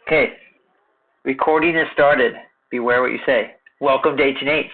Okay, recording has started. Beware what you say. Welcome to H&H.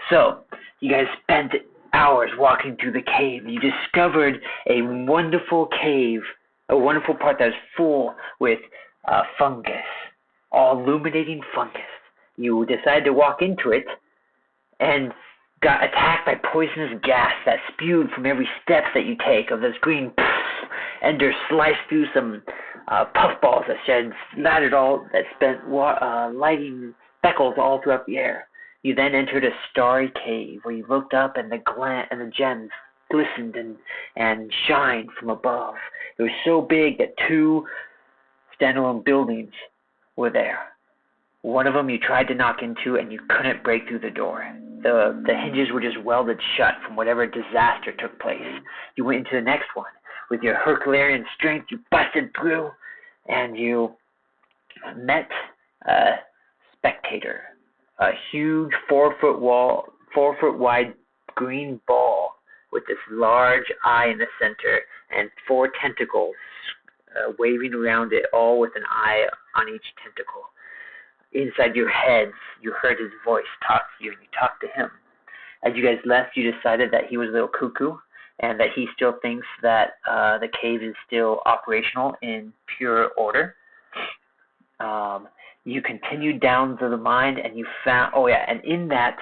So, you guys spent hours walking through the cave. You discovered a wonderful cave, a wonderful part that is full with fungus, all illuminating fungus. You decided to walk into it and got attacked by poisonous gas that spewed from every step that you take of this green ender sliced through some puffballs that spent lighting speckles all throughout the air. You then entered a starry cave where you looked up and the gems glistened and shined from above. It was so big that two standalone buildings were there. One of them you tried to knock into and you couldn't break through the door. The hinges were just welded shut from whatever disaster took place. You went into the next one. With your Herculean strength, you busted through and you met a spectator. A huge 4-foot wide green ball with this large eye in the center and 4 tentacles waving around it, all with an eye on each tentacle. Inside your heads, you heard his voice talk to you, and you talked to him. As you guys left, you decided that he was a little cuckoo, and that he still thinks that the cave is still operational in pure order. You continued down to the mine, and you found, and in that,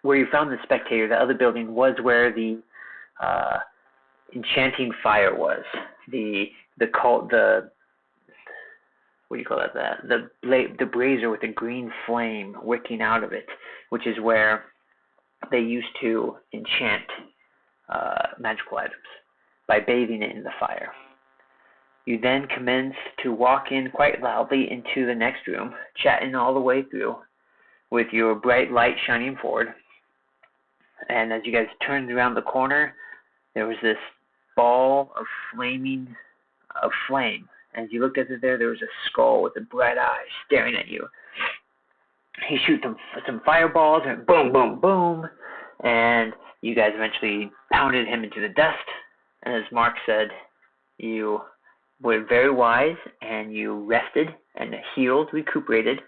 where you found the spectator, the other building was where the enchanting fire was. What do you call that? The brazier with the green flame wicking out of it, which is where they used to enchant magical items by bathing it in the fire. You then commenced to walk in quite loudly into the next room, chatting all the way through, with your bright light shining forward. And as you guys turned around the corner, there was this ball of flame. As you looked at it there was a skull with a bright eye staring at you. He shoots some fireballs, and boom, boom, boom, and you guys eventually pounded him into the dust. And as Mark said, you were very wise, and you rested and healed, recuperated.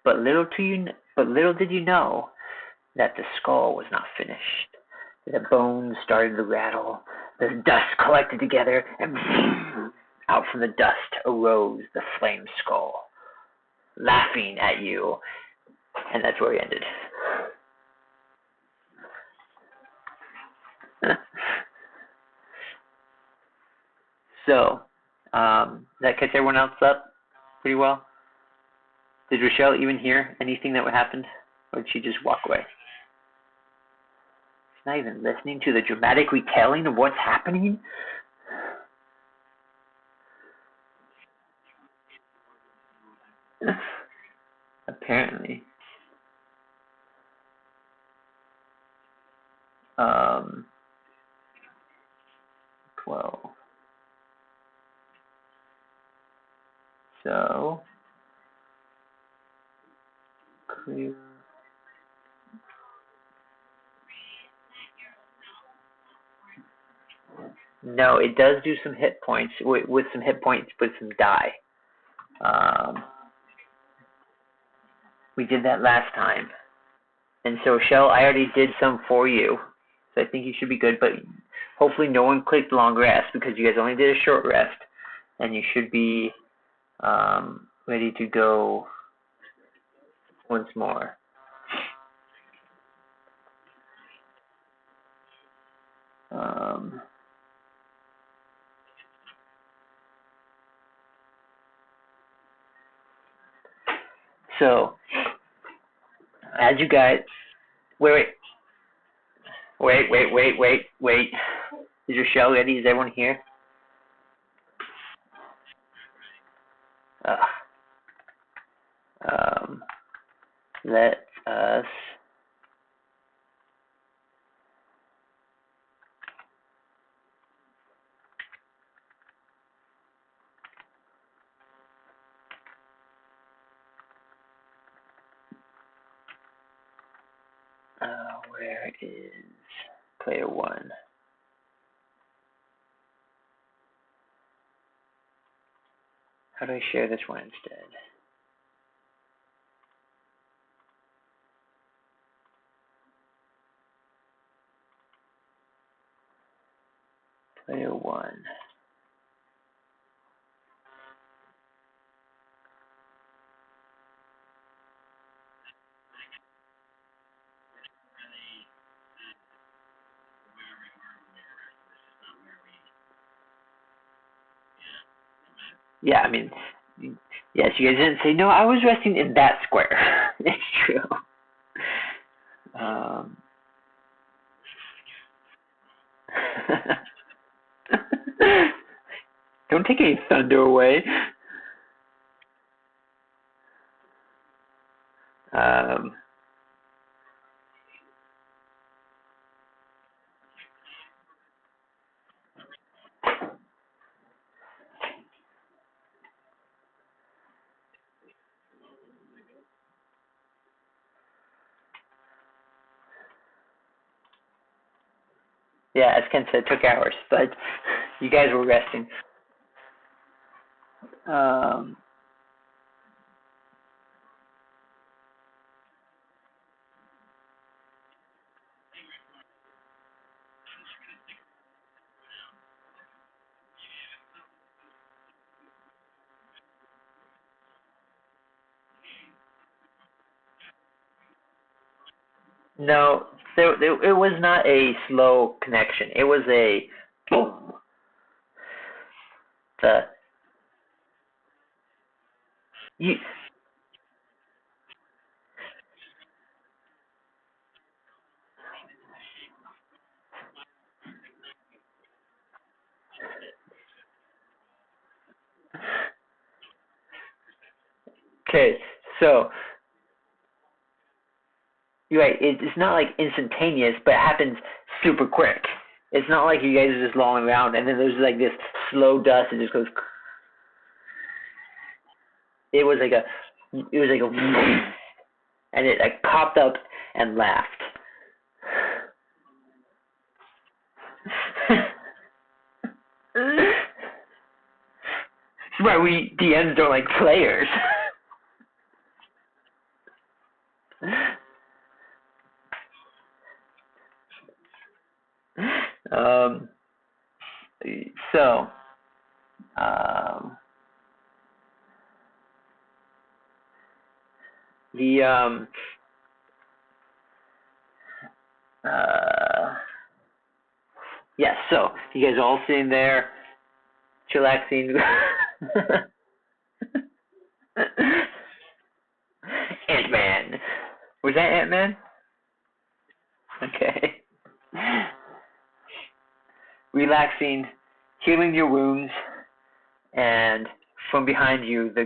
But little did you know that the skull was not finished. The bones started to rattle. The dust collected together, and out from the dust arose the flame skull, laughing at you. And that's where we ended. So, that catch everyone else up pretty well? Did Rachelle even hear anything that happened? Or did she just walk away? She's not even listening to the dramatic retelling of what's happening? Apparently. 12. So, clear. No, it does do some hit points with some hit points with some die. We did that last time. And so, Shell, I already did some for you. So I think you should be good. But hopefully no one clicked long rest, because you guys only did a short rest. And you should be ready to go once more. So, as you guys, wait. Is Rachelle ready? Is everyone here? Let us. Where is player 1? How do I share this one instead? Player 1. Yeah, I mean, yes, you guys didn't say, no, I was resting in that square. It's true. Don't take any thunder away. Yeah, as Ken said, it took hours, but you guys were resting. No, it was not a slow connection. It was a boom. Okay, so you're right. It's not like instantaneous, but it happens super quick. It's not like you guys are just lolling around and then there's like this slow dust that just goes. It was like a, and it like popped up and laughed. That's why we DMs don't like players. So, yes, so you guys are all sitting there, chillaxing. Ant-Man. Was that Ant-Man? Okay. Relaxing, healing your wounds, and from behind you, the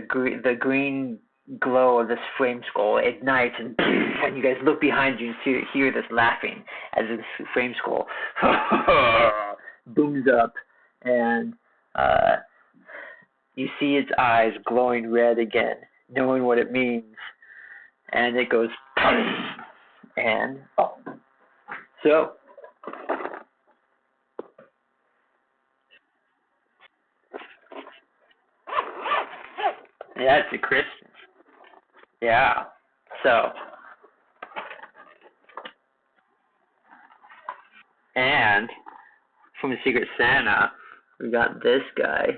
green glow of this flame skull ignites, and when you guys look behind you, you hear this laughing as this flame skull booms up, and you see its eyes glowing red again, knowing what it means, and it goes, and so. Yeah, it's a Christmas. Yeah. So. And from the Secret Santa, we got this guy.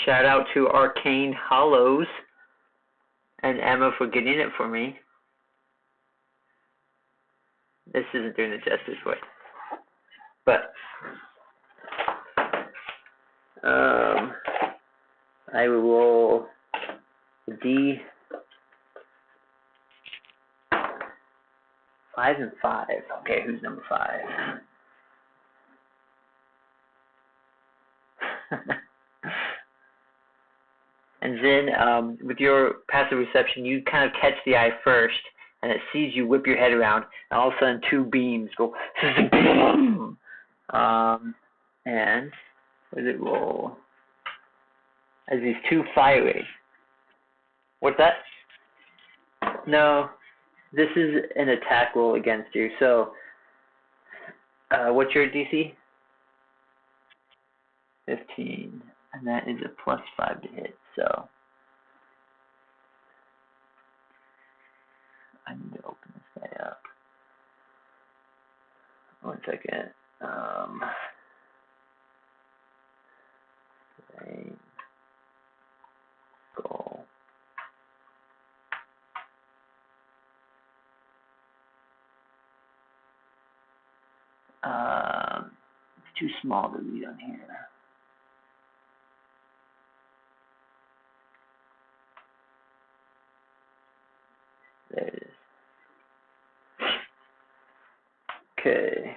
Shout out to Arcane Hollows and Emma for getting it for me. This isn't doing it justice way. But I will roll D 5 and 5. Okay, who's number 5? And then with your passive reception, you kind of catch the eye first, and it sees you whip your head around, and all of a sudden 2 beams go, and what does it roll? As these 2 fire rays. What's that? No, this is an attack roll against you. So, what's your DC? 15, and that is a +5 to hit. So, I need to open this guy up. 1 second. Goal. It's too small to read on here. There it is. Okay.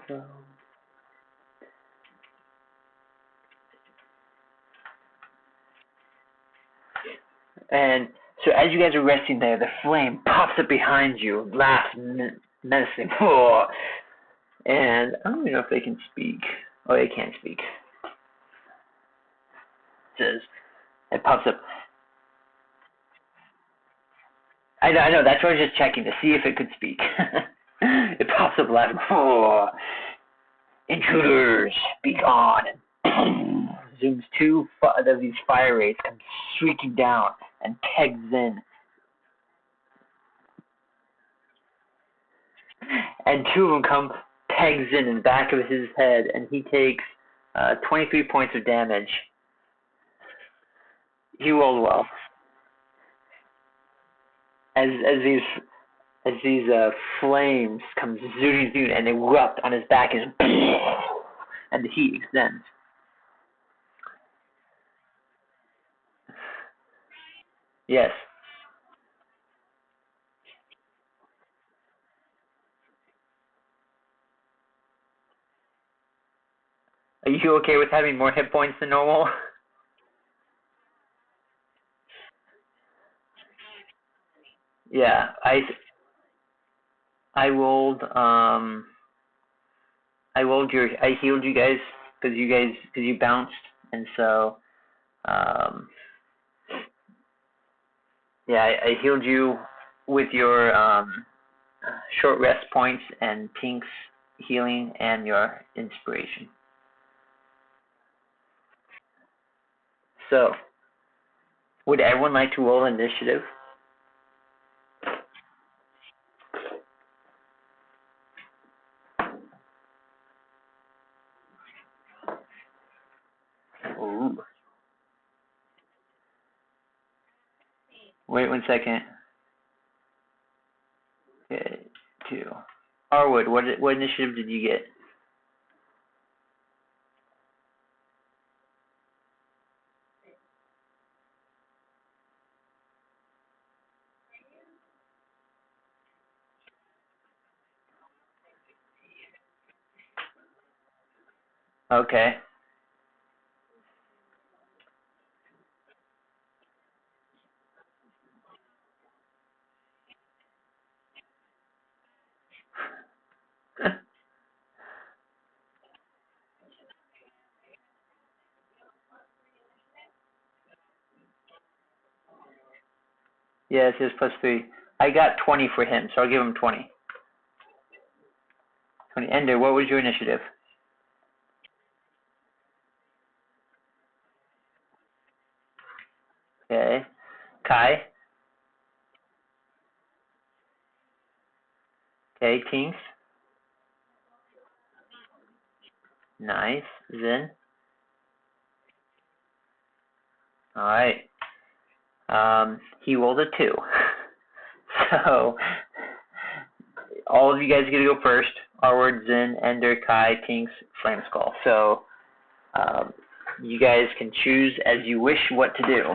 So, and so as you guys are resting there, the flame pops up behind you, laughs menacing. And I don't even know if they can speak. Oh, they can't speak. It pops up. I know, that's why I was just checking to see if it could speak. It pops up laughing. Intruders, be gone. And zooms 2 of these fire rays come streaking down and pegs in. And 2 of them come pegs in the back of his head, and he takes 23 points of damage. He rolled well. As these flames come zooming and erupt on his back, and the heat extends. Yes. Are you okay with having more hit points than normal? Yeah, I rolled I healed you guys because you bounced, and so yeah, I healed you with your short rest points and Tinks healing and your inspiration. So, would everyone like to roll initiative? Ooh. Wait 1 second. Okay, 2. Arwood, what initiative did you get? Okay. Yeah, it says +3. I got 20 for him, so I'll give him 20. 20. Ender, what was your initiative? Okay. Kai? Okay, Tinks? Nice. Zin? Alright. He rolled a 2. So, all of you guys get to go first. Arwood, Zin, Ender, Kai, Tinks, Flame Skull. So, you guys can choose as you wish what to do.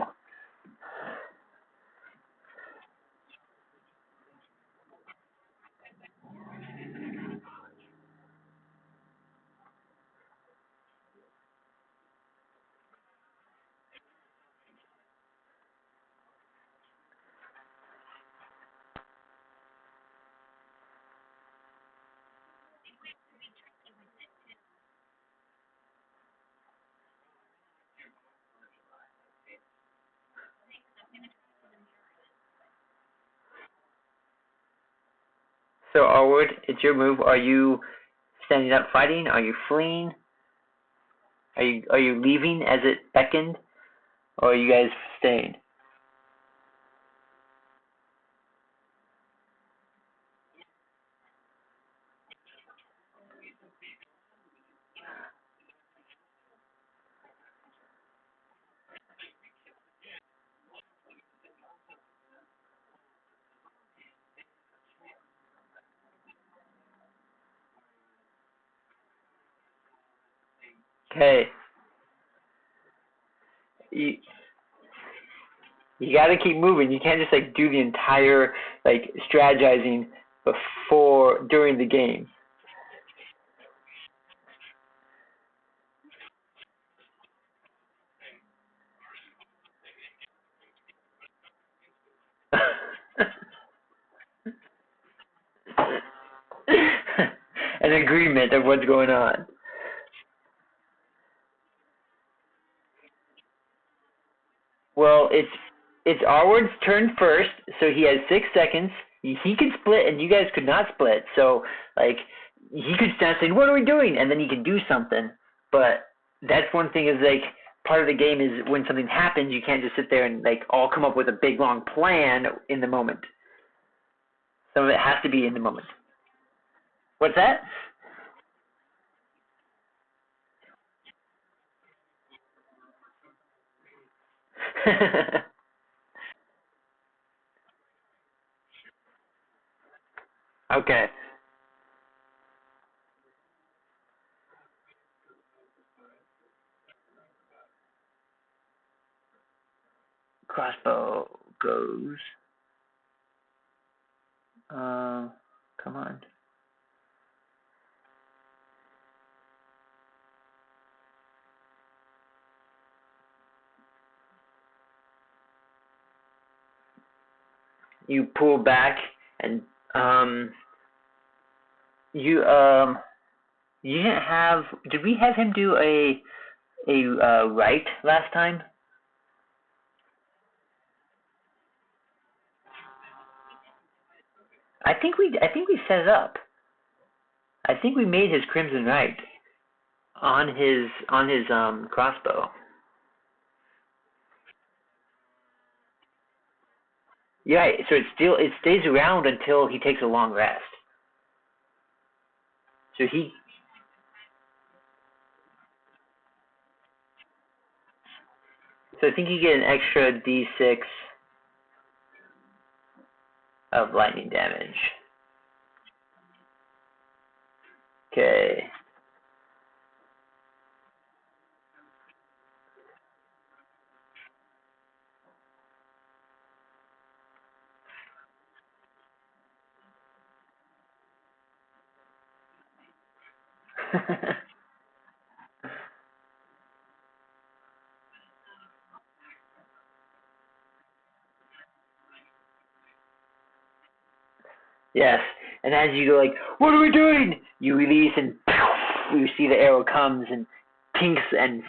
So, Arwood, it's your move. Are you standing up fighting? Are you fleeing? Are you leaving as it beckoned? Or are you guys staying? Okay. You got to keep moving. You can't just like do the entire like strategizing during the game. An agreement of what's going on. Well, it's Arwood's turn first, so he has 6 seconds. He could split, and you guys could not split. So, like, he could start saying, "What are we doing?" And then he could do something. But that's one thing is like part of the game is when something happens, you can't just sit there and like all come up with a big long plan in the moment. Some of it has to be in the moment. What's that? Okay. Crossbow goes. Come on. You pull back and you you didn't have. Did we have him do a right last time? I think we set it up. I think we made his crimson right on his crossbow. Yeah, so it stays around until he takes a long rest. So I think you get an extra D6 of lightning damage. Okay. Yes, and as you go like, "What are we doing?" You release and you see the arrow comes and tinks and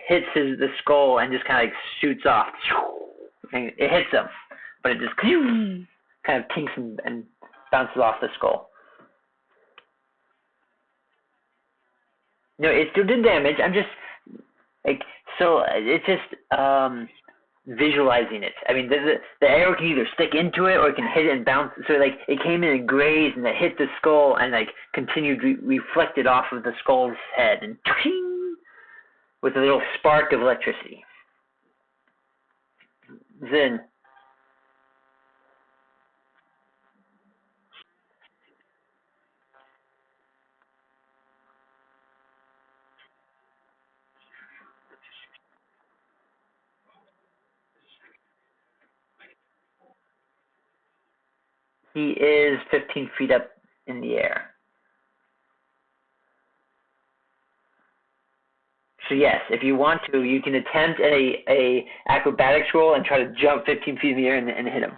hits the skull and just kind of like shoots off. And it hits him, but it just kind of tinks and bounces off the skull. No, it still did damage. I'm just like so. It's just visualizing it. I mean, the arrow can either stick into it or it can hit it and bounce. So like it came in and grazed and it hit the skull and like continued reflected off of the skull's head and twing, with a little spark of electricity. Zin. He is 15 feet up in the air. So yes, if you want to, you can attempt a acrobatics roll and try to jump 15 feet in the air and hit him.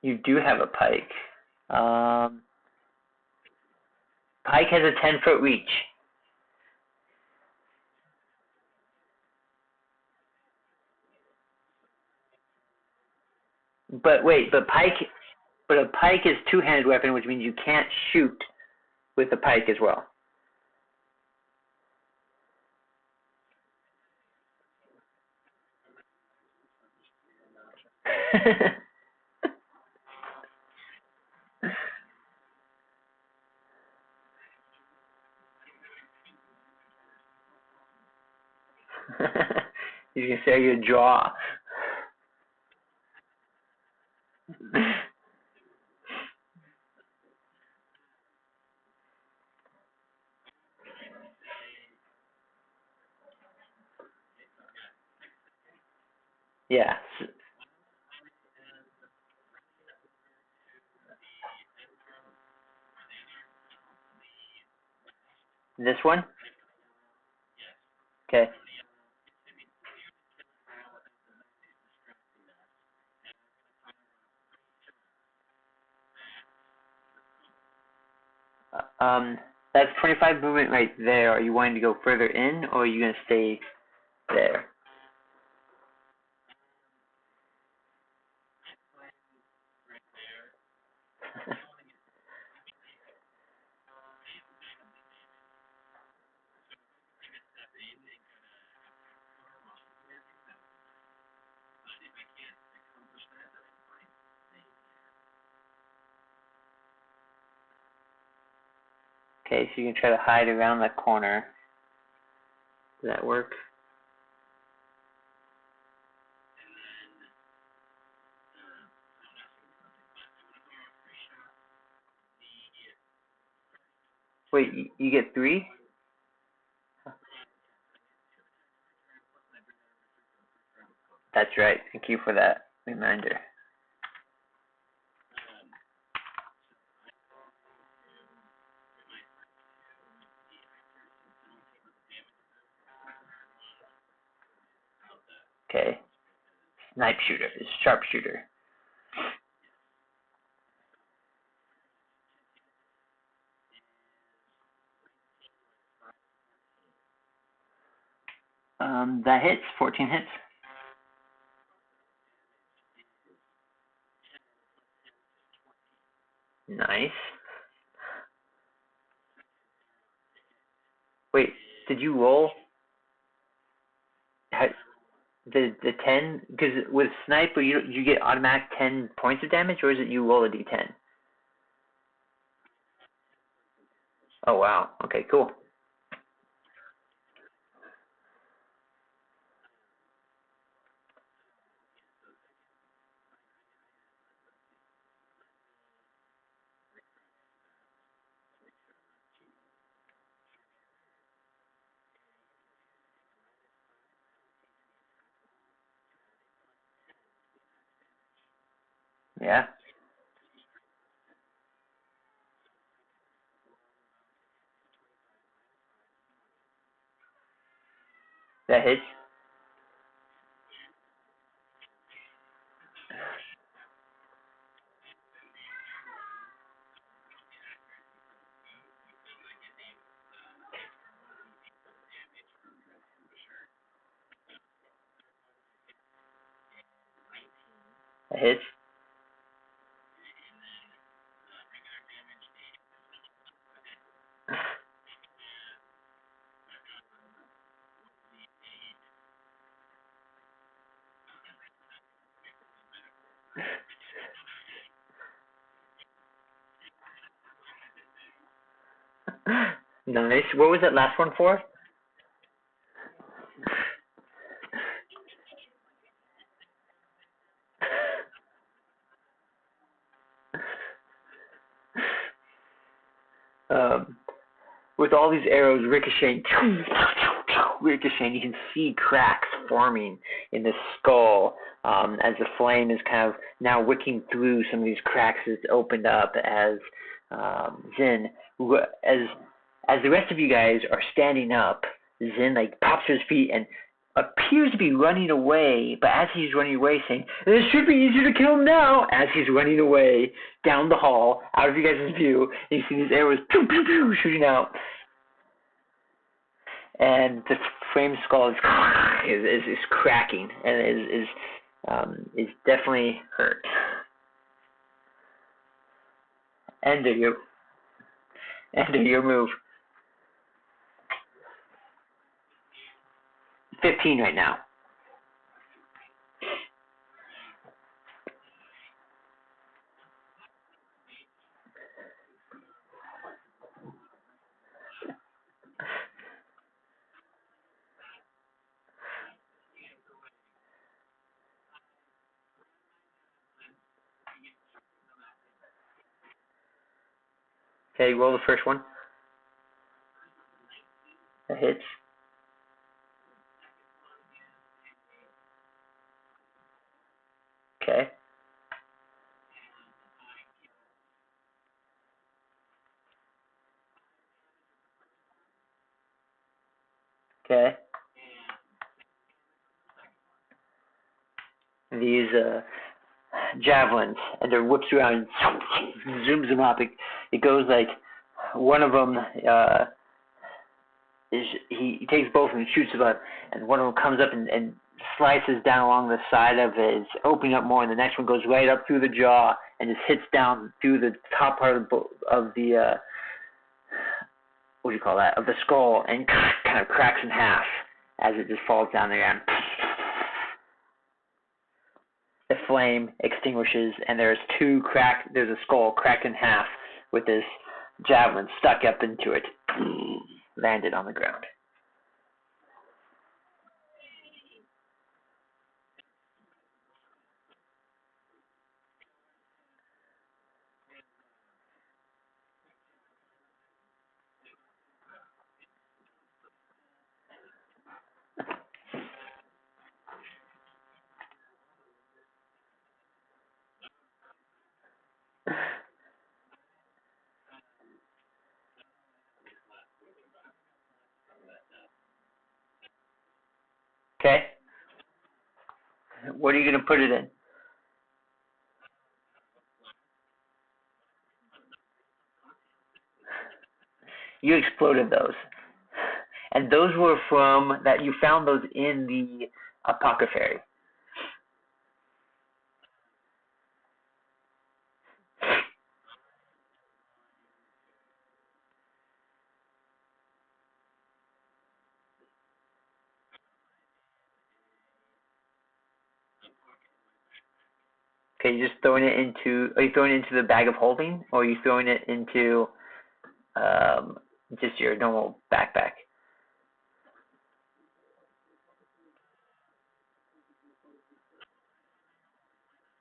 You do have a pike. Pike has a 10-foot reach. But wait, but a pike is two-handed weapon, which means you can't shoot with the pike as well. You can say your jaw. Yeah. This one? Okay. That's 25 movement right there. Are you wanting to go further in, or are you going to stay there? Okay, so you can try to hide around that corner. Does that work? Wait, you get 3? That's right. Thank you for that reminder. Okay. Snipe shooter. Sharpshooter. That hits. 14 hits. Nice. Wait, did you roll the 10? Because with sniper, you get automatic 10 points of damage, or is it you roll a d10? Oh wow. Okay, cool. Yeah, that hits. Hits. Nice. What was that last one for? With all these arrows ricocheting, you can see cracks forming in the skull as the flame is kind of now wicking through some of these cracks that's opened up as Zin, as the rest of you guys are standing up, Zin like pops to his feet and appears to be running away, but as he's running away saying, "This should be easier to kill him now," as he's running away down the hall, out of you guys' view, and you see these arrows pew, pew, pew, shooting out. And the flame skull is cracking and is definitely hurt. Ender, your move. 15 right now. Okay, roll the first one. That hits. Okay. Okay. These javelins, and they're whips around, zooms them up. It goes like one of them he takes both of them and shoots them up, and one of them comes up and slices down along the side of it, it's opening up more, and the next one goes right up through the jaw and just hits down through the top part of the what do you call that, of the skull, and kind of cracks in half as it just falls down the ground. The flame extinguishes, and there's a skull cracked in half with this javelin stuck up into it, landed on the ground. Okay. What are you going to put it in? You exploded those. And those were from that you found those in the apothecary. Okay, you're just throwing it into. Are you throwing it into the bag of holding, or are you throwing it into just your normal backpack?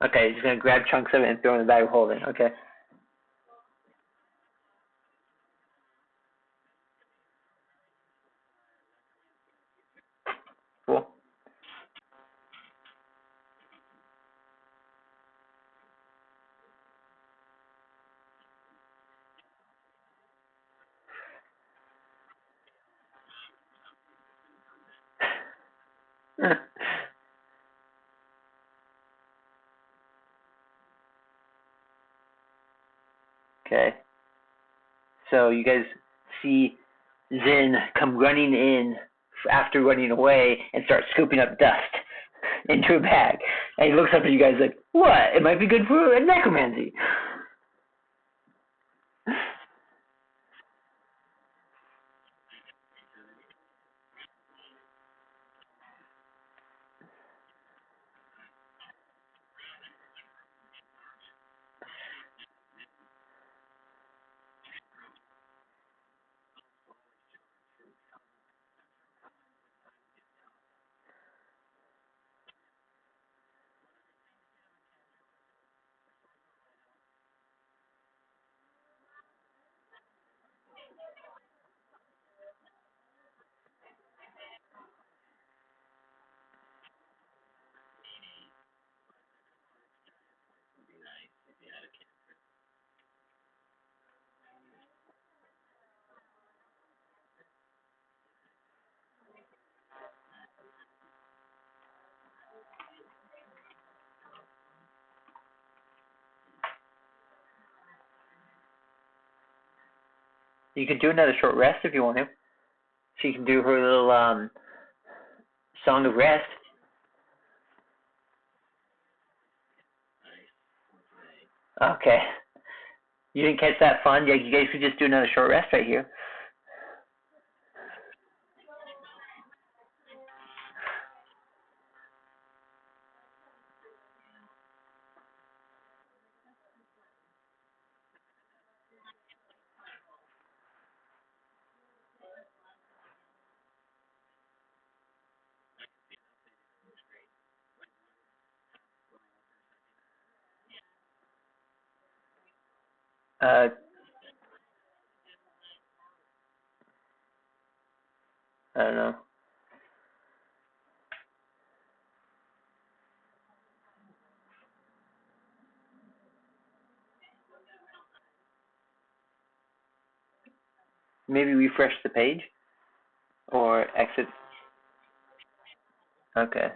Okay, you're just gonna grab chunks of it and throw in the bag of holding. Okay. Cool. Okay. So you guys see Zin come running in after running away and start scooping up dust. into a bag. And he looks up at you guys like, what? It might be good for a necromancy. You can do another short rest if you want to. She can do her little song of rest. Okay. You didn't catch that fun? Yeah, you guys could just do another short rest right here. I don't know. Maybe refresh the page? Or exit? Okay.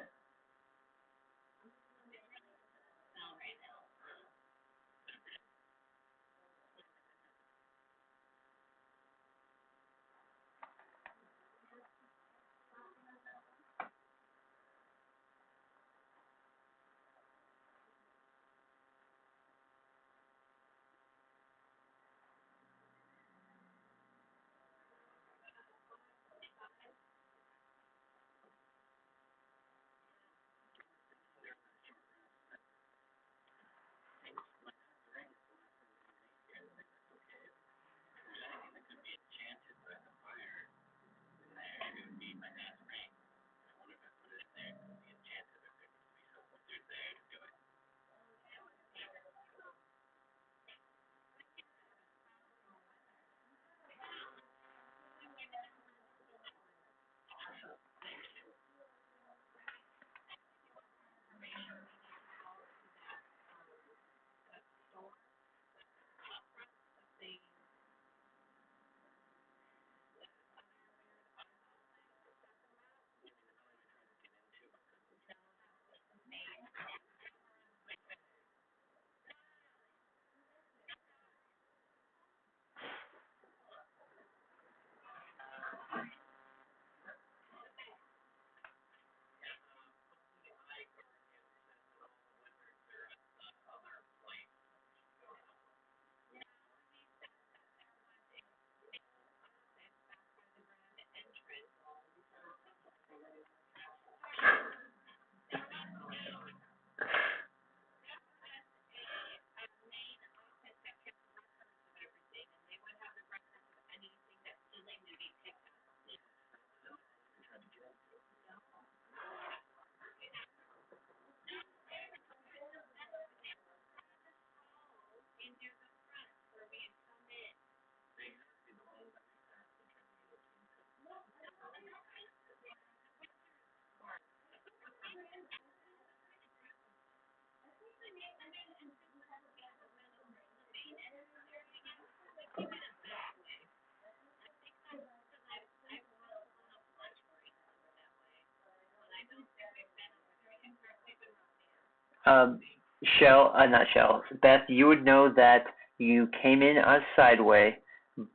Not Shell, Beth, you would know that you came in a sideway,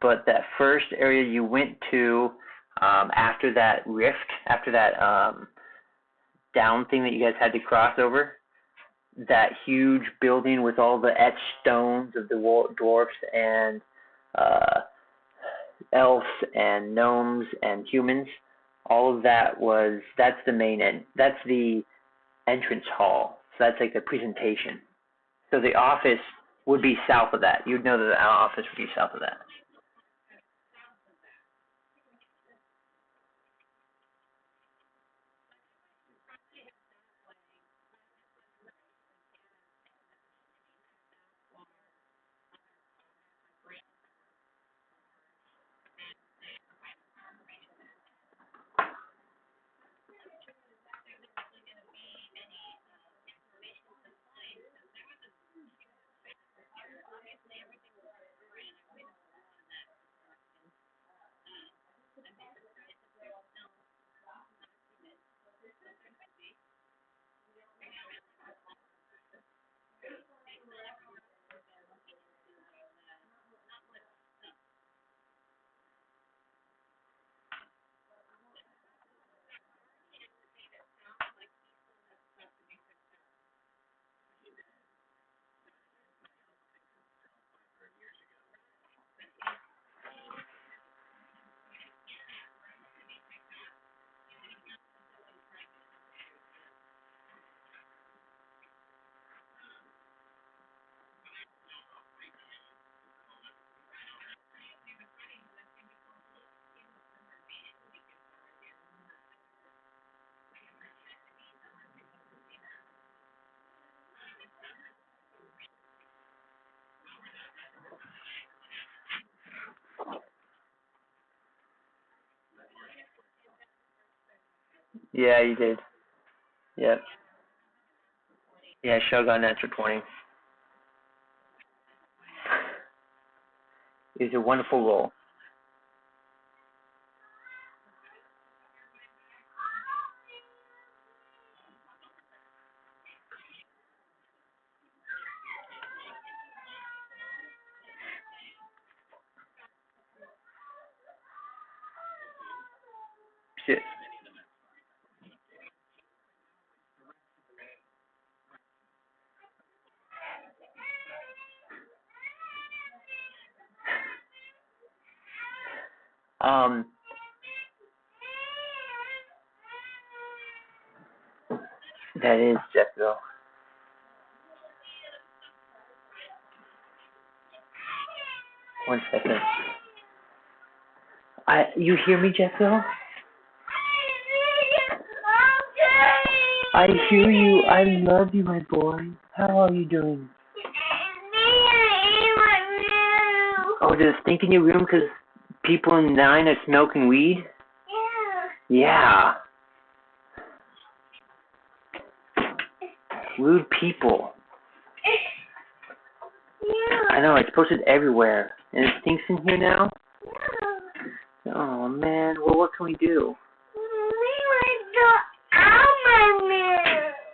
but that first area you went to after that rift, after that down thing that you guys had to cross over. That huge building with all the etched stones of the dwarfs and uh, elves and gnomes and humans. All of that's the main end. That's the entrance hall. So that's like the presentation. So the office would be south of that. You'd know that the office would be south of that. Yeah, you did. Yep. Yeah, Shell got an extra 20. It was a wonderful roll. Shit. Um, that is Jeffville. One second. You hear me, Jeffville? I hear you. I love you, my boy. How are you doing? Oh, does it stink in your room because people in 9 are smoking weed? Yeah. Rude people. I know, it's posted everywhere. And it stinks in here now? Oh, man. Well, what can we do?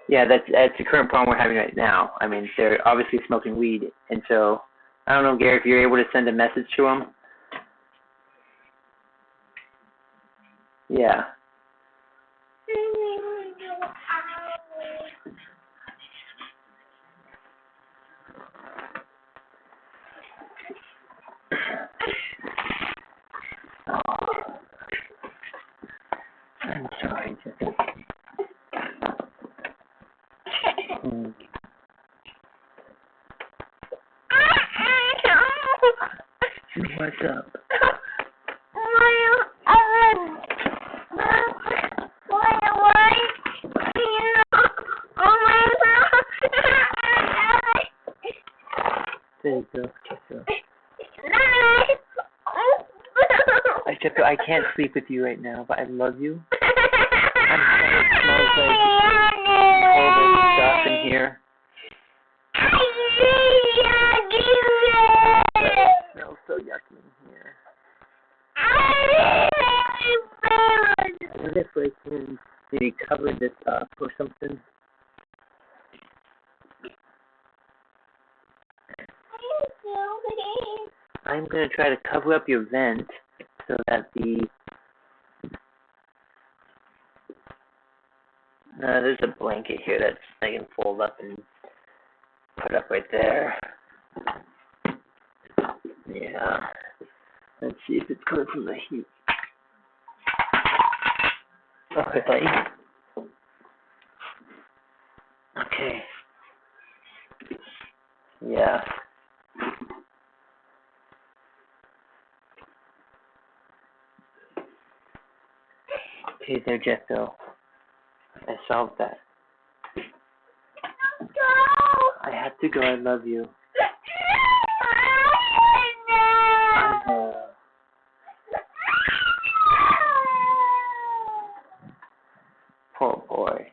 Yeah, that's the current problem we're having right now. I mean, they're obviously smoking weed. And so, I don't know, Gary, if you're able to send a message to them. Yeah. I'm sorry, Jessica. What's up? There you go, Jessica. Jessica, I can't sleep with you right now, but I love you. I'm sorry, it smells like horrible stuff in here. It smells so yucky in here. I wonder if I can maybe cover this up or something. I'm going to try to cover up your vent so that the There's a blanket here that I can fold up and put up right there. Yeah. Let's see if it's coming from the heat. Okay. Okay. Yeah. Okay there, Jethro. I solved that. I have to go. I love you. Poor boy.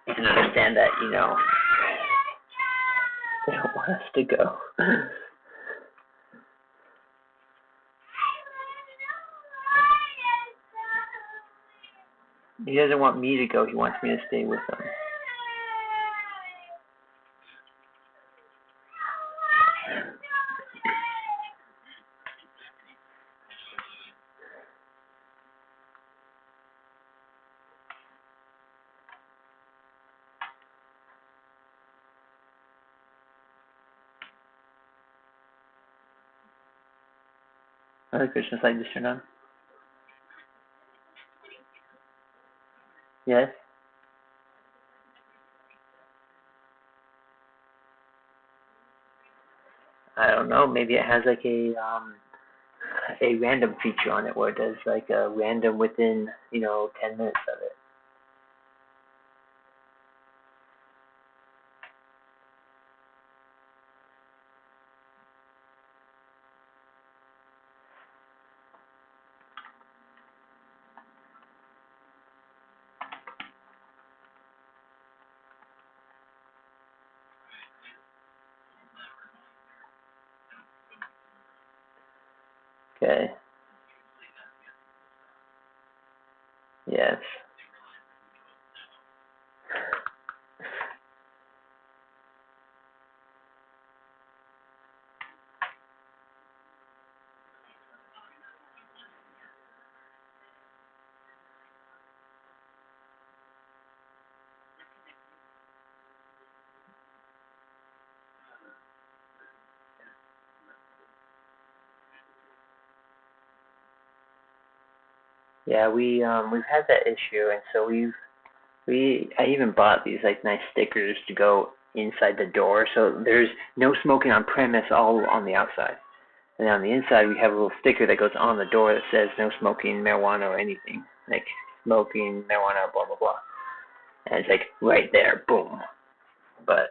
I can understand that, you know. They don't want us to go. He doesn't want me to go. He wants me to stay with him. Oh, the Christmas light just turned on. Yes? I don't know. Maybe it has like a random feature on it where it does like a random within, 10 minutes of it. Okay. Yes. Yeah, we've had that issue, and so I even bought these like nice stickers to go inside the door, so there's no smoking on premise, all on the outside. And on the inside, we have a little sticker that goes on the door that says no smoking marijuana or anything, like smoking marijuana, blah blah blah. And it's like right there, boom. But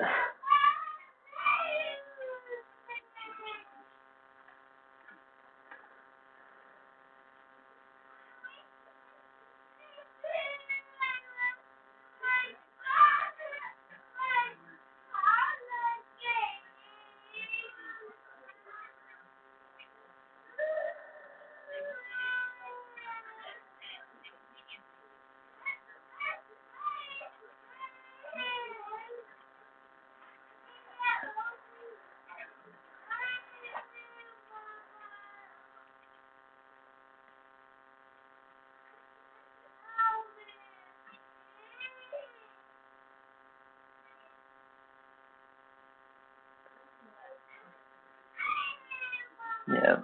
yeah.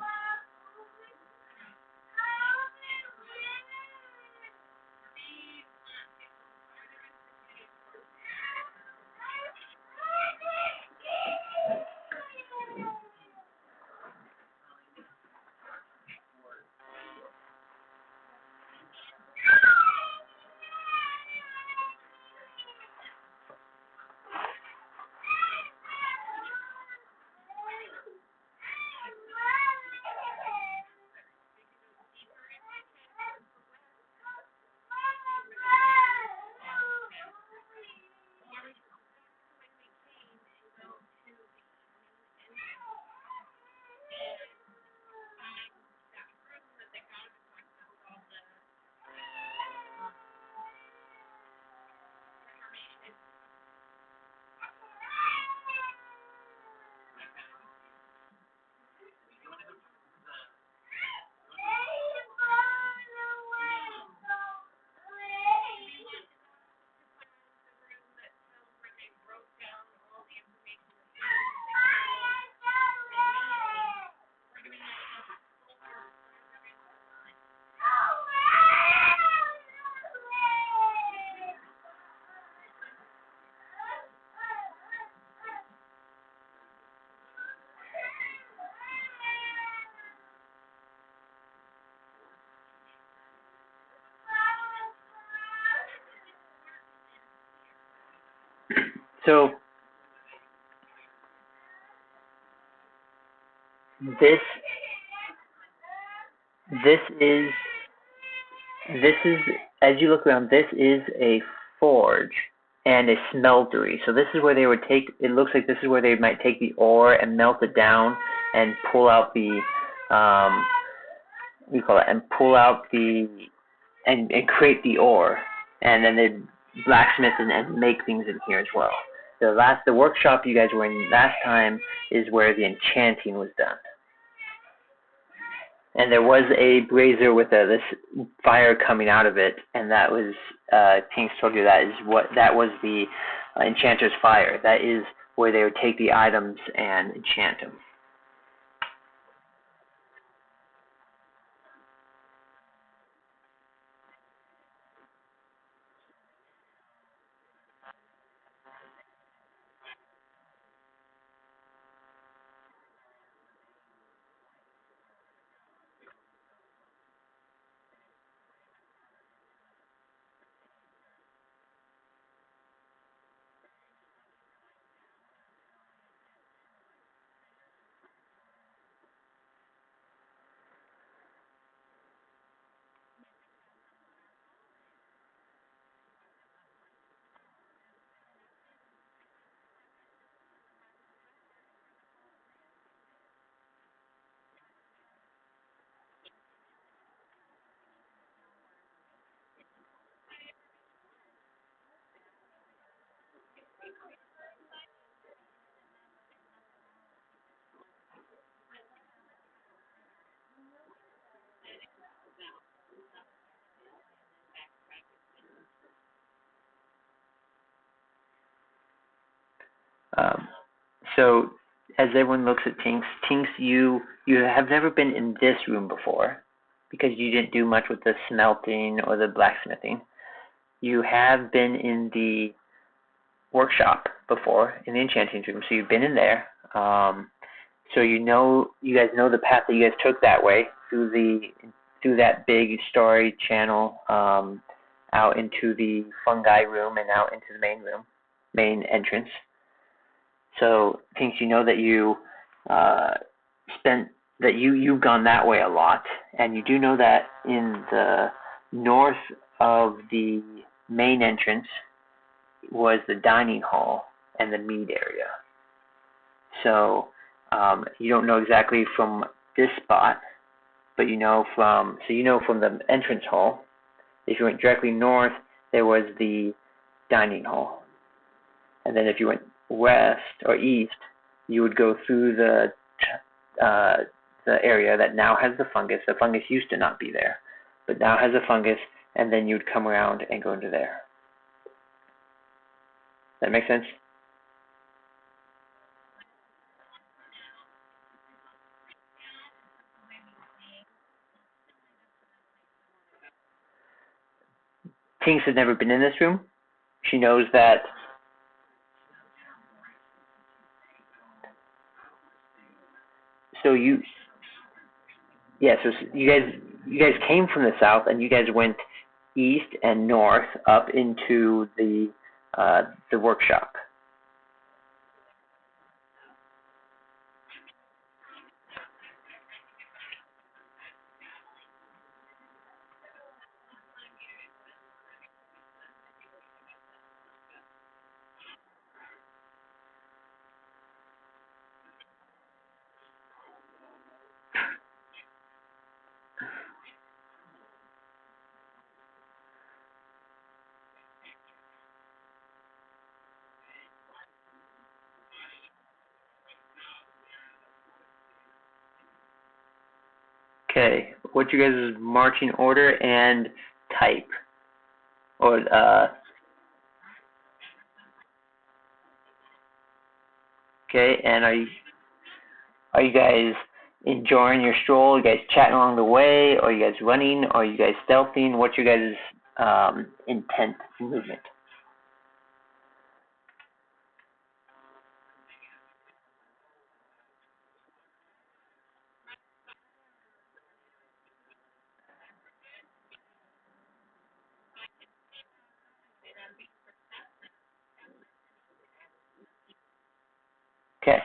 So this this is this is as you look around. This is a forge and a smeltery. So this is where they would take. It looks like this is where they might take the ore and melt it down and pull out the what do you call it? And pull out the and create the ore, and then they blacksmith and make things in here as well. The workshop you guys were in last time is where the enchanting was done. And there was a brazier with this fire coming out of it, and that was Tinks told you that was the enchanter's fire. That is where they would take the items and enchant them. Um, so as everyone looks at Tinks, you have never been in this room before because you didn't do much with the smelting or the blacksmithing. You have been in the workshop before in the enchanting room, so you've been in there. So you guys know the path that you guys took that way through that big starry channel out into the fungi room and out into the main entrance. So Tinks, you know that you've gone that way a lot, and you do know that in the north of the main entrance was the dining hall and the mead area. So you don't know exactly from this spot, but you know from the entrance hall. If you went directly north, there was the dining hall, and then if you went west or east, you would go through the area that now has the fungus. The fungus used to not be there, but now has a fungus, and then you'd come around and go into there. That make sense? Tinks has never been in this room. She knows that. So so you guys came from the south, and you guys went east and north up into the workshop. Okay, what's your guys' marching order and type? Or okay, and are you guys enjoying your stroll? Are you guys chatting along the way? Or are you guys running? Or are you guys stealthing? What's your guys' intent movement? Okay.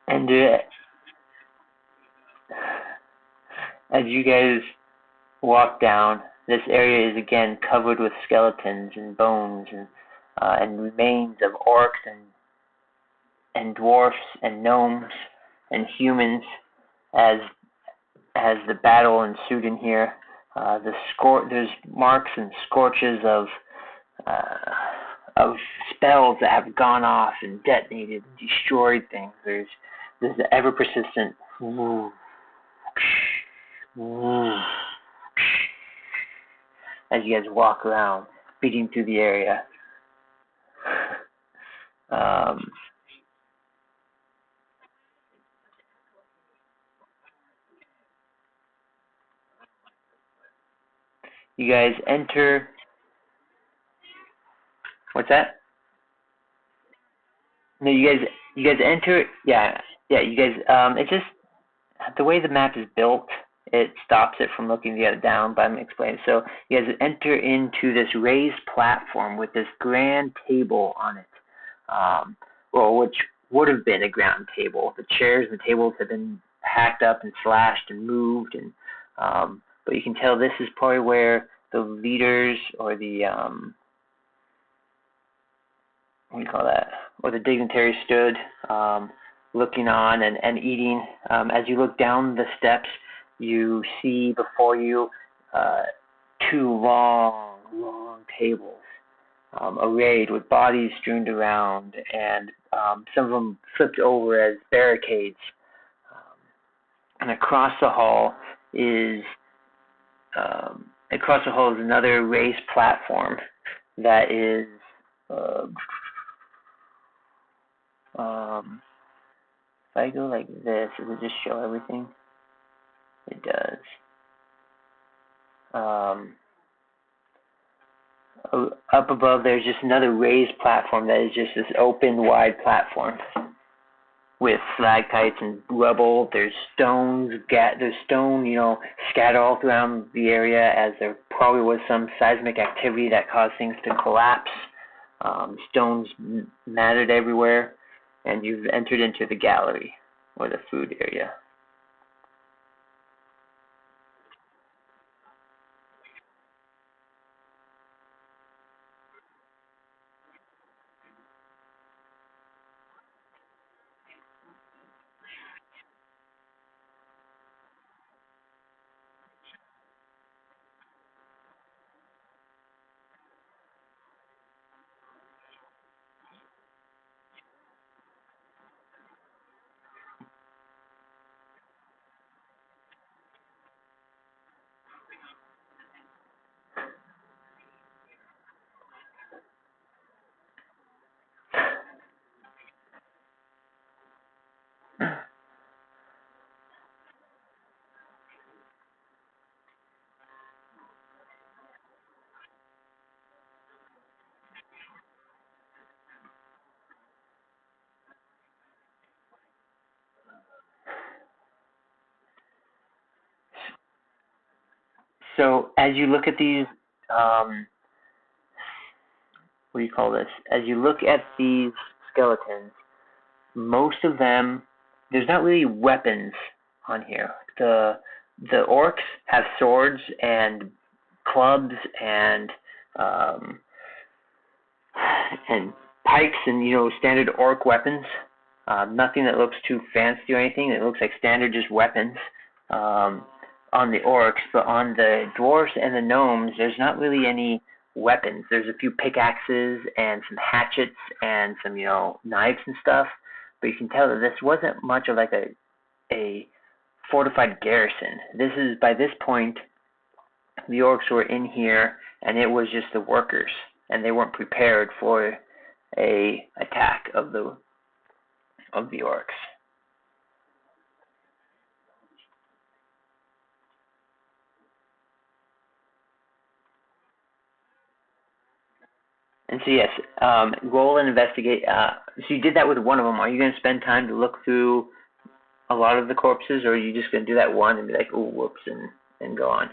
And as you guys walk down, this area is again covered with skeletons and bones and remains of orcs and dwarfs and gnomes and humans as the battle ensued in here. There's marks and scorches of spells that have gone off and detonated and destroyed things. There's the ever persistent as you guys walk around, beating through the area. You guys enter. What's that? No, you guys enter. Yeah. You guys. It just the way the map is built, it stops it from looking the other down. But I'm explaining. So you guys enter into this raised platform with this grand table on it. Which would have been a ground table. The chairs and the tables have been hacked up and slashed and moved, and but you can tell this is probably where the leaders or the what do you call that? Or the dignitaries stood, looking on and eating. As you look down the steps, you see before you two long tables. Arrayed with bodies strewn around, and some of them flipped over as barricades. And across the hall is another raised platform that is if I go like this, does it just show everything? It does. Up above, there's just another raised platform that is just this open, wide platform with stalactites and rubble. There's stone, scattered all around the area, as there probably was some seismic activity that caused things to collapse. Stones matted everywhere, and you've entered into the gallery or the food area. So as you look at these, what do you call this? As you look at these skeletons, most of them, there's not really weapons on here. The orcs have swords and clubs and pikes and standard orc weapons. Nothing that looks too fancy or anything. It looks like standard just weapons on the orcs, but on the dwarves and the gnomes, there's not really any weapons. There's a few pickaxes and some hatchets and some knives and stuff. But you can tell that this wasn't much of like a fortified garrison. By this point, the orcs were in here, and it was just the workers, and they weren't prepared for a attack of the orcs. And so yes, roll and investigate. So you did that with one of them. Are you going to spend time to look through a lot of the corpses, or are you just going to do that one and be like, oh, whoops, and go on?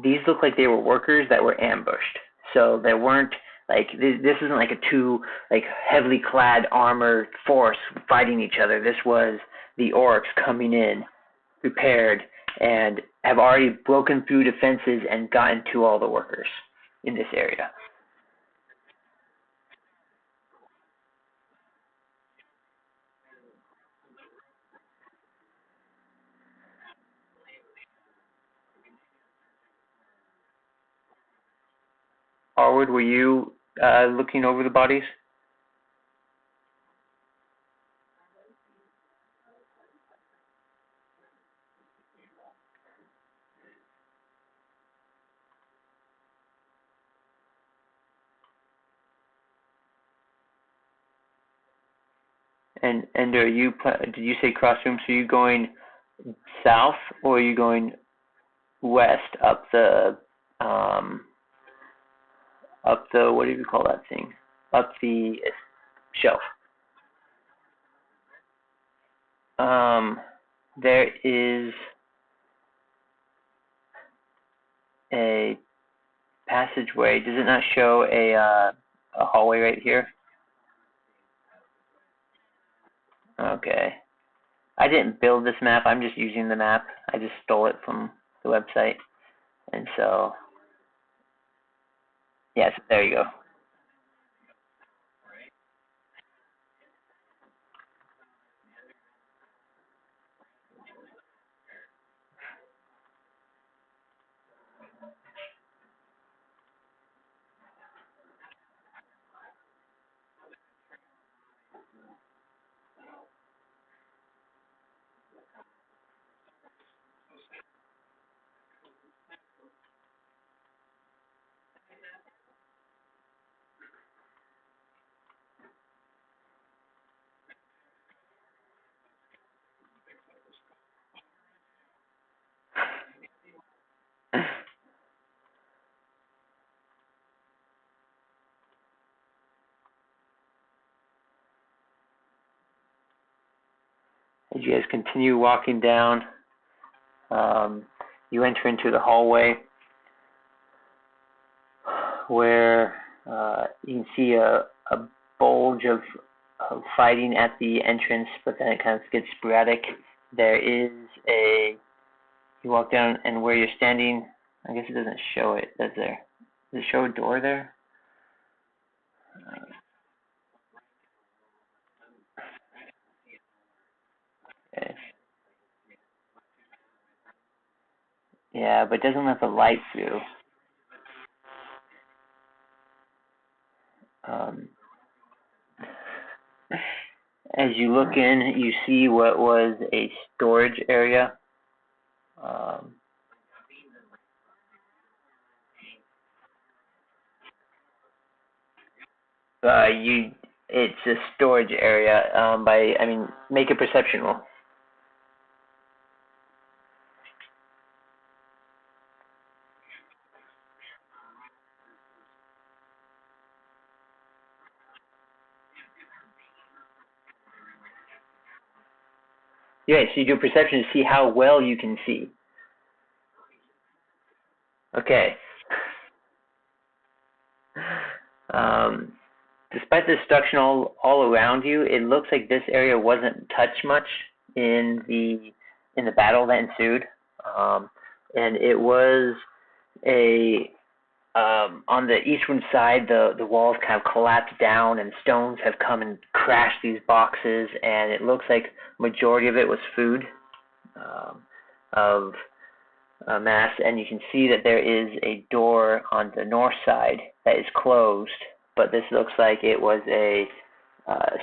These look like they were workers that were ambushed. So there weren't like this isn't like a two like heavily clad armored force fighting each other. This was the orcs coming in prepared and have already broken through defenses and gotten to all the workers in this area. Arwood, were you looking over the bodies? And are you did you say crossrooms? So are you going south or are you going west up the what do you call that thing? Up the shelf. Um, there is a passageway. Does it not show a hallway right here? Okay. I didn't build this map. I'm just using the map. I just stole it from the website. And so, yes, there you go. As you guys continue walking down, you enter into the hallway where you can see a bulge of fighting at the entrance, but then it kind of gets sporadic. There is you walk down, and where you're standing, I guess it doesn't show it, does there? Does it show a door there? Okay. Yeah, but it doesn't let the light through. Um, as you look in, you see what was a storage area. Um, it's a storage area. Make a perception roll. Yeah, so you do perception to see how well you can see. Okay. Um, despite the destruction all around you, it looks like this area wasn't touched much in the battle that ensued, and it was a on the eastern side, the walls kind of collapsed down, and stones have come and crashed these boxes, and it looks like majority of it was food of mass, and you can see that there is a door on the north side that is closed, but this looks like it was a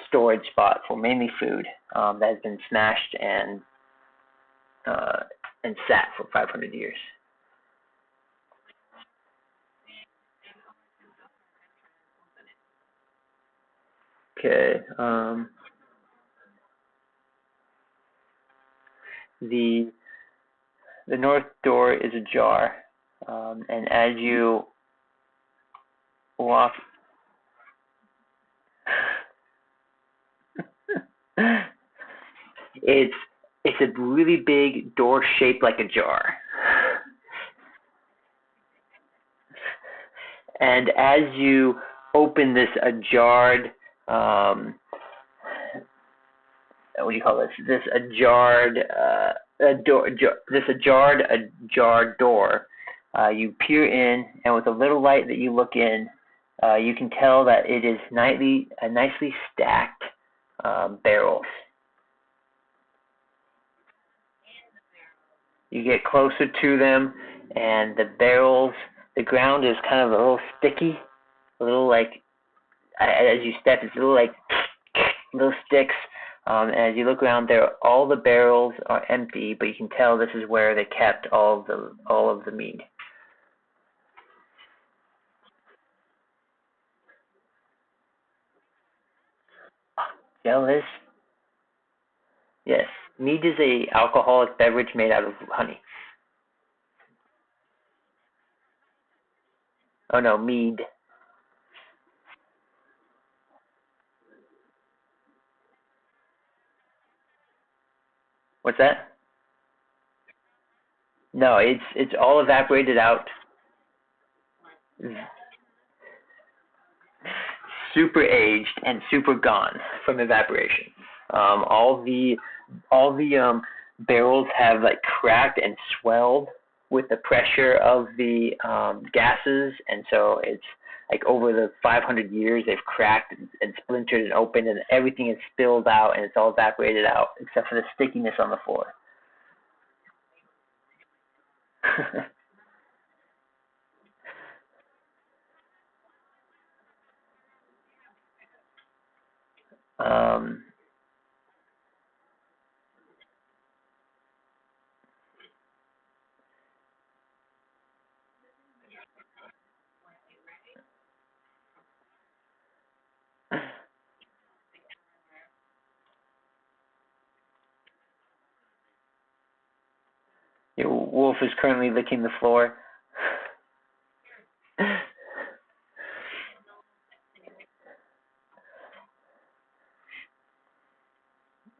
storage spot for mainly food that has been smashed and and sat for 500 years. Okay. The north door is ajar, and as you walk, it's a really big door shaped like a jar. And as you open this ajarred, what do you call this? This ajarred ajarred door. You peer in, and with a little light that you look in, you can tell that it is nicely stacked barrels. You get closer to them, and the barrels, the ground is kind of a little sticky, a little like, as you step, it's a little like little sticks. And as you look around there, all the barrels are empty, but you can tell this is where they kept all of the mead. Jealous? Yes. Mead is a alcoholic beverage made out of honey. Oh no, mead. What's that? No, it's all evaporated out. Super aged and super gone from evaporation. All the barrels have like cracked and swelled with the pressure of the gases, and so it's like over the 500 years they've cracked and splintered and opened, and everything is spilled out and it's all evaporated out except for the stickiness on the floor. um, your wolf is currently licking the floor.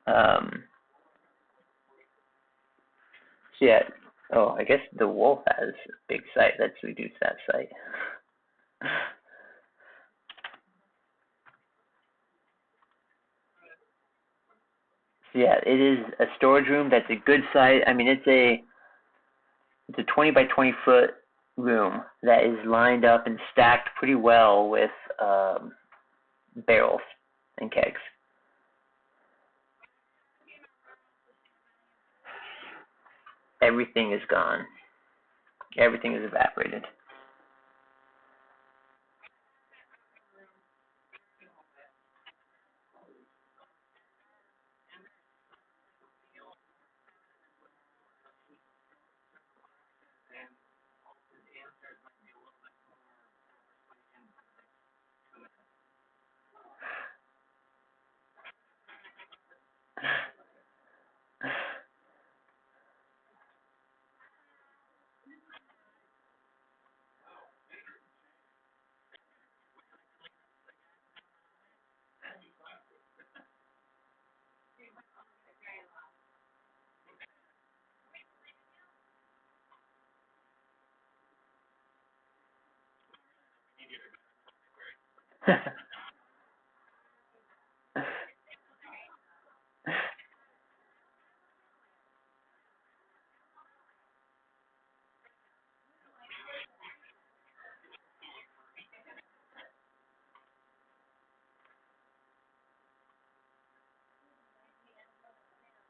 um, so yeah. Oh, I guess the wolf has a big sight. Let's reduce that sight. So yeah, it is a storage room that's a good size. I mean, it's a 20 by 20 foot room that is lined up and stacked pretty well with barrels and kegs. Everything is gone. Everything is evaporated.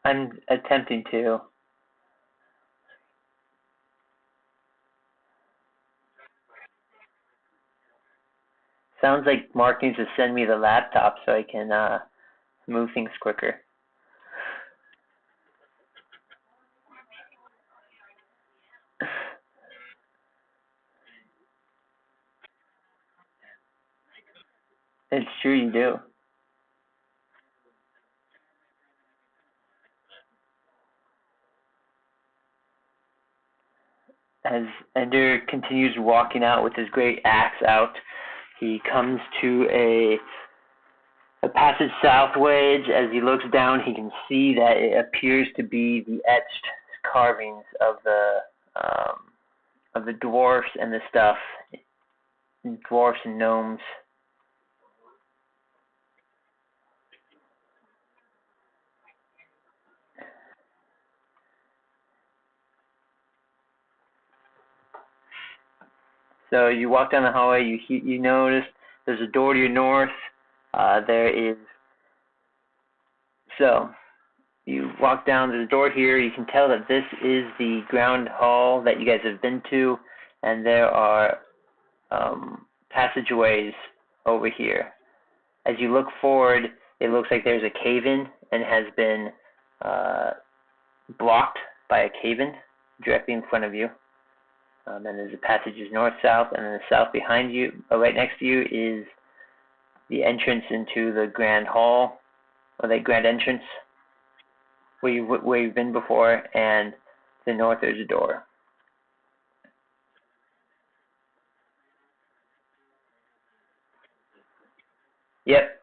I'm attempting to. Sounds like Mark needs to send me the laptop so I can move things quicker. It's true you do. As Ender continues walking out with his great axe out, he comes to a passage southwards. As he looks down, he can see that it appears to be the etched carvings of the dwarfs and the stuff, dwarfs and gnomes. So you walk down the hallway. You notice there's a door to your north. There is so you walk down to the door here. You can tell that this is the ground hall that you guys have been to, and there are passageways over here. As you look forward, it looks like there's a cave-in and has been blocked by a cave-in directly in front of you. Then there's the passages north-south, and then the south behind you, right next to you, is the entrance into the grand hall, or the grand entrance, where you've been before, and to the north there's a door. Yep.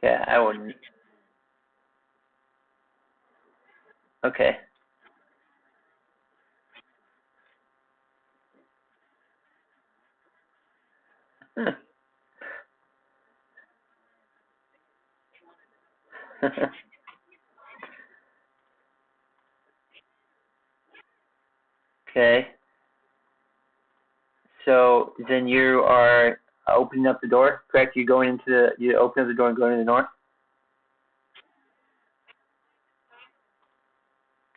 Okay, I wouldn't. Okay. Okay. So then you are opening up the door, correct? You open up the door and go into the north?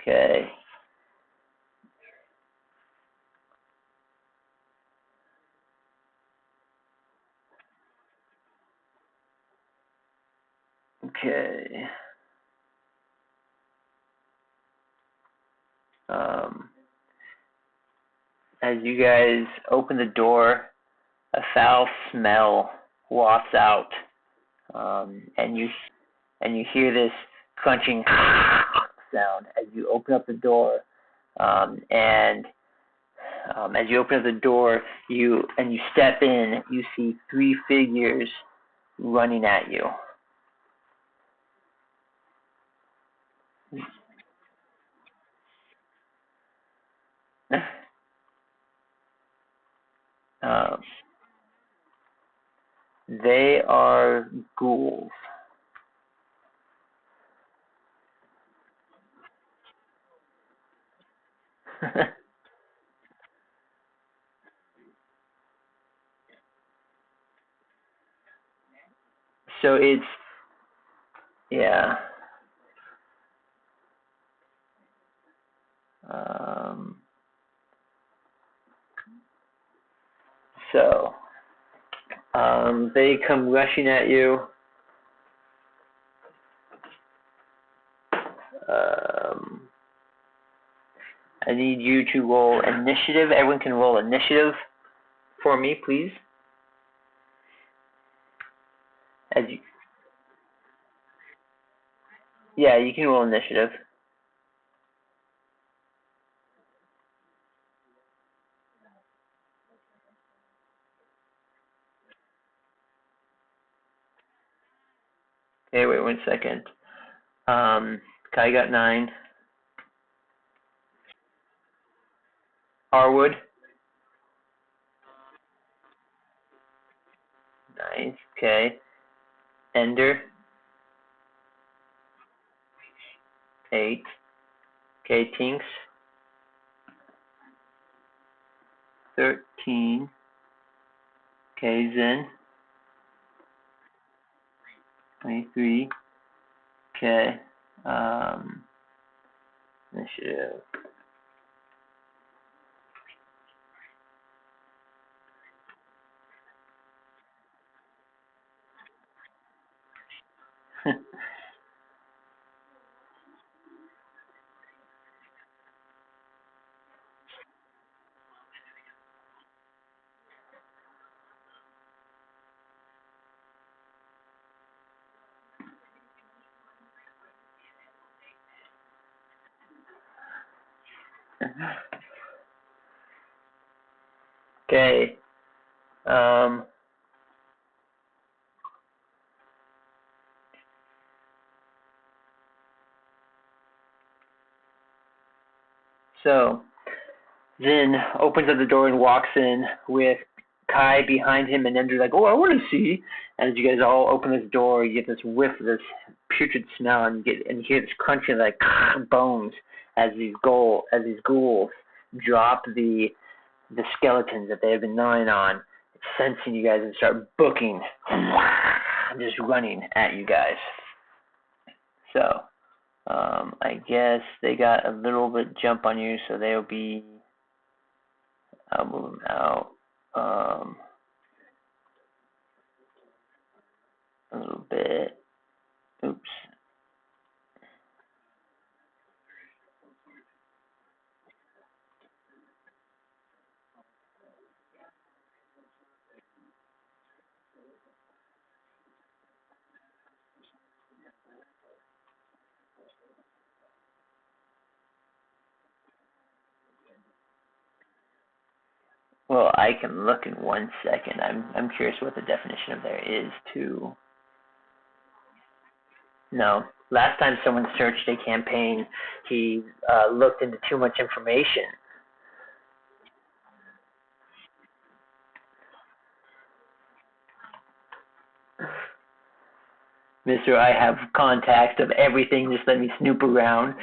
Okay. Okay. Um, as you guys open the door, a foul smell wafts out, and you hear this crunching sound as you open up the door, and as you open up the door, you step in. You see three figures running at you. um, they are ghouls. So it's yeah. Um, so they come rushing at you. Um, I need you to roll initiative. Everyone can roll initiative for me, please. As you, yeah, you can roll initiative. Okay, wait 1 second. Kai got 9. Arwood, 9. Okay. Ender, 8. Okay, Tinks, 13. Okay, Zin. 23. Okay. Initiative. Okay. So Zin opens up the door and walks in with Kai behind him, and Ender's like, "Oh, I want to see." And as you guys all open this door, you get this whiff of this putrid smell, and you hear this crunching like bones as these ghouls drop the skeletons that they have been gnawing on, sensing you guys, and start booking, just running at you guys. So, I guess they got a little bit jump on you, so they'll be. I'll move them out. A little bit. Oops. Well, I can look in 1 second. I'm curious what the definition of there is too. No. Last time someone searched a campaign, he looked into too much information. Mister, I have contacts of everything. Just let me snoop around.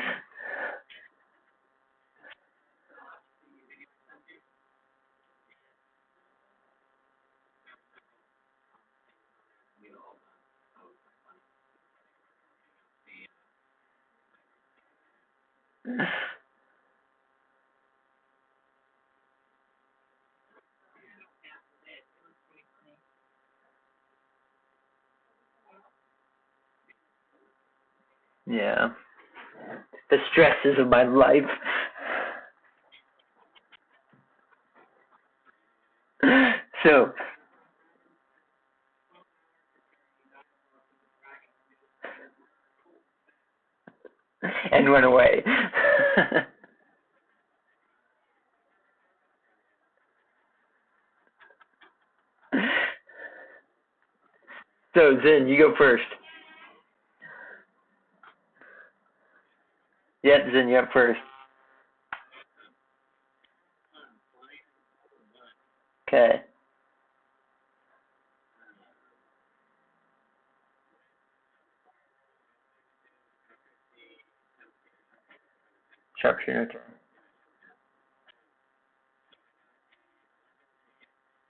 Yeah. The stresses of my life. So, and run away. So, Zin, you go first. Yep, Zin, you're up first. Okay. Sharpshooter turn.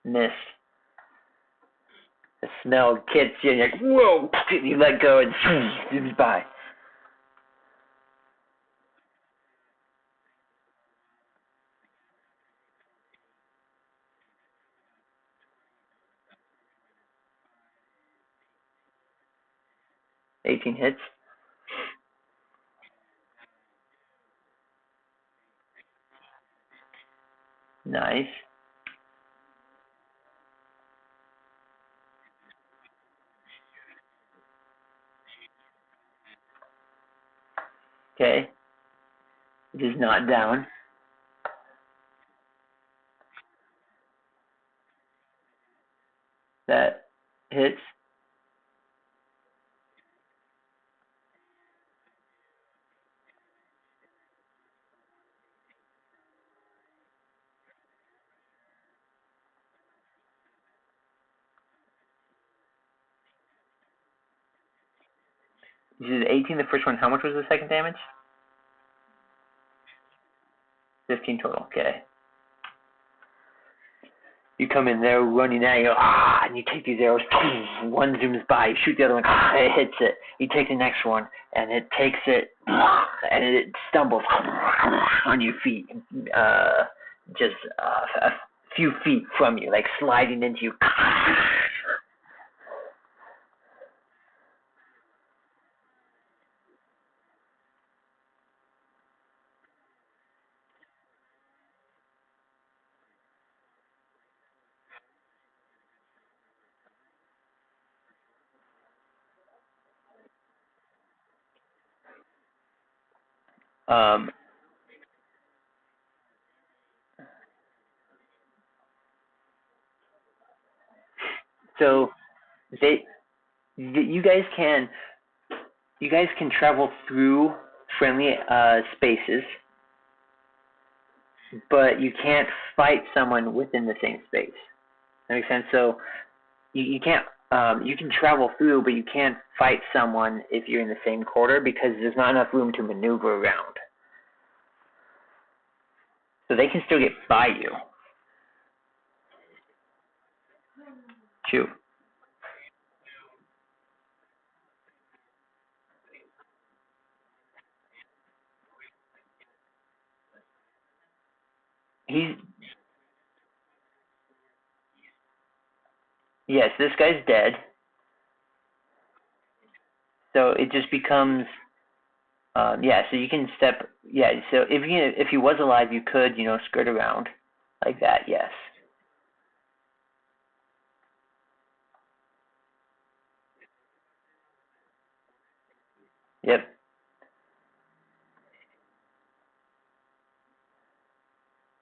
Miss. The smell hits you, and you're like, whoa! You let go, and zooms by. 18 hits. Nice. Okay. It is not down. That hits. This is 18, the first one. How much was the second damage? 15 total. Okay. You come in there running at you, and you take these arrows. One zooms by, you shoot the other one, it hits it. You take the next one, and it takes it, and it stumbles on your feet, just a few feet from you, like sliding into you. So you guys can travel through friendly spaces, but you can't fight someone within the same space. That makes sense. So you can't. You can travel through, but you can't fight someone if you're in the same quarter because there's not enough room to maneuver around. So they can still get by you. Shoot. Yes, this guy's dead. So it just becomes, so you can step, so if he was alive, you could, skirt around like that, yes. Yep.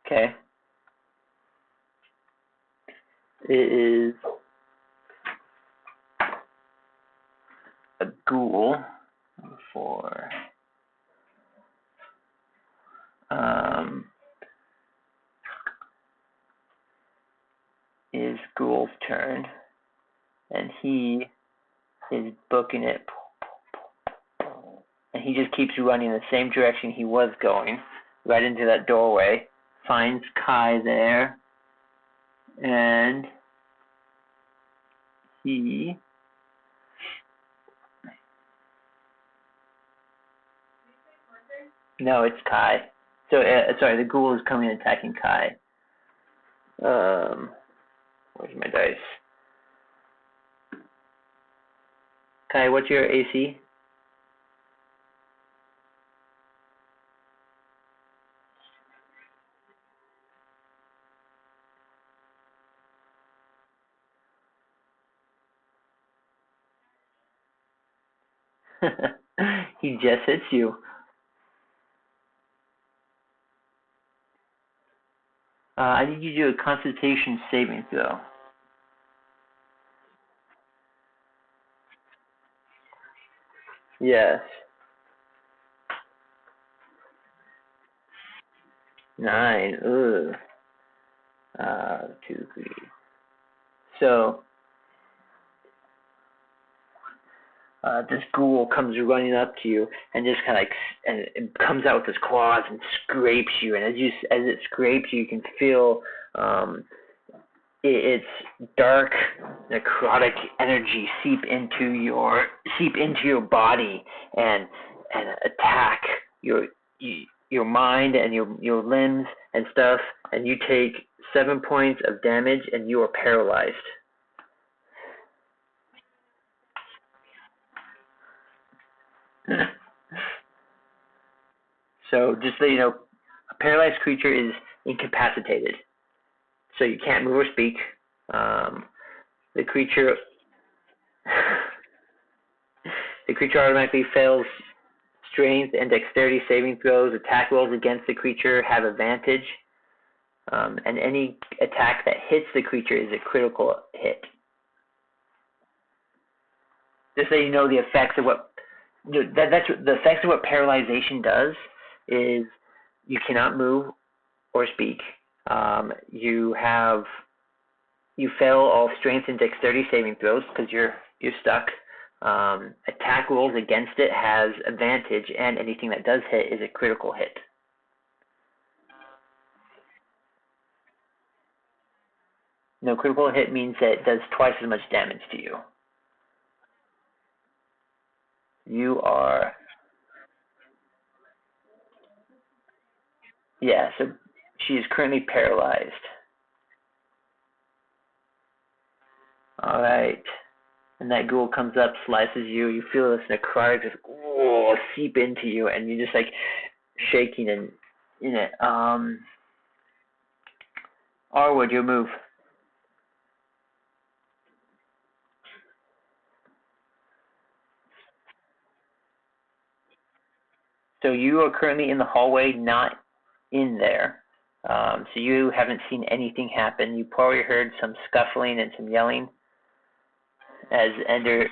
Okay. It is a ghoul for, is Ghoul's turn, and he is booking it, and he just keeps running the same direction he was going, right into that doorway, finds Kai there, and he no, it's Kai. So sorry, the ghoul is coming and attacking Kai. Where's my dice? Kai, what's your AC? He just hits you. I need you to do a Constitution saving throw. Yes. 9. Ugh. 2, 3. So, this ghoul comes running up to you and just kind of and it comes out with its claws and scrapes you. And as it scrapes you, you can feel its dark necrotic energy seep into your body and attack your mind and your limbs and stuff. And you take 7 points of damage and you are paralyzed. So just so you know, a paralyzed creature is incapacitated, so you can't move or speak. The creature automatically fails strength and dexterity saving throws. Attack rolls against the creature have advantage, and any attack that hits the creature is a critical hit. Just so you know the effects of what that's the effects of what paralyzation does is you cannot move or speak. You fail all strength and dexterity saving throws because you're stuck. Attack rolls against it has advantage, and anything that does hit is a critical hit. No, critical hit means that it does twice as much damage to you. You are... Yeah, so she is currently paralyzed. Alright. And that ghoul comes up, slices you. You feel this necrotic just seep into you, and you're just like shaking and in it. Arwood, your move. So you are currently in the hallway, not in there. So you haven't seen anything happen. You probably heard some scuffling and some yelling as Ender.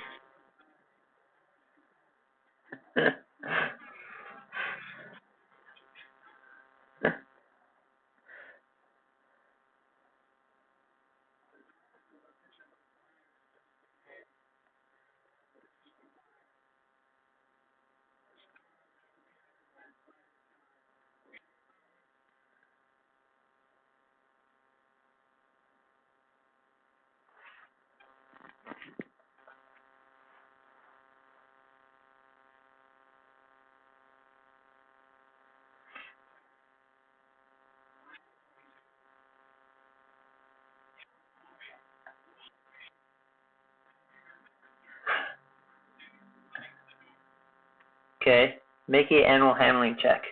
Okay, make an animal handling check.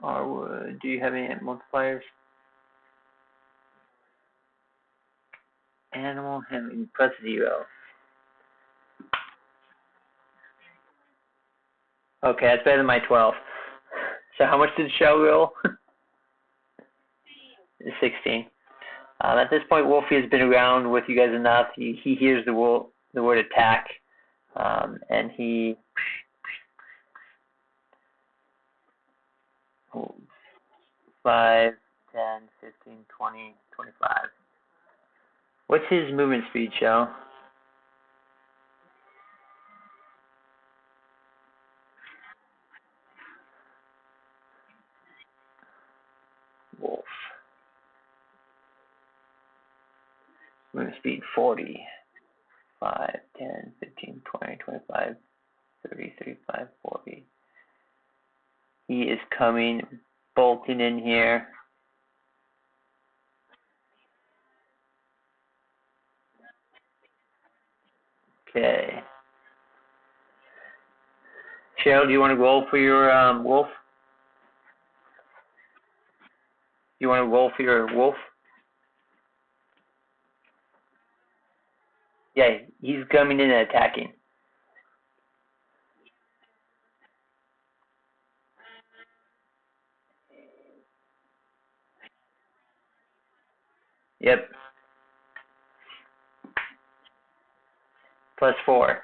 Arwood, do you have any multipliers? Animal handling plus 0. Okay, that's better than my 12. So how much did Shell roll? 16. At this point, Wolfie has been around with you guys enough. He hears the word attack, and he 5, 10, 15, 20, 25. What's his movement speed, Shell? Wolf. Movement speed 40. 5, 10, 15, 20, 25, 30, 35, 40. He is coming, bolting in here. Okay. Cheryl, do you want to roll for your wolf? You want to roll for your wolf? Yeah, he's coming in and attacking. Yep. Plus 4.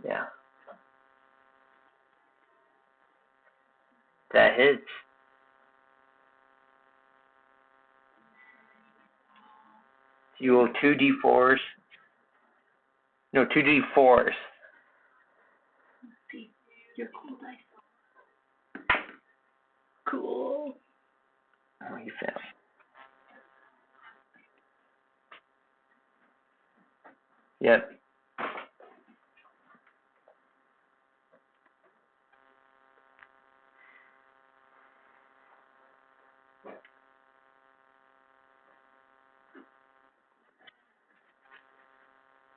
Yeah. That hits. You roll 2d4s. No, 2d4s. Your cool dice. Cool. Oh, you failed. Yep.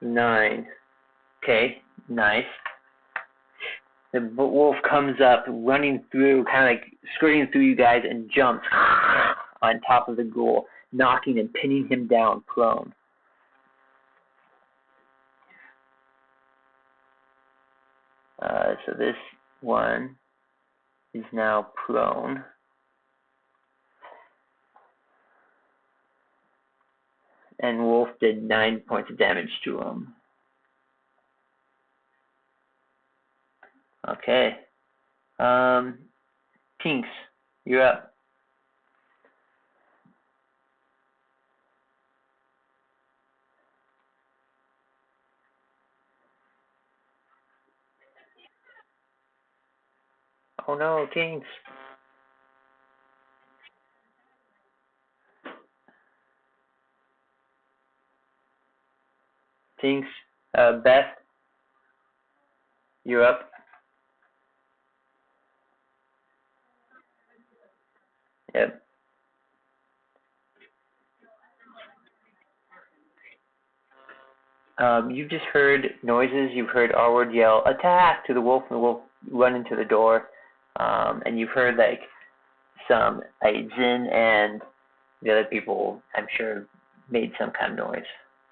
Nine. Okay, nice. The wolf comes up, running through, kind of like skirting through you guys, and jumps on top of the ghoul, knocking and pinning him down prone. So this one is now prone. And Wolf did 9 points of damage to him. Okay. Tinks, you're up. Oh no, Tinks. Tinks, Beth, you're up. Yep. You've just heard noises. You've heard Arwood yell, "Attack!" to the wolf, and the wolf run into the door. And you've heard like some like Zin and the other people, I'm sure, made some kind of noise.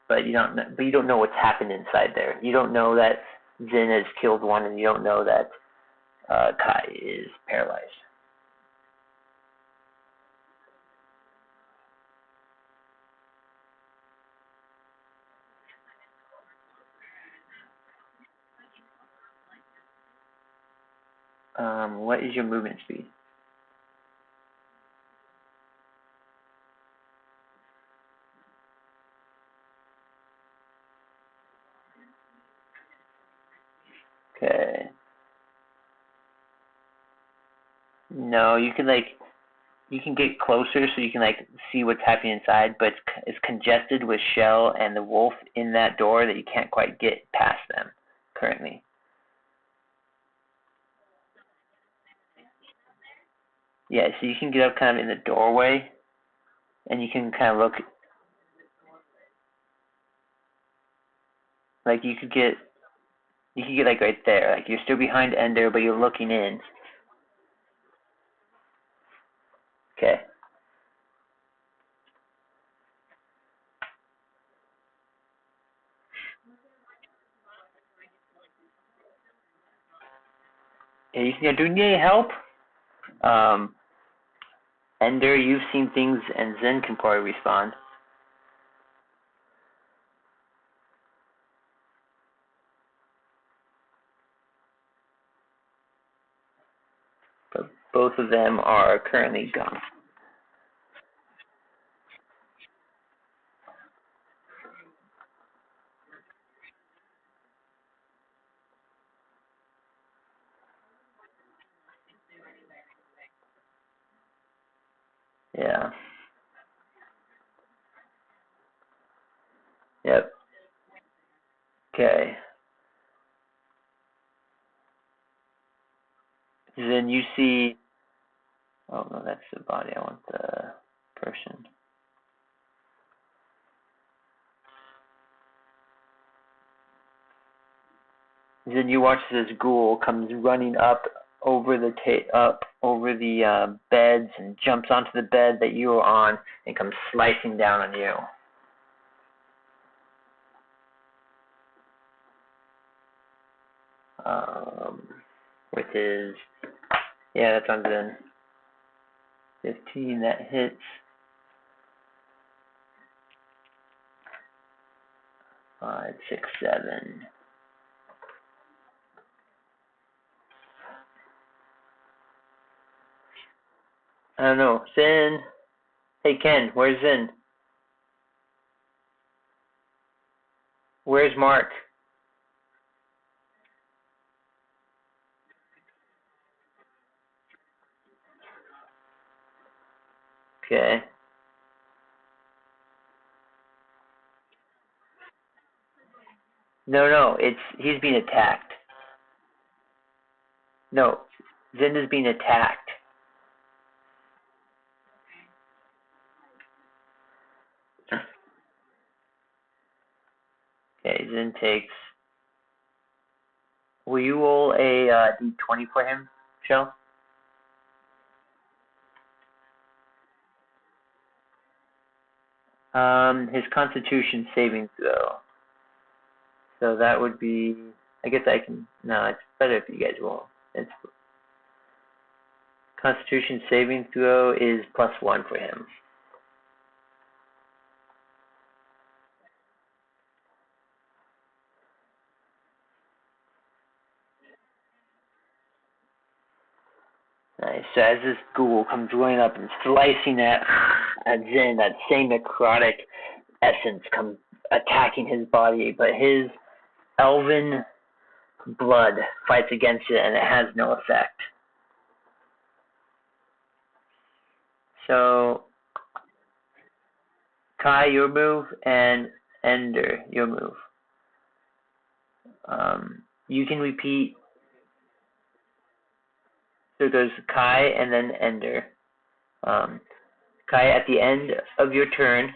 But you don't know what's happened inside there. You don't know that Zin has killed one, and you don't know that Kai is paralyzed. What is your movement speed? Okay. No, you can get closer so you can like see what's happening inside, but it's congested with Shell and the wolf in that door that you can't quite get past them currently. Yeah, so you can get up kind of in the doorway, and you can kind of look like you could get like right there, like you're still behind Ender, but you're looking in. Okay. Yeah, you can do you need any help? Um, Ender, you've seen things, and Zen can probably respond. But both of them are currently gone. Yeah. Yep. Okay. Then you see. Oh no, that's the body. I want the person. Then you watch this ghoul comes running up over the beds and jumps onto the bed that you are on and comes slicing down on you. With his that's on Zen. 15, that hits. 5, 6, 7. I don't know. Zen. Hey Ken, where's Zen? Where's Mark? Okay. No, he's being attacked. No, Zen is being attacked. Okay, Zen takes. Will you roll a d20 for him, Shell? His Constitution saving throw. So that would be. I guess I can. No, it's better if you guys roll. It's Constitution saving throw is +1 for him. Nice. So as this ghoul comes running up and slicing at Zin, that same necrotic essence comes attacking his body, but his elven blood fights against it and it has no effect. So, Kai, your move, and Ender, your move. You can repeat. So it goes Kai and then Ender. Kai, at the end of your turn,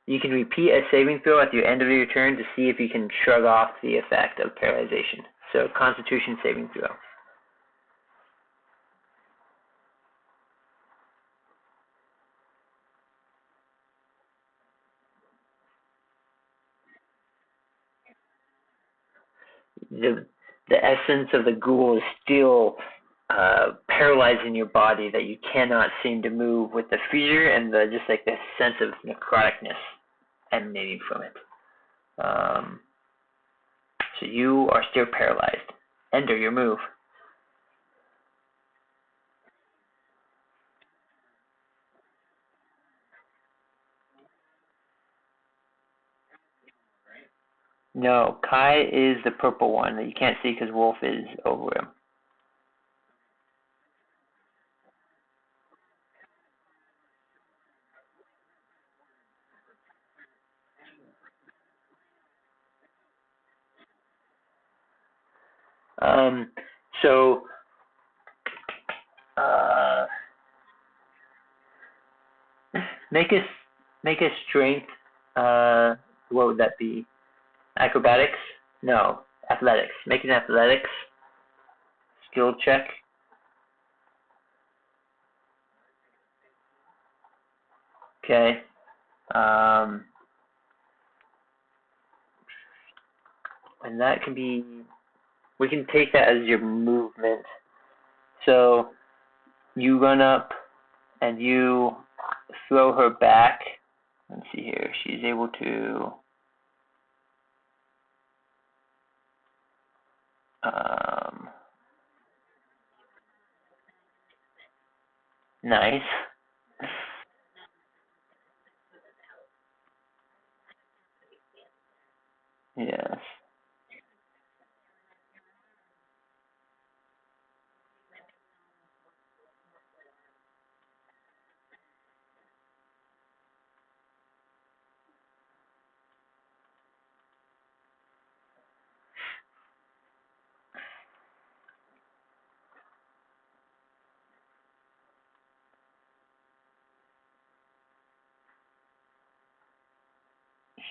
you can repeat a saving throw at the end of your turn to see if you can shrug off the effect of paralyzation. So, Constitution saving throw. The essence of the ghoul is still paralyzing your body that you cannot seem to move with the fear and the just like the sense of necroticness emanating from it. So you are still paralyzed. Ender, your move. No, Kai is the purple one that you can't see because Wolf is over him. So, make a strength. What would that be? Acrobatics? No, athletics. Make an athletics skill check. Okay. And that can be. We can take that as your movement. So you run up and you throw her back. Let's see here. She's able to. Nice. Yes.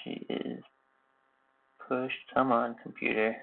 She is pushed. Come on, computer.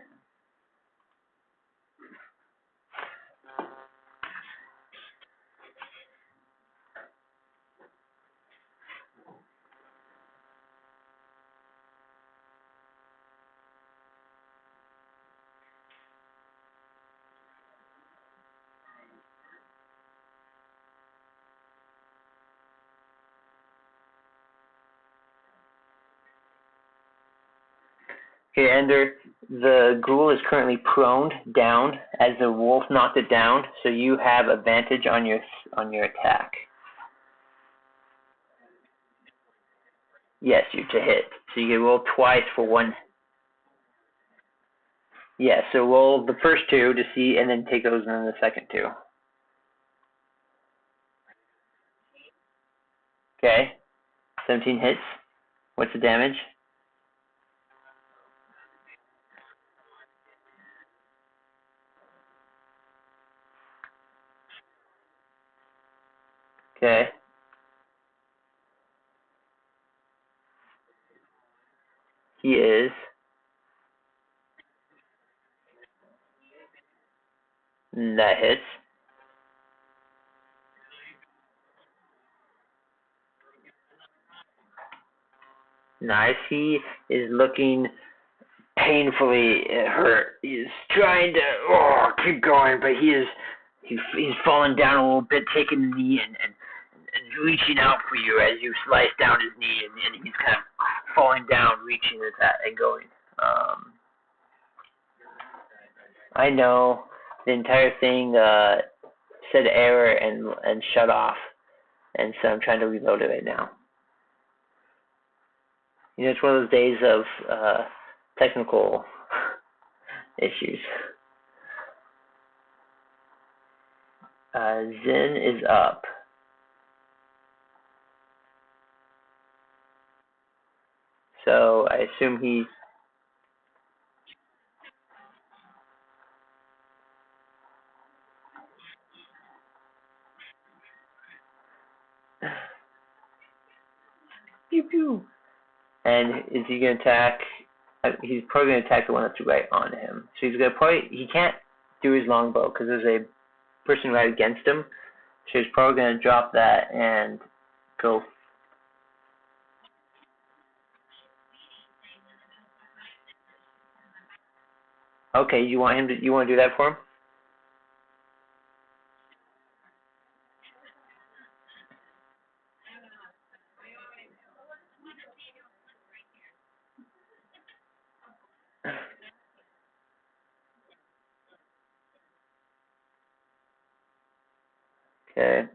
Okay, Ender, the ghoul is currently prone down as the wolf knocked it down, so you have advantage on your attack. Yes, you to hit. So you can roll twice for one. Yeah, so roll the first two to see, and then take those and then the second two. Okay, 17 hits. What's the damage? Okay. He is. That hits. Nice. He is looking painfully hurt. He's trying to keep going, but he's fallen down a little bit, taking the knee and reaching out for you as you slice down his knee, and he's kind of falling down, reaching at that and going. I know. the entire thing said error and shut off, and so I'm trying to reload it right now. You know, it's one of those days of technical issues. Zin is up. So I assume he's... Pew pew. And is he going to attack? He's probably going to attack the one that's right on him. So he's going to probably... He can't do his longbow because there's a person right against him. So he's probably going to drop that and go... Okay, you want to do that for him? Okay.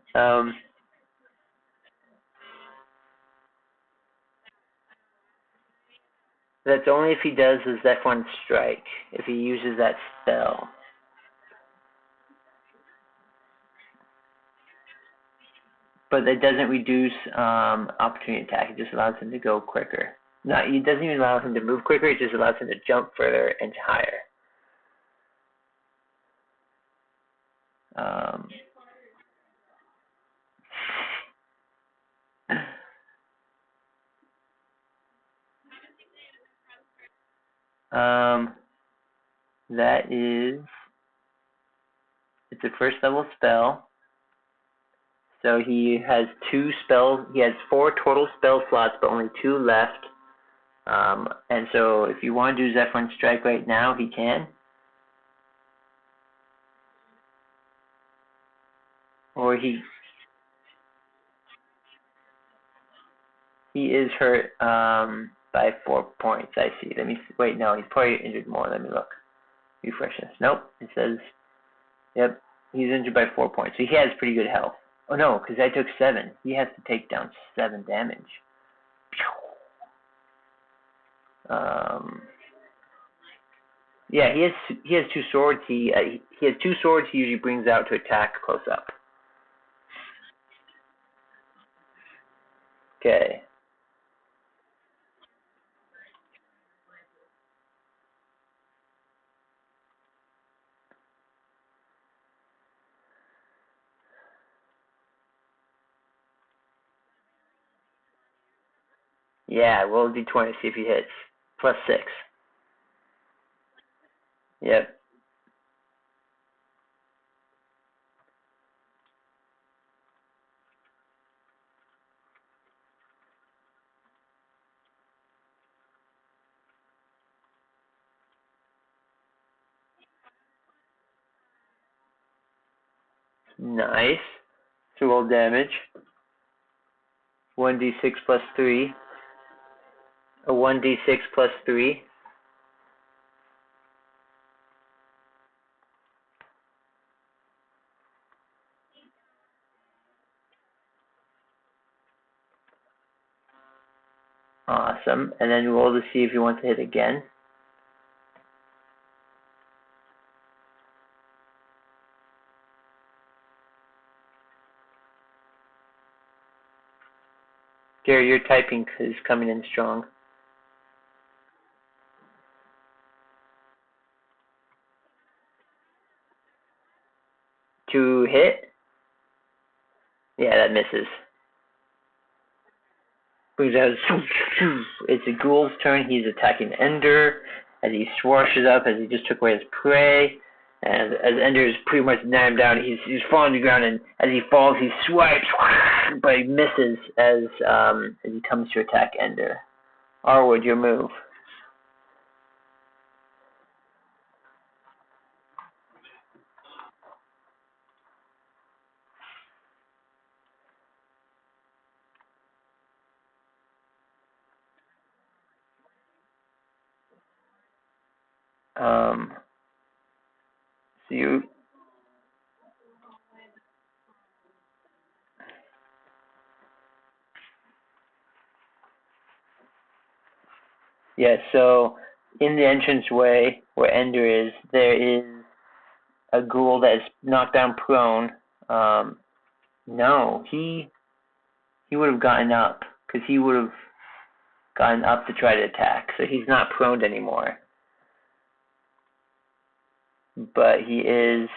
That's only if he does his F1 strike. If he uses that spell. But it doesn't reduce opportunity attack. It just allows him to go quicker. No, it doesn't even allow him to move quicker. It just allows him to jump further and higher. That is, it's a first level spell. So he has 2 spells. He has 4 total spell slots, but only 2 left. And so if you want to do Zephyrin Strike right now, he can. Or he is hurt by 4 points. I see. Let me see. Wait, no, he's probably injured more. Let me look. Refresh this. Nope. It says, yep, he's injured by 4 points. So he has pretty good health. Oh no, because I took 7. He has to take down 7 damage. Yeah, he has 2 swords. He has 2 swords. He usually brings out to attack close up. Okay. Yeah, we'll do 20 see if he hits. Plus 6. Yep. Nice. 2 roll damage. 1d6 plus 3. A 1d6 plus 3. Awesome. And then roll to see if you want to hit again. Gary, your typing is coming in strong. To hit? Yeah, that misses. Brings out. It's a ghoul's turn. He's attacking Ender as he swashes up as he just took away his prey. And as Ender is pretty much nailed him down, he's falling to the ground, and as he falls, he swipes, but he misses as he comes to attack Ender. Arwood, your move. So Yeah, so in the entranceway where Ender is, there is a ghoul that is knocked down prone. No, he would have gotten up because he would have gotten up to try to attack. So he's not prone anymore. But he is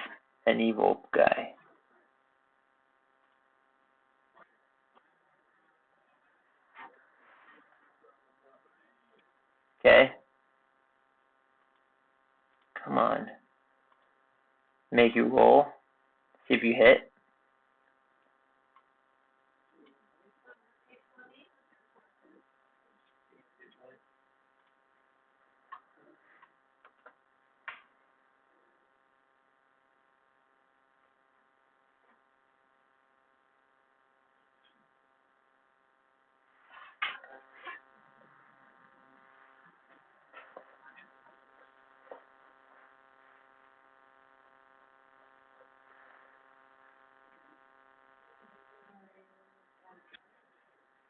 an evil guy. Okay? Come on. Make you roll. See if you hit.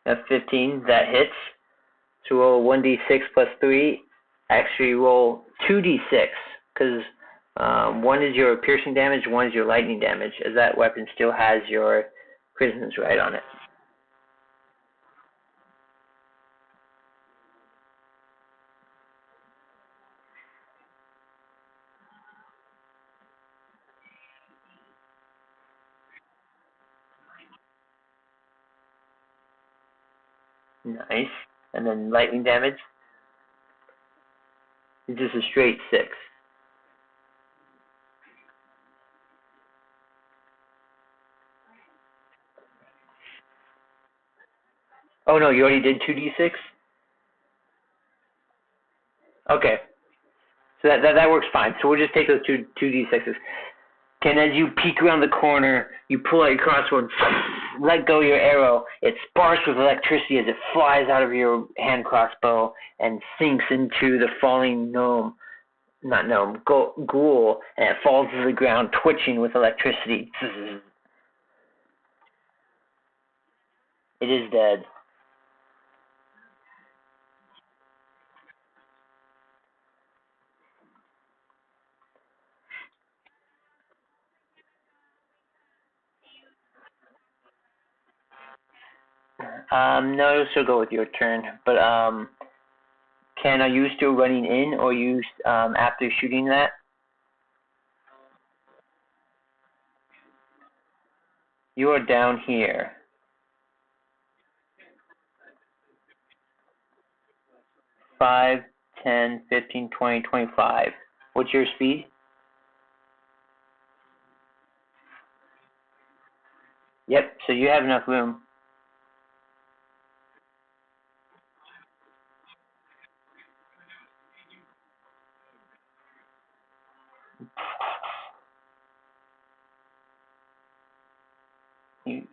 That's 15. That hits. So roll 1d6 plus 3. Actually, roll 2d6 because one is your piercing damage, one is your lightning damage, as that weapon still has your prisoners right on it. Nice. And then lightning damage is just a straight 6. Oh no, you already did 2d6? Okay. So that works fine. So we'll just take those 2d6s. And as you peek around the corner, you pull out your crossbow and let go your arrow. It sparks with electricity as it flies out of your hand crossbow and sinks into the falling ghoul, and it falls to the ground, twitching with electricity. It is dead. No, it'll still go with your turn. But Ken, are you still running in, or you after shooting that? You are down here. 5, 10, 15, 20, 25. What's your speed? Yep, so you have enough room. You,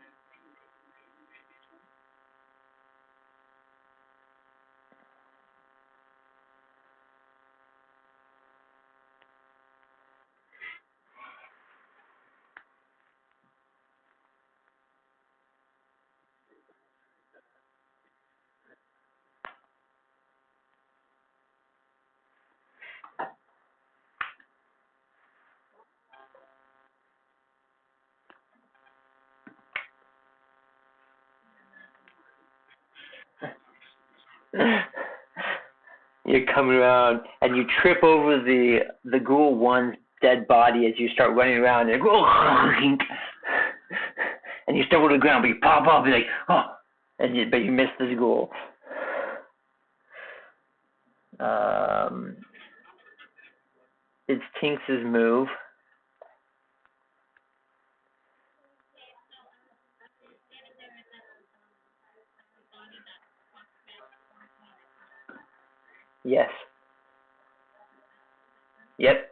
you're coming around, and you trip over the ghoul one's dead body as you start running around, and and you stumble to the ground, but you pop up, you're like, oh, but you miss this ghoul. It's Tinks' move. Yes. Yep.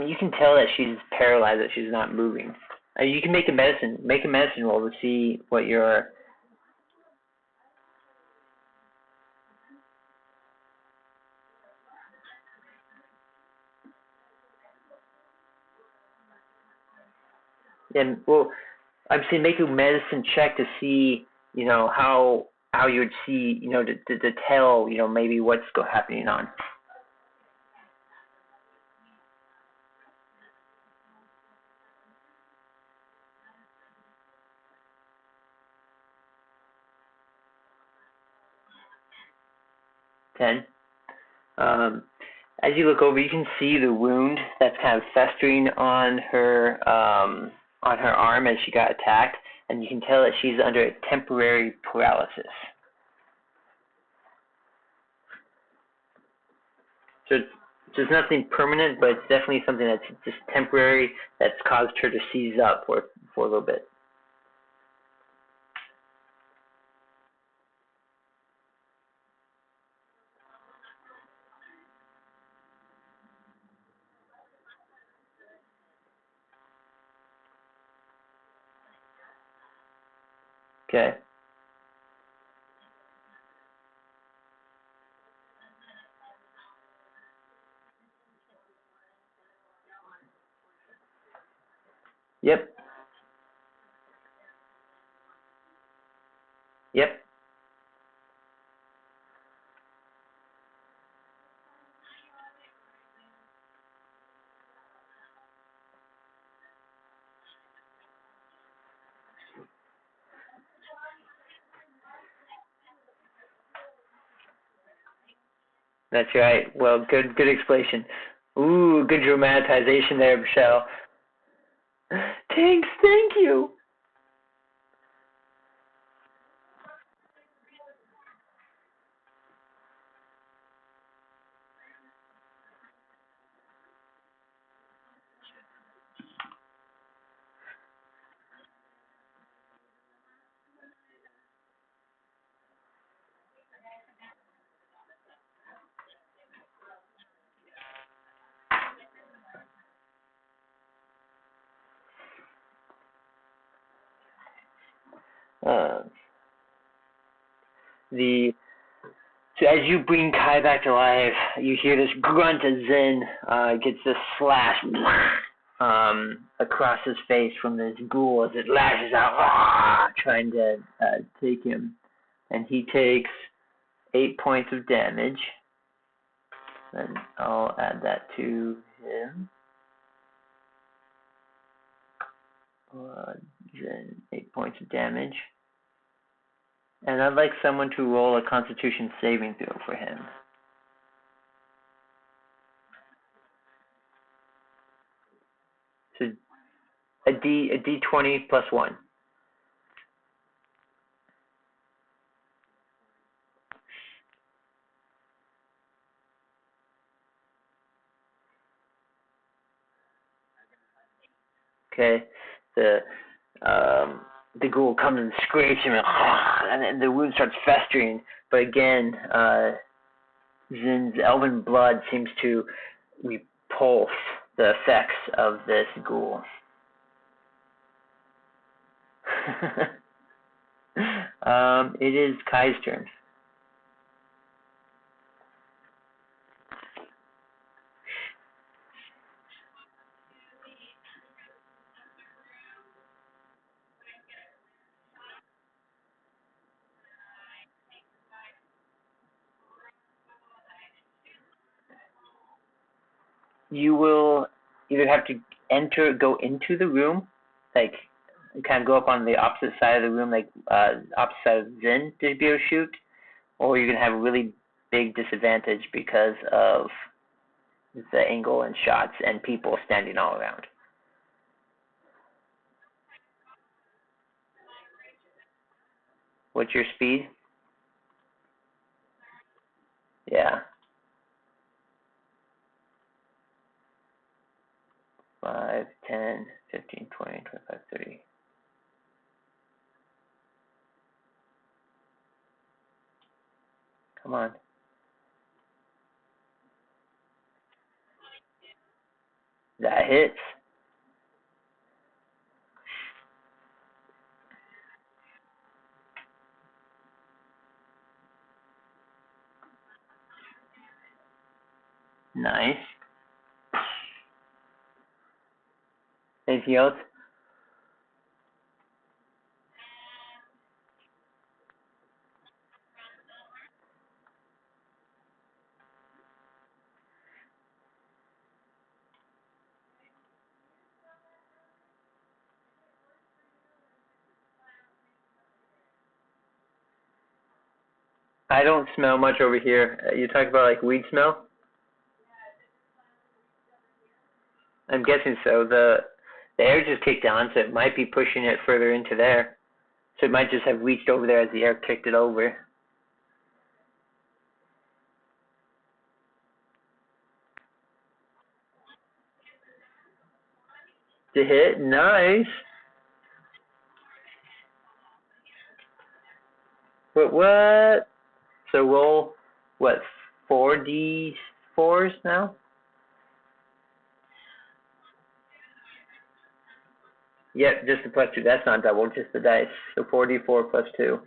You can tell that she's paralyzed, that she's not moving. You can make a medicine roll to see what your. And well, I'm saying make a medicine check to see, how you would see, to tell, maybe what's happening on. Ten. As you look over, you can see the wound that's kind of festering on her arm as she got attacked, and you can tell that she's under a temporary paralysis. So it's nothing permanent, but it's definitely something that's just temporary that's caused her to seize up for a little bit. Okay. Yep. Yep. That's right. Well, good explanation. Ooh, good dramatization there, Rachelle. Tinks, thank you. Uh, so as you bring Kai back to life, you hear this grunt as Zen gets this slash across his face from this ghoul as it lashes out, trying to take him. And he takes 8 points of damage. And I'll add that to him. Zen, 8 points of damage. And I'd like someone to roll a Constitution saving throw for him. So a D20 plus 1. Okay. The ghoul comes and scrapes him, and then the wound starts festering. But again, Zin's elven blood seems to repulse the effects of this ghoul. It is Kai's turn. You will either have to go into the room, like kind of go up on the opposite side of the room, like opposite side of Zin to be able to shoot, or you're gonna have a really big disadvantage because of the angle and shots and people standing all around. What's your speed? Yeah. 5, 10, 15, 20, 25, 30. Come on. That hits. Nice. Anything else? I don't smell much over here. You talk about like weed smell? I'm guessing so. The air just kicked on, so it might be pushing it further into there. So it might just have reached over there as the air kicked it over. To hit, nice. But what? So roll what? 4d4s now? Yep, just the +2. That's not double, just the dice. So 4d4 +2.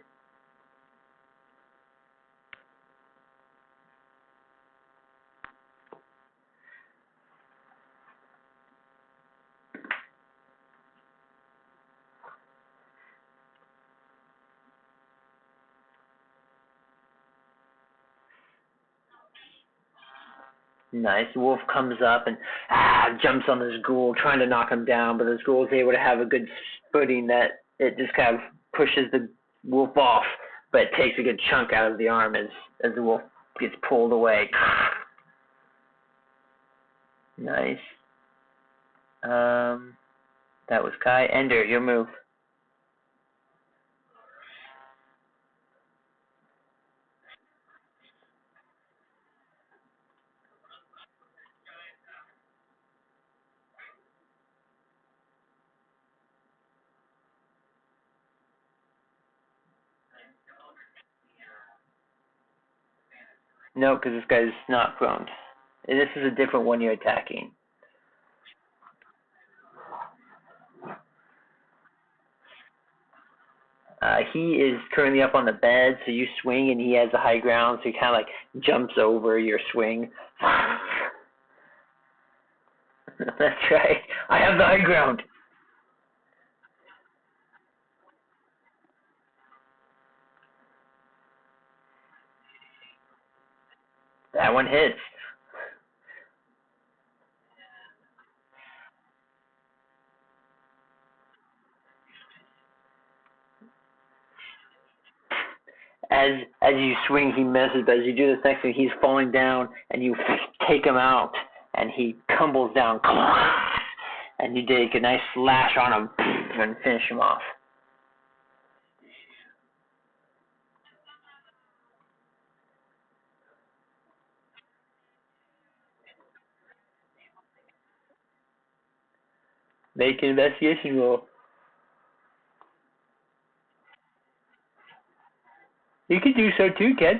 Nice. Wolf comes up and jumps on this ghoul, trying to knock him down, but this ghoul is able to have a good footing that it just kind of pushes the wolf off, but it takes a good chunk out of the arm as the wolf gets pulled away. Nice. That was Kai. Ender, your move. No, because this guy's not prone. This is a different one you're attacking. He is currently up on the bed, so you swing and he has the high ground, so he kind of like jumps over your swing. That's right. I have the high ground. That one hits. As you swing, he misses, but as you do this next thing, he's falling down, and you take him out, and he tumbles down, and you take a nice slash on him and finish him off. Make an investigation roll. You can do so too, Ken.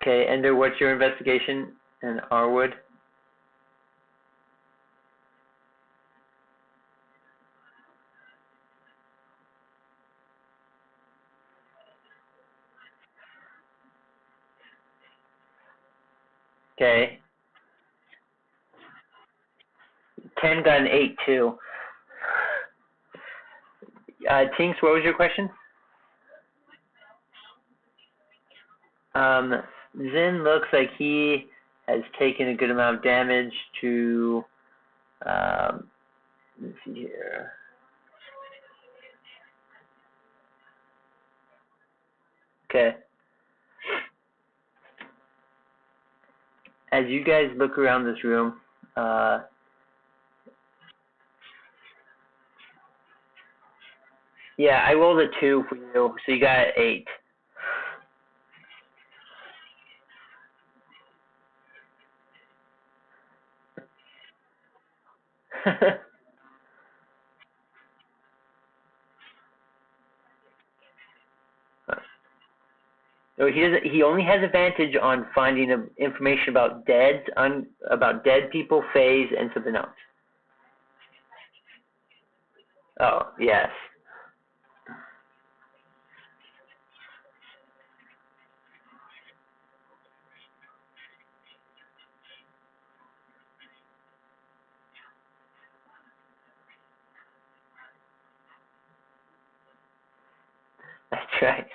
Okay, Ender, what's your investigation? And Arwood? Okay. Ken got an 8 too. Tinks, what was your question? Zin looks like he has taken a good amount of damage to, let's see here. Okay. As you guys look around this room, yeah, I rolled a 2 for you, so you got 8. So he only has advantage on finding information about about dead people, phase, and something else. Oh, yes. That's right.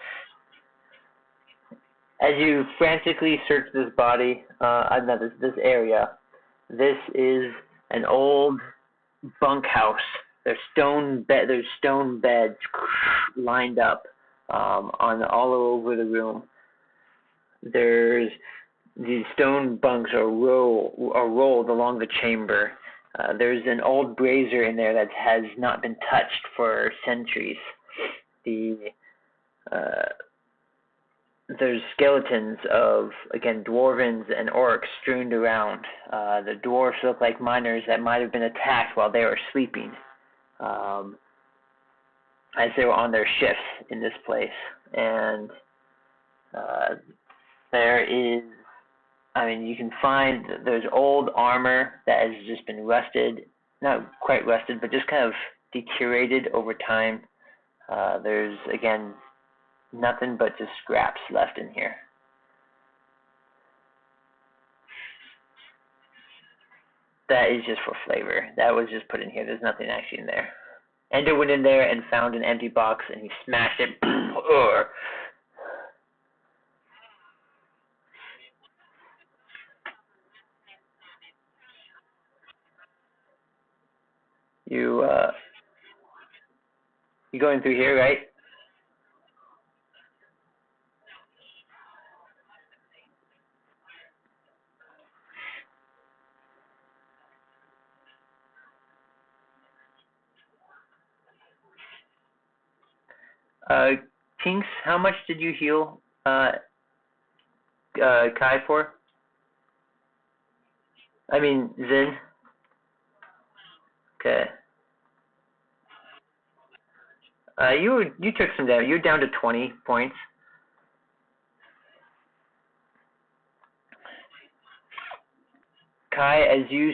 As you frantically search this body, no, this area, this is an old bunkhouse. There's stone beds lined up on all over the room. There's these stone bunks are rolled along the chamber. There's an old brazier in there that has not been touched for centuries. There's skeletons of, again, dwarvens and orcs strewn around. The dwarves look like miners that might have been attacked while they were sleeping, as they were on their shifts in this place. And there is, you can find there's old armor that has just been rusted, not quite rusted, but just kind of deteriorated over time. There's, again, nothing but just scraps left in here. That is just for flavor. That was just put in here. There's nothing actually in there. Ender went in there and found an empty box, and he smashed it. You going through here, right? Tinks, how much did you heal Kai for? Zin. Okay. You took some damage. You're down to 20 points. Kai, as you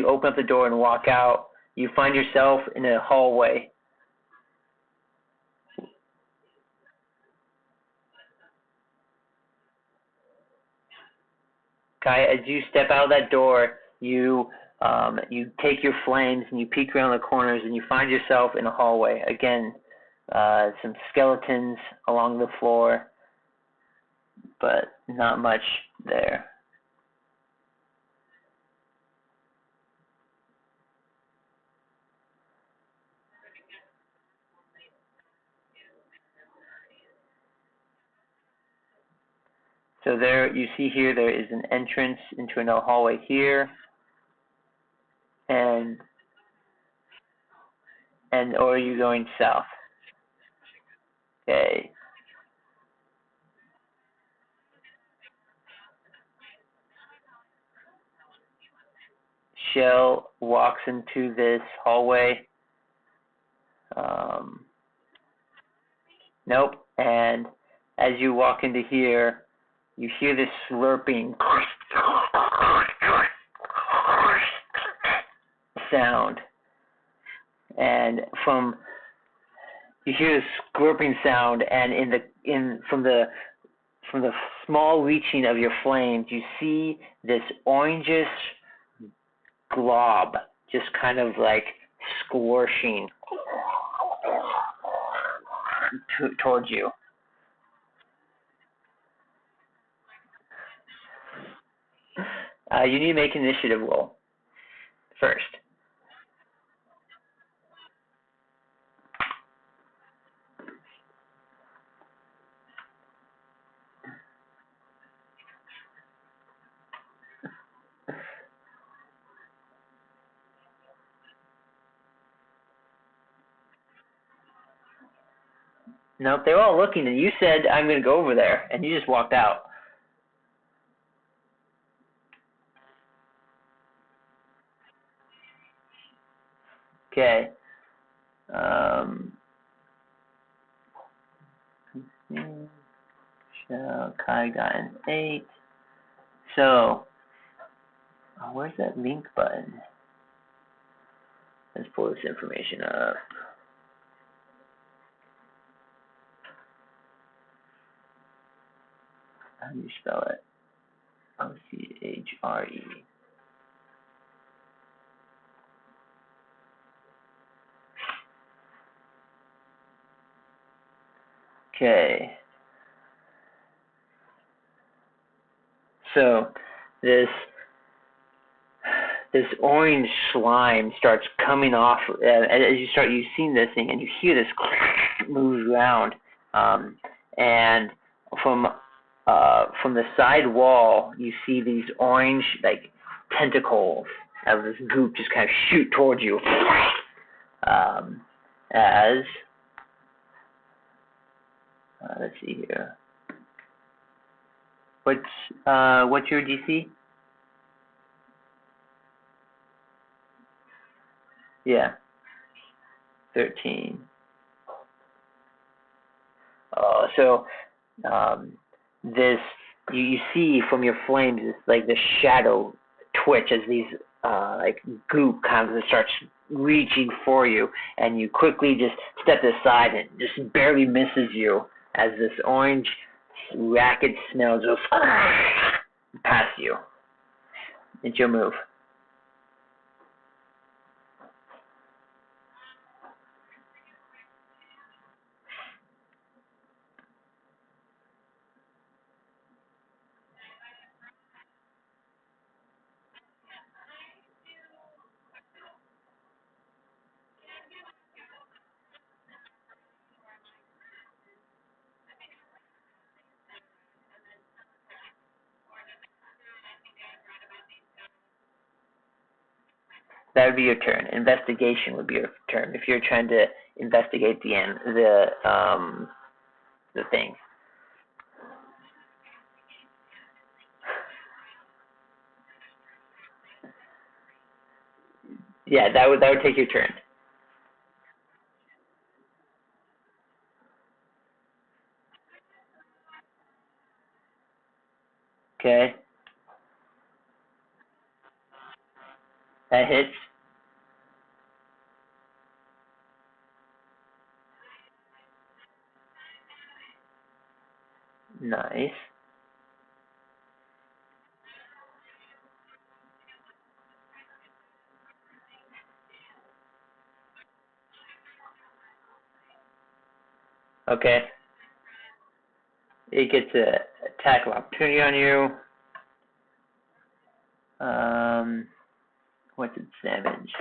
open up the door and walk out, you find yourself in a hallway. Kai, as you step out of that door, you take your flames and you peek around the corners and you find yourself in a hallway. Again, some skeletons along the floor, but not much there. So there, you see here, there is an entrance into another hallway here, or are you going south? Okay. Shell walks into this hallway. Nope. And as you walk into here, you hear this slurping sound, and you hear this slurping sound, and from the small reaching of your flames, you see this orangish glob just kind of like squishing towards you. You need to make an initiative roll first. Nope, they were all looking, and you said, "I'm going to go over there," and you just walked out. Okay. Kai got an 8. So, where's that link button? Let's pull this information up. How do you spell it? Ochre. Okay. So this orange slime starts coming off as you've seen this thing, and you hear this move around, and from the side wall you see these orange like tentacles of this goop just kind of shoot towards you. As let's see here. What's your DC? Yeah, 13. So this you see from your flames is like the shadow twitch as these like goop kind of starts reaching for you, and you quickly just step aside and just barely misses you as this orange racket smell just past you. It's your move. That would be your turn. Investigation would be your turn if you're trying to investigate the thing. Yeah, that would take your turn. Okay. That hits. Nice. Okay. It gets a attack of opportunity on you. What's its damage?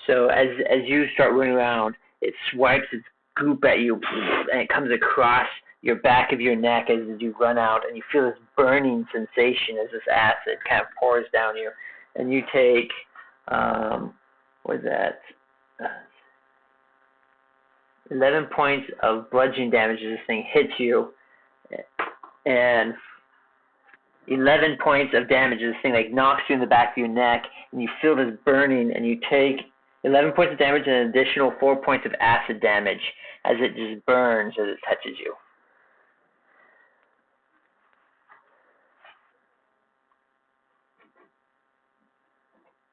So as you start running around, it swipes its goop at you, and it comes across your back of your neck as you run out, and you feel this burning sensation as this acid kind of pours down you, and you take what is that? 11 points of bludgeoning damage as this thing hits you, and 11 points of damage as this thing like knocks you in the back of your neck, and you feel this burning, and you take 11 points of damage and an additional 4 points of acid damage as it just burns as it touches you.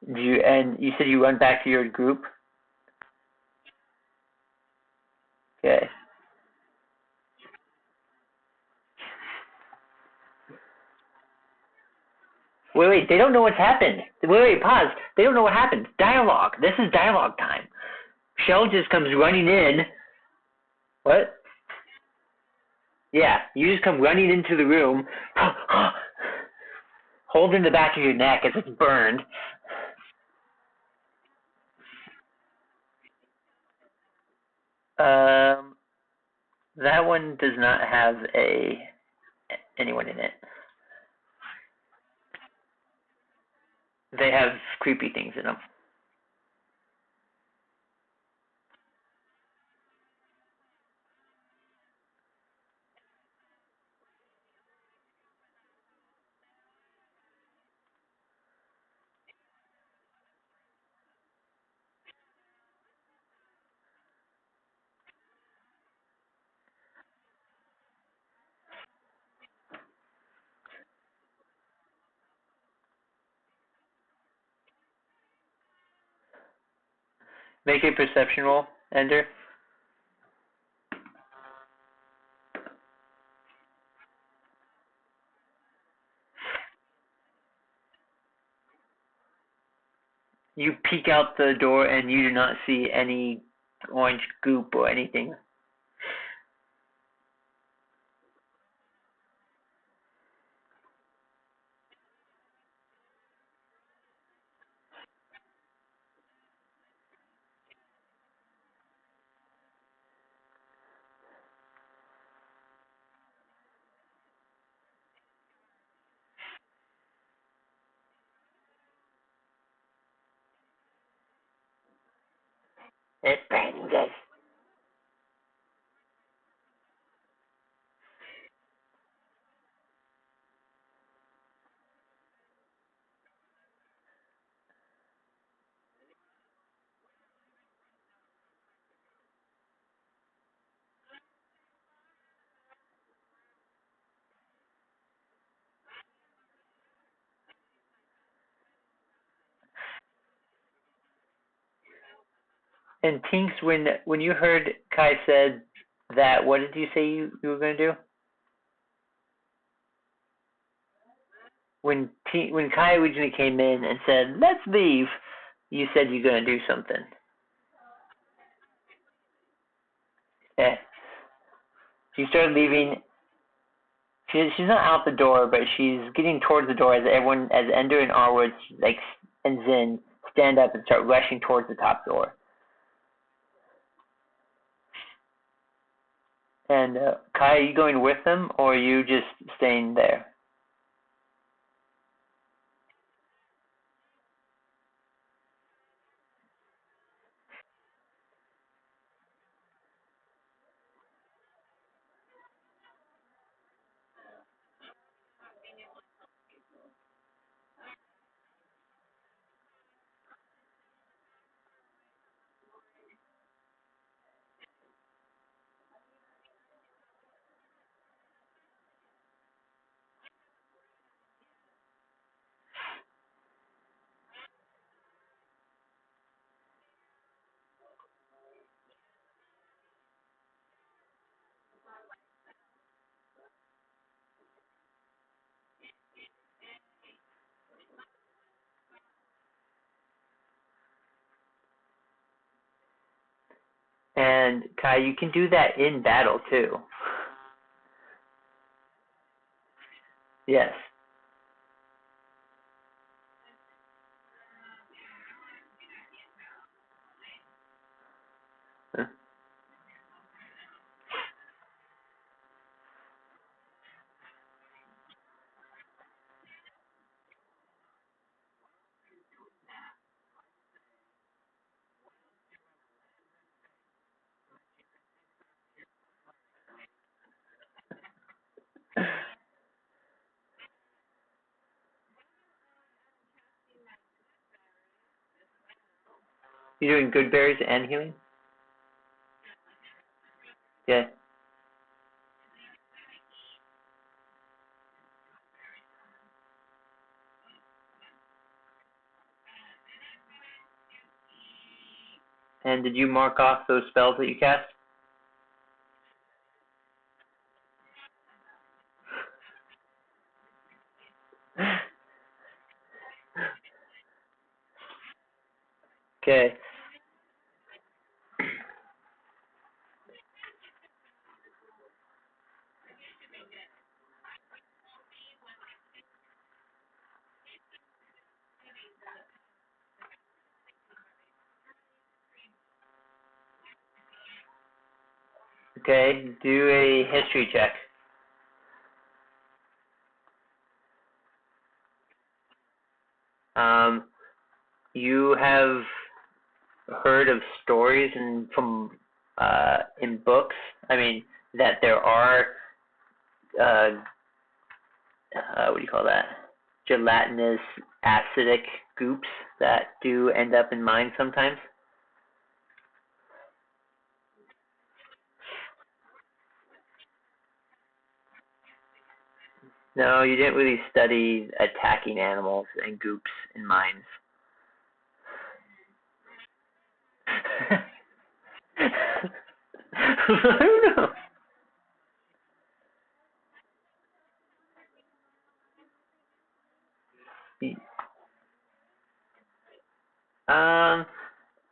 And you said you run back to your group? Okay. Wait, they don't know what's happened. Wait, pause. They don't know what happened. Dialogue. This is dialogue time. Shell just comes running in. What? Yeah, you just come running into the room, holding the back of your neck as it's burned. That one does not have anyone in it. They have creepy things in them. Make a perception roll, Ender. You peek out the door and you do not see any orange goop or anything. It's Bendis. And Tinks, when you heard Kai said that, what did you say you were going to do? When Kai originally came in and said, "Let's leave," you said you're going to do something. Yeah. She started leaving. She's not out the door, but she's getting towards the door as Ender and Arwood and Zin stand up and start rushing towards the top door. And Kai, are you going with them, or are you just staying there? And Kai, you can do that in battle too. Yes. You're doing good berries and healing? Yeah. And did you mark off those spells that you cast? Okay. Okay, do a history check. You have heard of stories in books. I mean that there are what do you call that? Gelatinous acidic goops that do end up in mines sometimes. No, you didn't really study attacking animals and goops in mines. I don't know.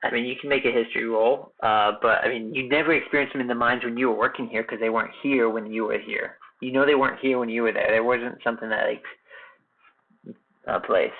I mean, you can make a history roll, but I mean, you never experienced them in the mines when you were working here because they weren't here when you were here. You know they weren't here when you were there. There wasn't something that place.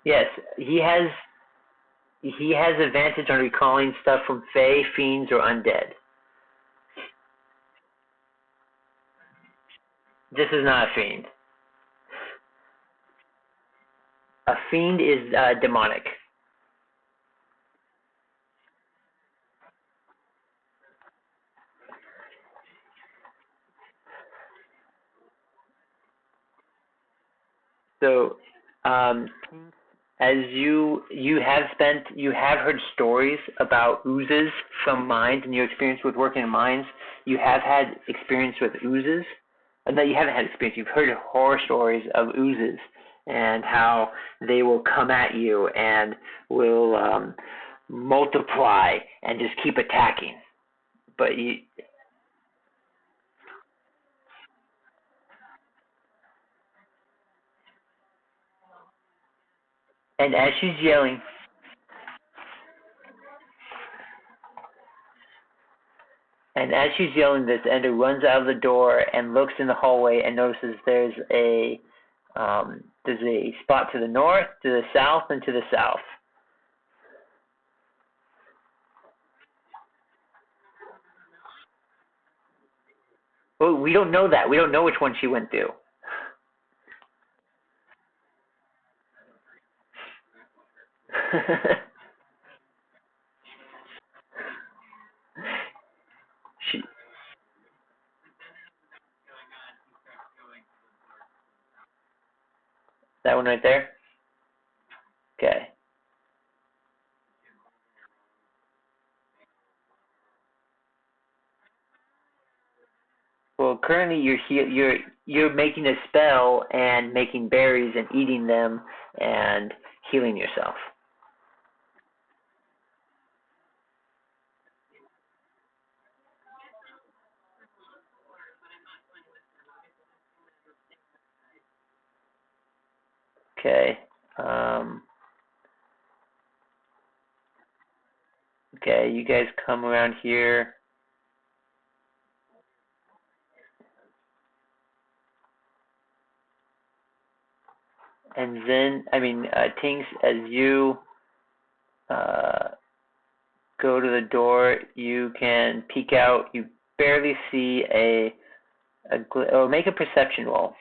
Yes, he has advantage on recalling stuff from Fae, fiends, or undead. This is not a fiend. A fiend is demonic. So, as you have heard stories about oozes from mines and your experience with working in mines. You have had experience with oozes. No, you haven't had experience. You've heard horror stories of oozes and how they will come at you and will multiply and just keep attacking. But and as she's yelling, this, Ender runs out of the door and looks in the hallway and notices there's a spot to the north, to the south, and to the south. Well, we don't know that. We don't know which one she went to. she, that one right there? Okay. Well, currently you're making a spell and making berries and eating them and healing yourself. Okay. Okay, you guys come around here. And then, Tinks, as you go to the door, you can peek out. You barely see or make a perception roll.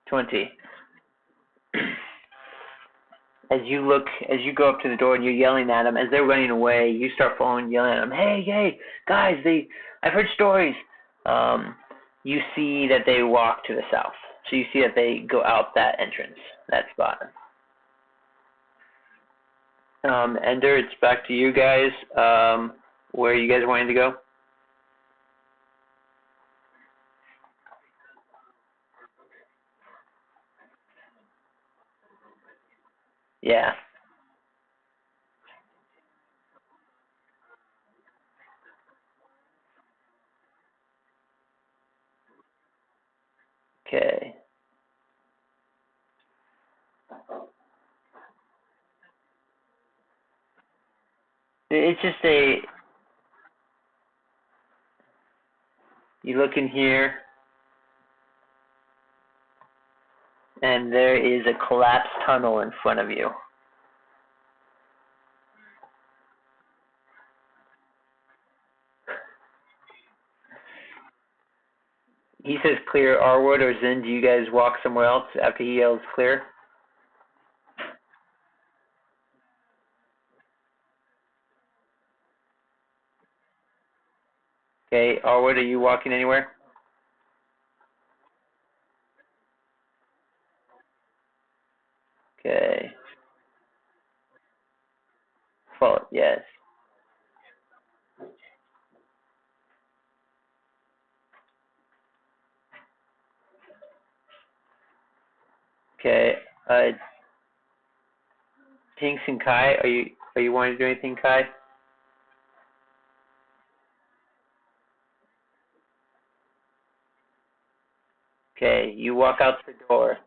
20. As you go up to the door and you're yelling at them, as they're running away, you start following, yelling at them, hey, guys, I've heard stories. You see that they walk to the south. So you see that they go out that entrance, that spot. Ender, it's back to you guys. Where are you guys wanting to go? Yeah. Okay. It's just you look in here, and there is a collapsed tunnel in front of you. he says clear. Arwood or Zin, do you guys walk somewhere else after he yells clear? Okay, Arwood, are you walking anywhere? Okay. Follow, yes. Okay. Tinks and Kai, are you wanting to do anything, Kai? Okay, you walk out the door.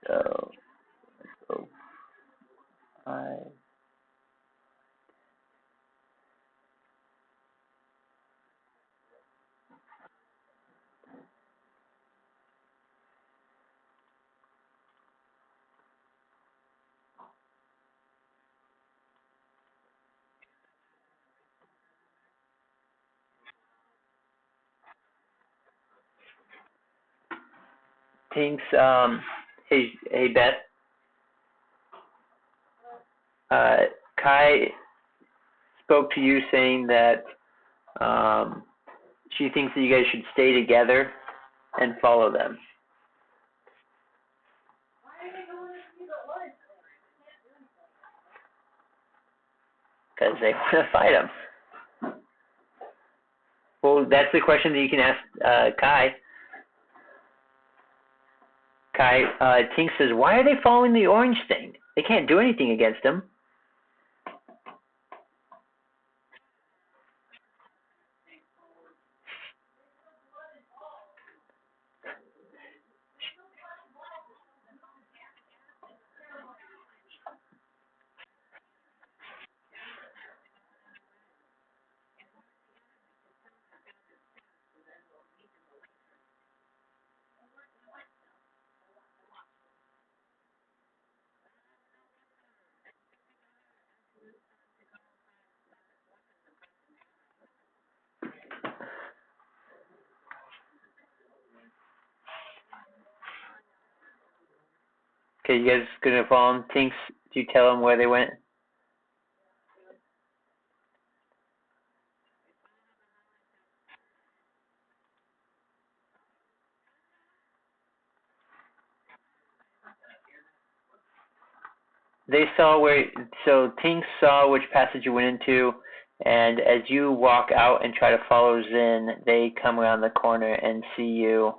So, so I Tinks, hey Beth, uh, Kai spoke to you saying that she thinks that you guys should stay together and follow them because they want to fight them. Well, that's the question that you can ask Kai. Kai, Tink says, why are they following the orange thing? They can't do anything against them. Okay, you guys gonna follow them? Tinks, do you tell them where they went? They saw where, so Tinks saw which passage you went into, and as you walk out and try to follow Zin, they come around the corner and see you,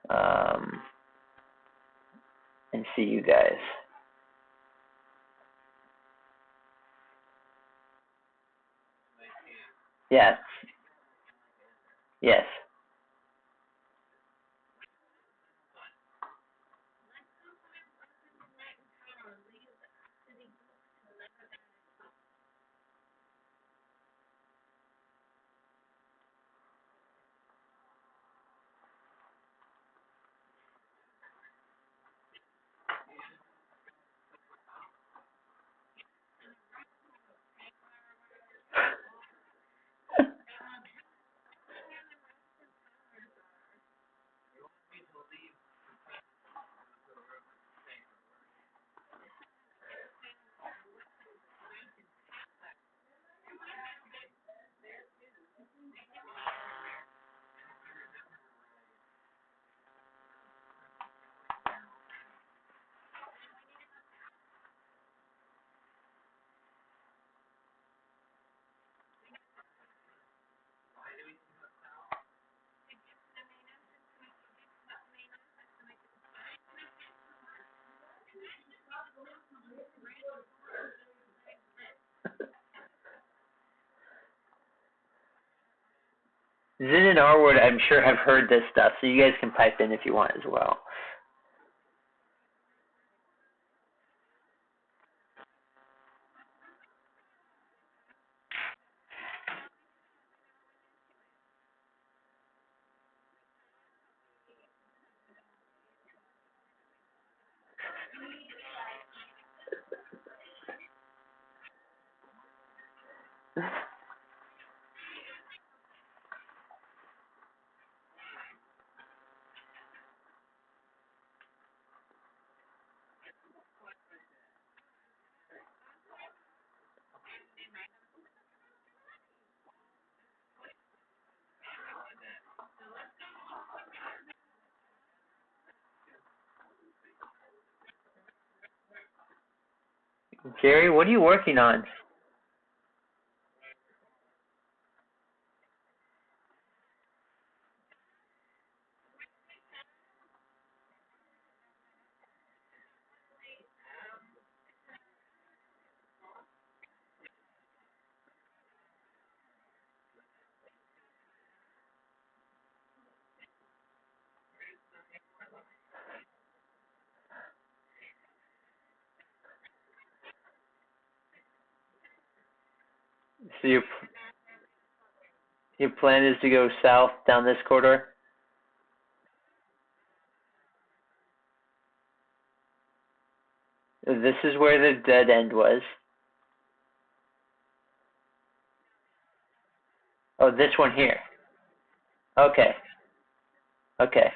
um, and see you guys. Yes. Yes. Zin and Arwood, I'm sure, have heard this stuff, so you guys can pipe in if you want as well. Jerry, what are you working on? So your plan is to go south down this corridor? This is where the dead end was. Oh, this one here. Okay. Okay.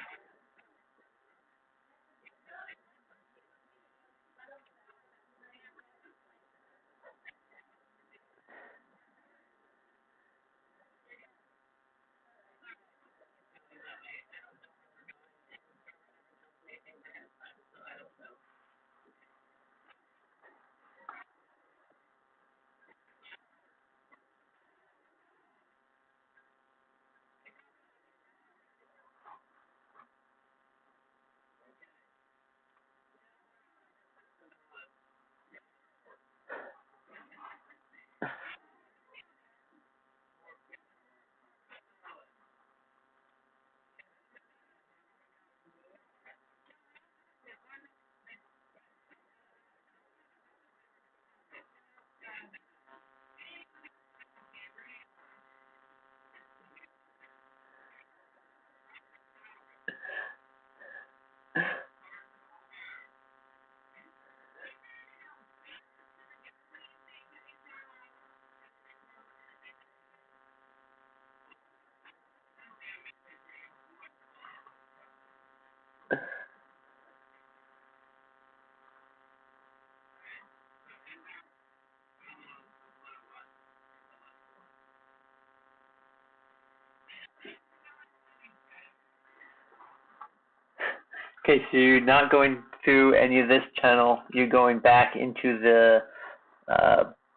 Okay, so you're not going through any of this channel. You're going back into the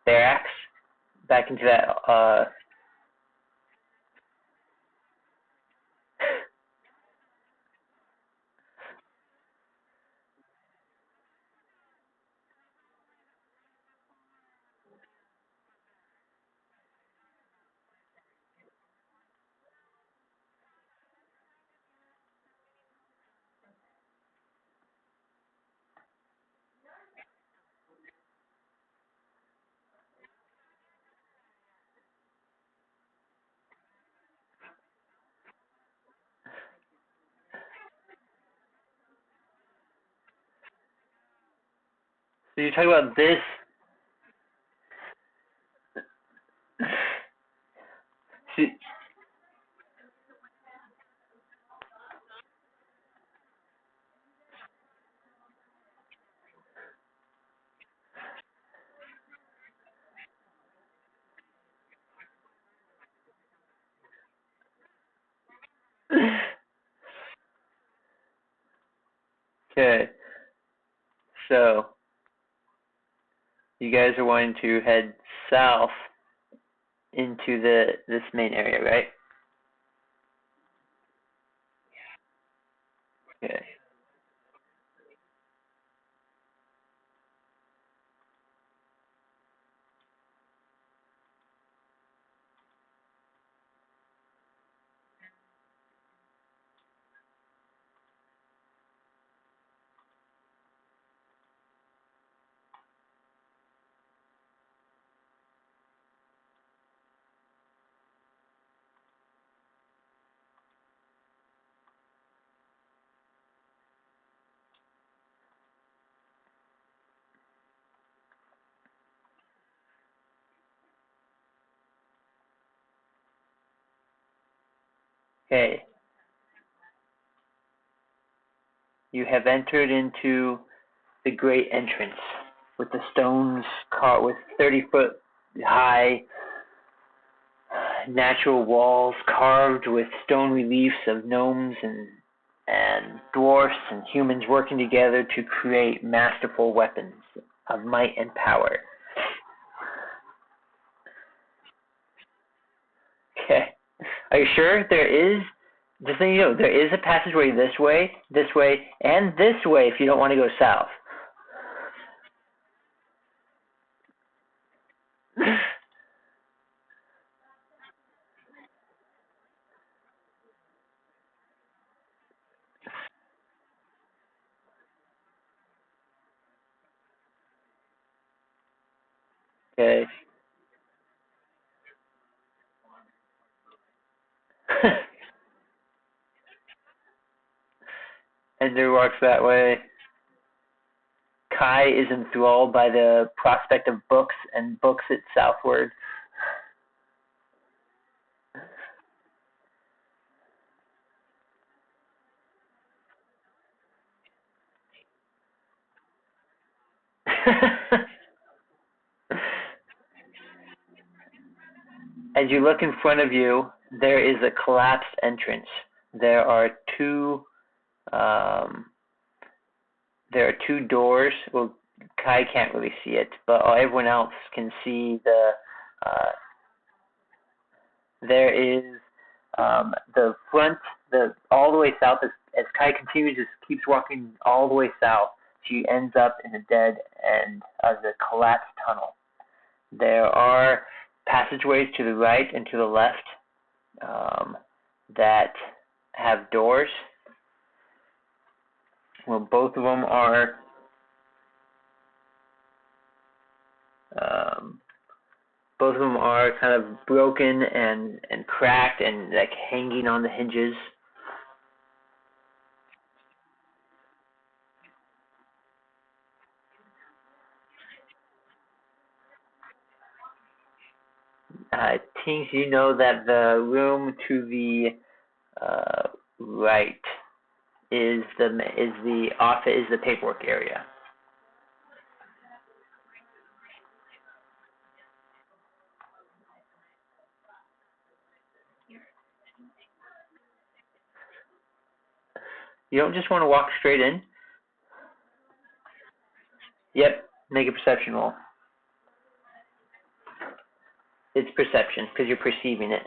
barracks, back into that. So you're talking about this. See, okay, so you guys are wanting to head south into this main area, right? Okay. Okay. You have entered into the great entrance with the stones with 30-foot high natural walls carved with stone reliefs of gnomes and dwarfs and humans working together to create masterful weapons. of might and power. Okay. Are you sure? There is, just so you know, there is a passageway this way, and this way if you don't want to go south. Okay. Andrew walks that way. Kai is enthralled by the prospect of books and books it southward. As you look in front of you, there is a collapsed entrance. There are two um, doors. Well, Kai can't really see it, but everyone else can see uh, there is the front, all the way south. As Kai continues, just keeps walking all the way south. She ends up in the dead end of the collapsed tunnel. There are passageways to the right and to the left that have doors. Well, both of them are kind of broken and cracked and like hanging on the hinges. Tinks, you know that the room to the right is the office, is the paperwork area. You don't just want to walk straight in. Yep, make a perception roll. It's perception because you're perceiving it.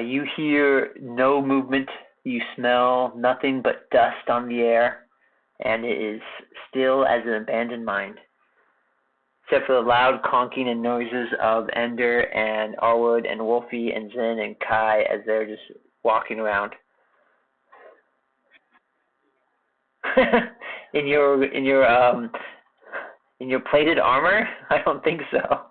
You hear no movement. You smell nothing but dust on the air, and it is still as an abandoned mine, except for the loud conking and noises of Ender and Arwood and Wolfie and Zin and Kai as they're just walking around. in your plated armor? I don't think so.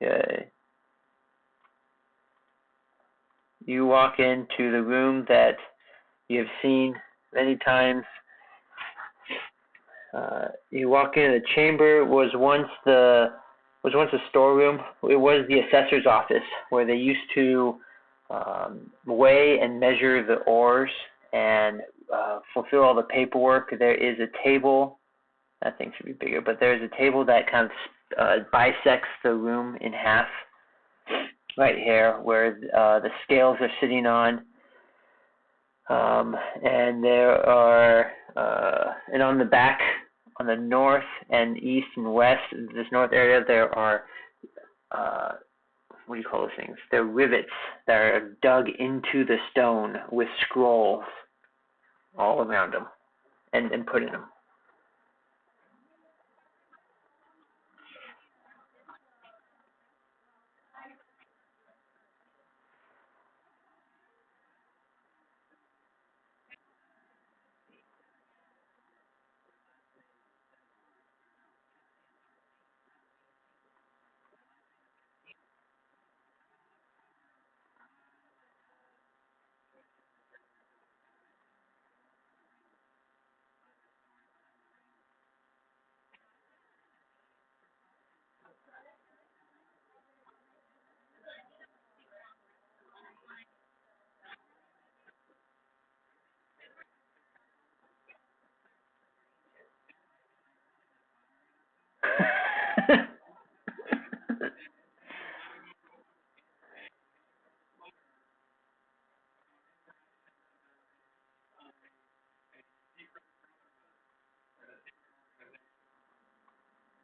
Okay. You walk into the room that you have seen many times. You walk in. The chamber was once a storeroom. It was the assessor's office where they used to weigh and measure the ores and fulfill all the paperwork. There is a table. That thing should be bigger, but there is a table that kind of bisects the room in half. Right here, where the scales are sitting on, and there are, and on the back, on the north and east and west, this north area, there are, what do you call those things? They're rivets that are dug into the stone with scrolls all around them, and put in them.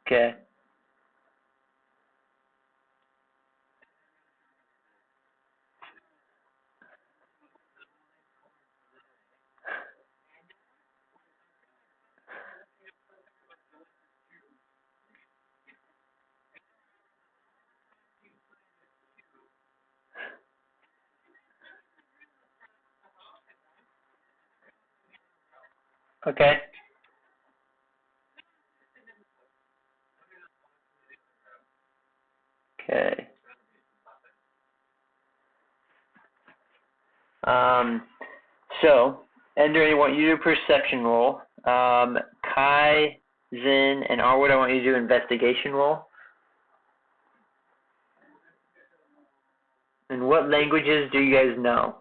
Okay. Okay. Okay. So, Ender, I want you to do a perception roll. Kai, Zin, and Arwood, I want you to do investigation roll. And what languages do you guys know?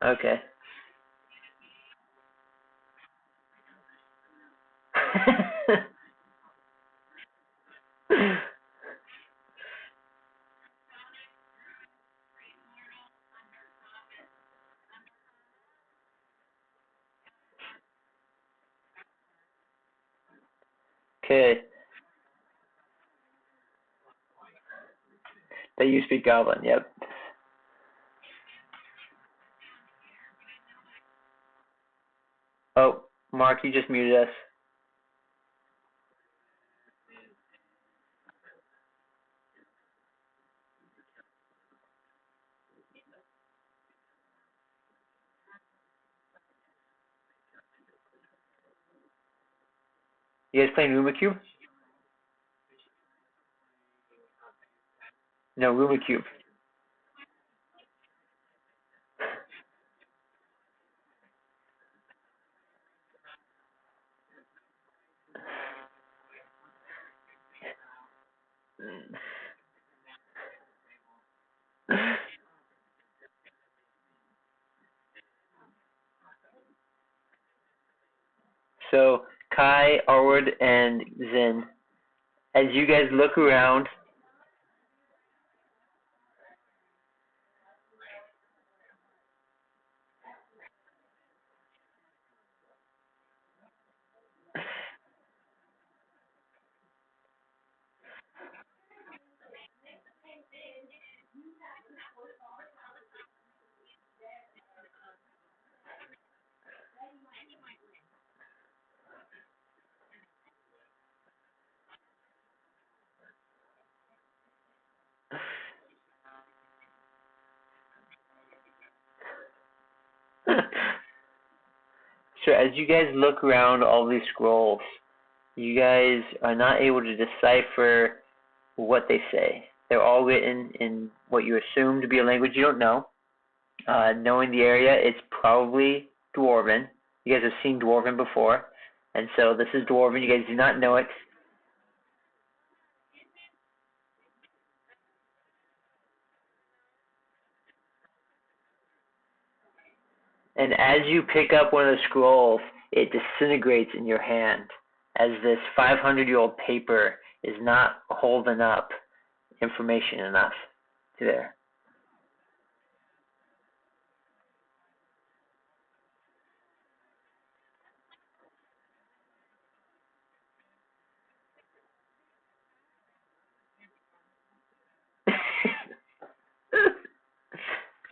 Okay. Okay. That you speak Goblin, yep. Oh, Mark, you just muted us. You guys playing Rumacube? No, Rumacube. So, Kai, Arwood, and Zin, as you guys look around, so as you guys look around all these scrolls, you guys are not able to decipher what they say. They're all written in what you assume to be a language you don't know. Knowing the area, it's probably Dwarven. You guys have seen Dwarven before, and so this is Dwarven. You guys do not know it. And as you pick up one of the scrolls, it disintegrates in your hand as this 500-year-old paper is not holding up information enough to there.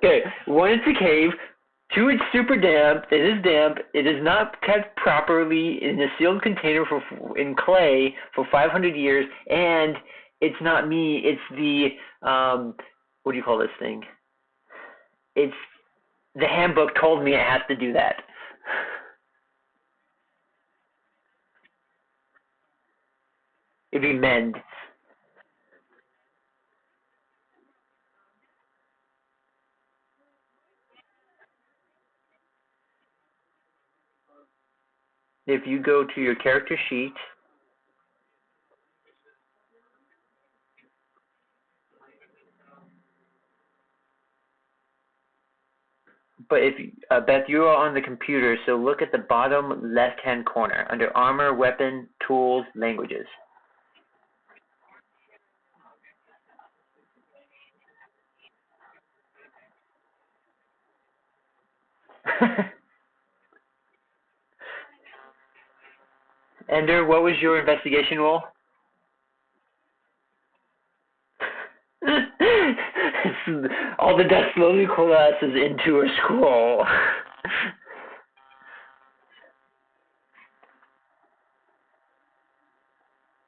Okay, one, it's a cave. Two, it's super damp. It is damp. It is not kept properly in a sealed container in clay for 500 years, and it's not me. It's the what do you call this thing? It's the handbook told me it has to do that. It'd be mend. If you go to your character sheet, but if Beth, you are on the computer, so look at the bottom left-hand corner under armor, weapon, tools, languages. Ender, what was your investigation roll? All the dust slowly coalesces into a scroll.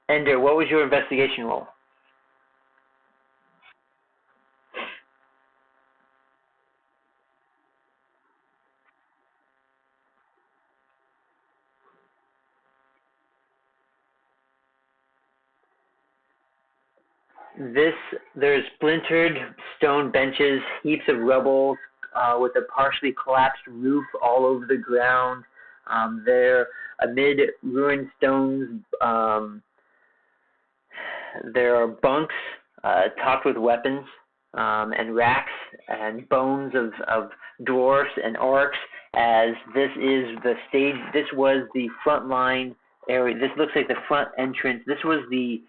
Ender, what was your investigation roll? There's splintered stone benches, heaps of rubble with a partially collapsed roof all over the ground. There, amid ruined stones, there are bunks topped with weapons and racks and bones of dwarfs and orcs. As this is the stage, this was the front line area. This looks like the front entrance. This was the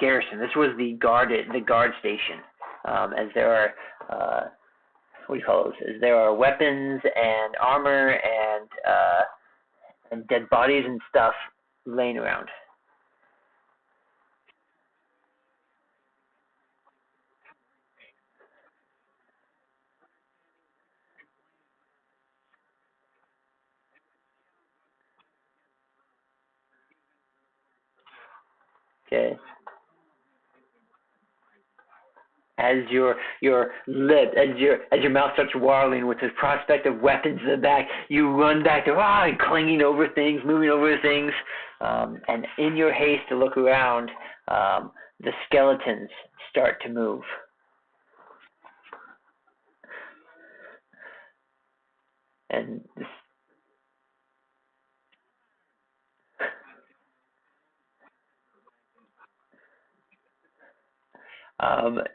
garrison. This was the guard station. As there are what do you call those? As there are weapons and armor and dead bodies and stuff laying around. Okay. As your mouth starts waddling with the prospect of weapons in the back, you run back to and clinging over things, moving over things, and in your haste to look around, the skeletons start to move. And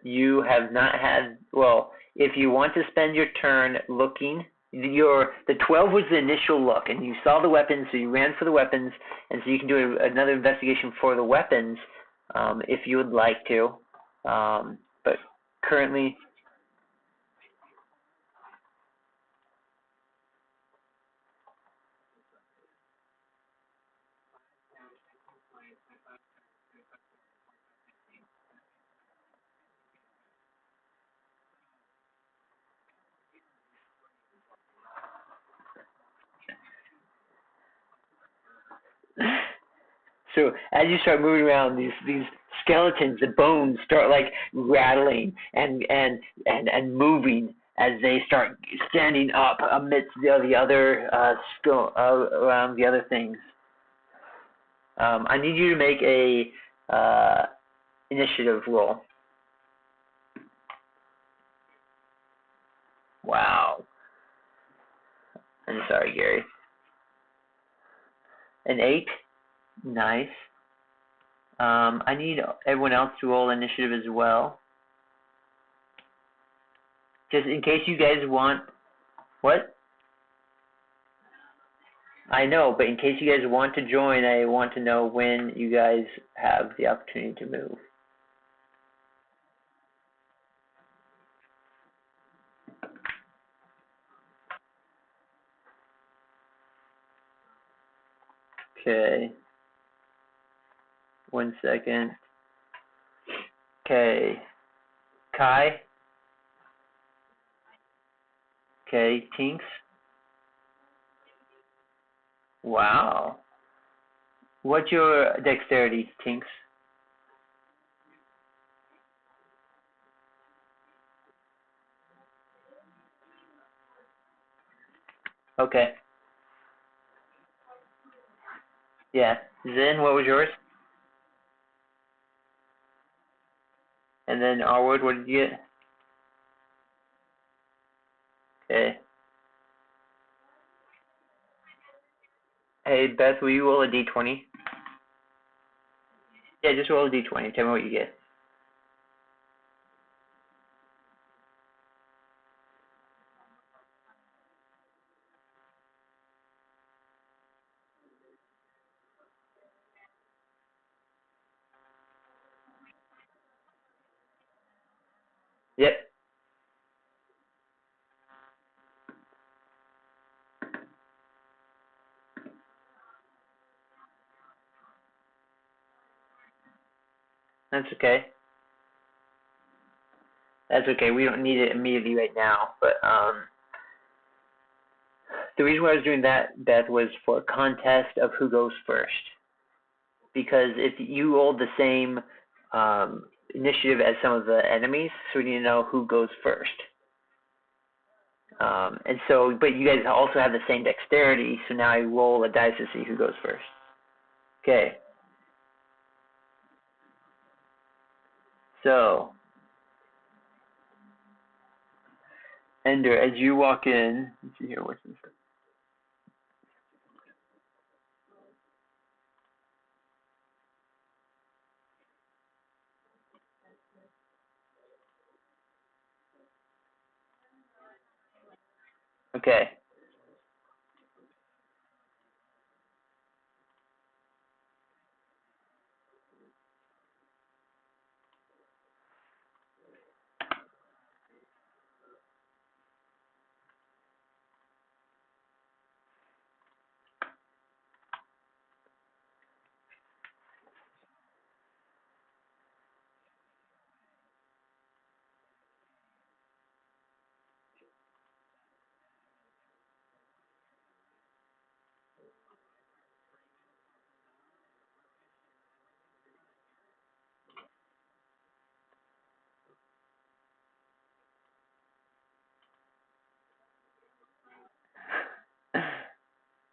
you have not had, well, if you want to spend your turn looking, the 12 was the initial look, and you saw the weapons, so you ran for the weapons, and so you can do another investigation for the weapons if you would like to. But currently, so as you start moving around, these skeletons, the bones start like rattling and moving as they start standing up amidst the other around the other things. I need you to make a initiative roll. Wow. I'm sorry, Gary. An 8? Nice. I need everyone else to roll initiative as well. Just in case you guys want... What? I know, but in case you guys want to join, I want to know when you guys have the opportunity to move. Okay. 1 second. Okay. Kai? Okay, Tinks. Wow. What's your dexterity, Tinks? Okay. Yeah. Zin, what was yours? And then Arwood, what did you get? Okay. Hey, Beth, will you roll a d20? Yeah, just roll a d20. Tell me what you get. Yep. That's okay. That's okay. We don't need it immediately right now. But the reason why I was doing that, Beth, was for a contest of who goes first. Because if you rolled the same initiative as some of the enemies, so we need to know who goes first. And so, but you guys also have the same dexterity, so now I roll a dice to see who goes first. Okay. So, Ender, as you walk in, let's see here, what's this? Okay.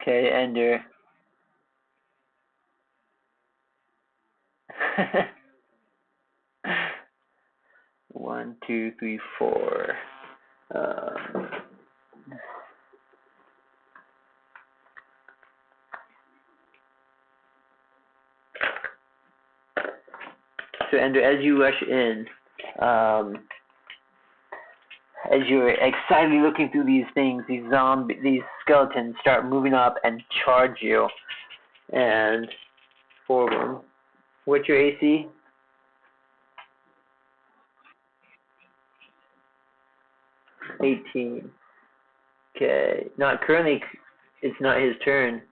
Okay, Ender. One, two, three, four. Um, so, Ender, as you rush in, as you're excitedly looking through these things, these skeletons start moving up and charge you. And four of them. What's your AC? 18. Okay. Not currently. It's not his turn.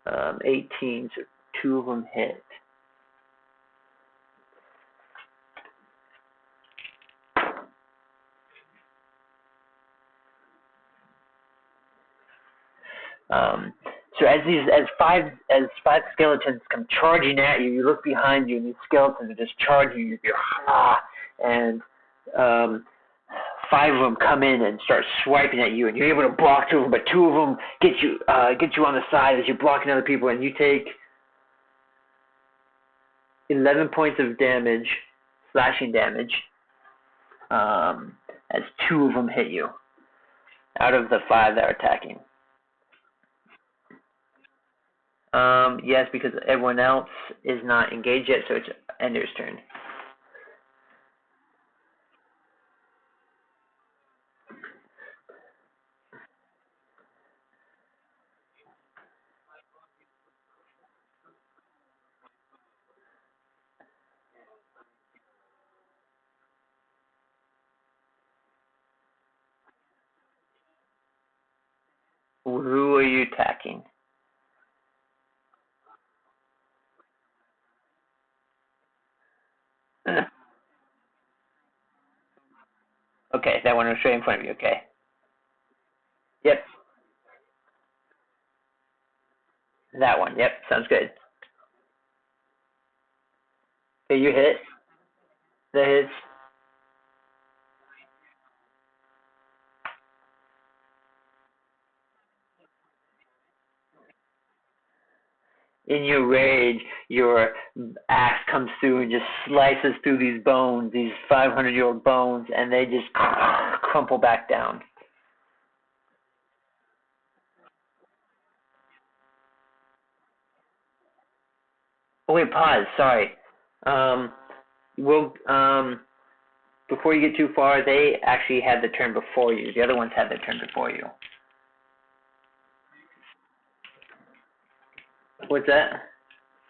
18. So two of them hit. So as five skeletons come charging at you, you look behind you and these skeletons are just charging you. You're and five of them come in and start swiping at you, and you're able to block two of them, but two of them get you on the side as you're blocking other people, and you take 11 points of damage, slashing damage, as two of them hit you out of the five that are attacking. Yes, because everyone else is not engaged yet, so it's Ender's turn. Who are you attacking? Okay, that one was straight in front of you, okay. Yep. That one. Yep. Sounds good. Okay, you hit. That hits. In your rage, your axe comes through and just slices through these bones, these 500-year-old bones, and they just crumple back down. Oh wait, pause. Sorry. We'll before you get too far, they actually had the turn before you. The other ones had their turn before you. What's that?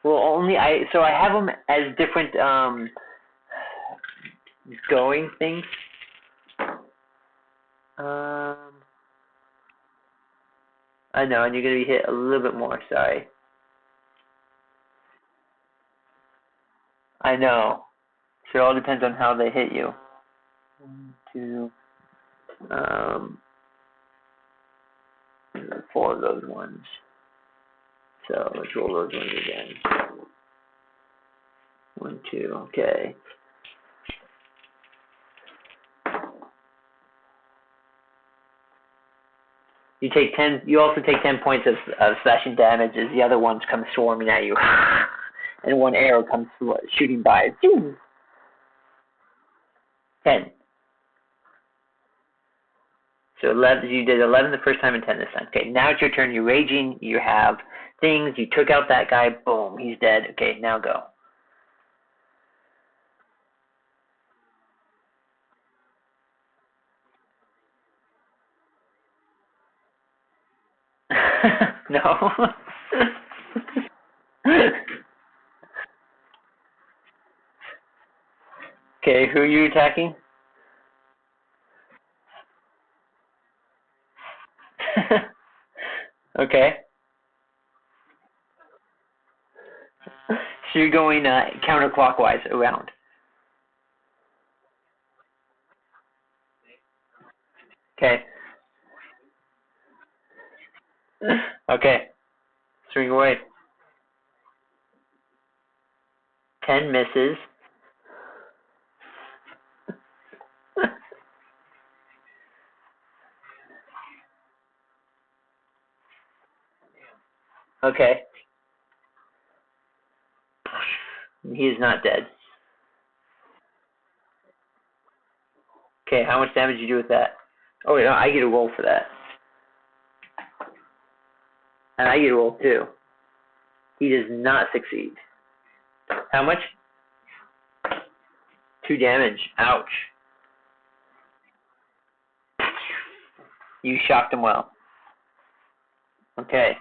Well, only so I have them as different going things. I know, and you're gonna be hit a little bit more. Sorry. I know. So it all depends on how they hit you. 1, 2, 4 of those ones. So let's roll those ones again. 1, 2. Okay. You take 10. You also take 10 points of slashing damage as the other ones come swarming at you, and one arrow comes shooting by. 10. So 11. You did 11 the first time and 10 this time. Okay. Now it's your turn. You're raging. You have things. You took out that guy. Boom. He's dead. Okay. Now go. No. Okay, who are you attacking? Okay. So you're going counterclockwise around. Okay. Okay. Swing away. 10 misses. Okay. He is not dead. Okay, how much damage did you do with that? Oh, no, I get a roll for that. And I get a roll too. He does not succeed. How much? 2 damage. Ouch. You shocked him well. Okay.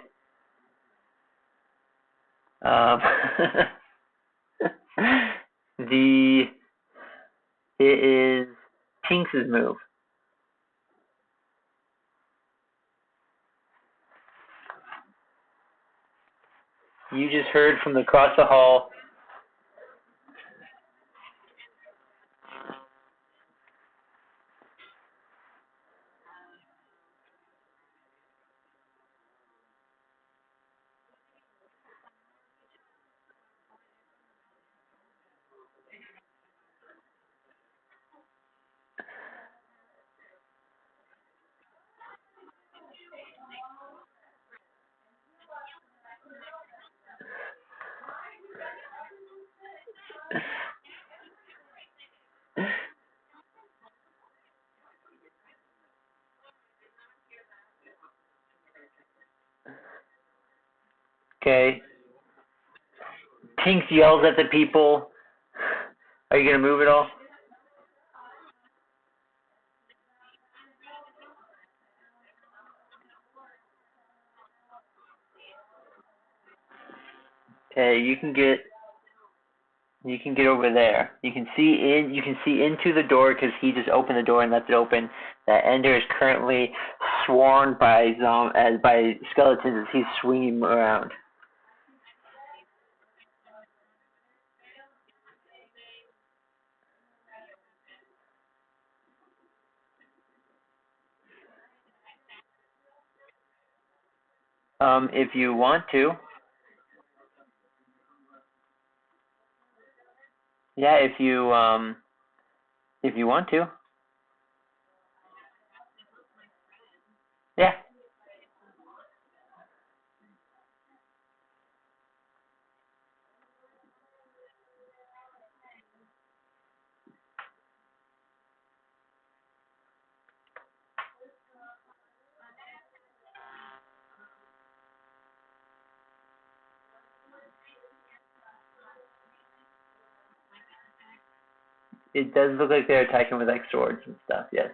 It is Tinks' move. You just heard from across the hall. Okay. Tinks yells at the people. Are you going to move at all? Okay, you can get over there. You can see into the door because he just opened the door and left it open. That Ender is currently swarmed by by skeletons as he's swinging around. If you want to. Yeah, if you want to. Yeah. It does look like they're attacking with like swords and stuff, yes.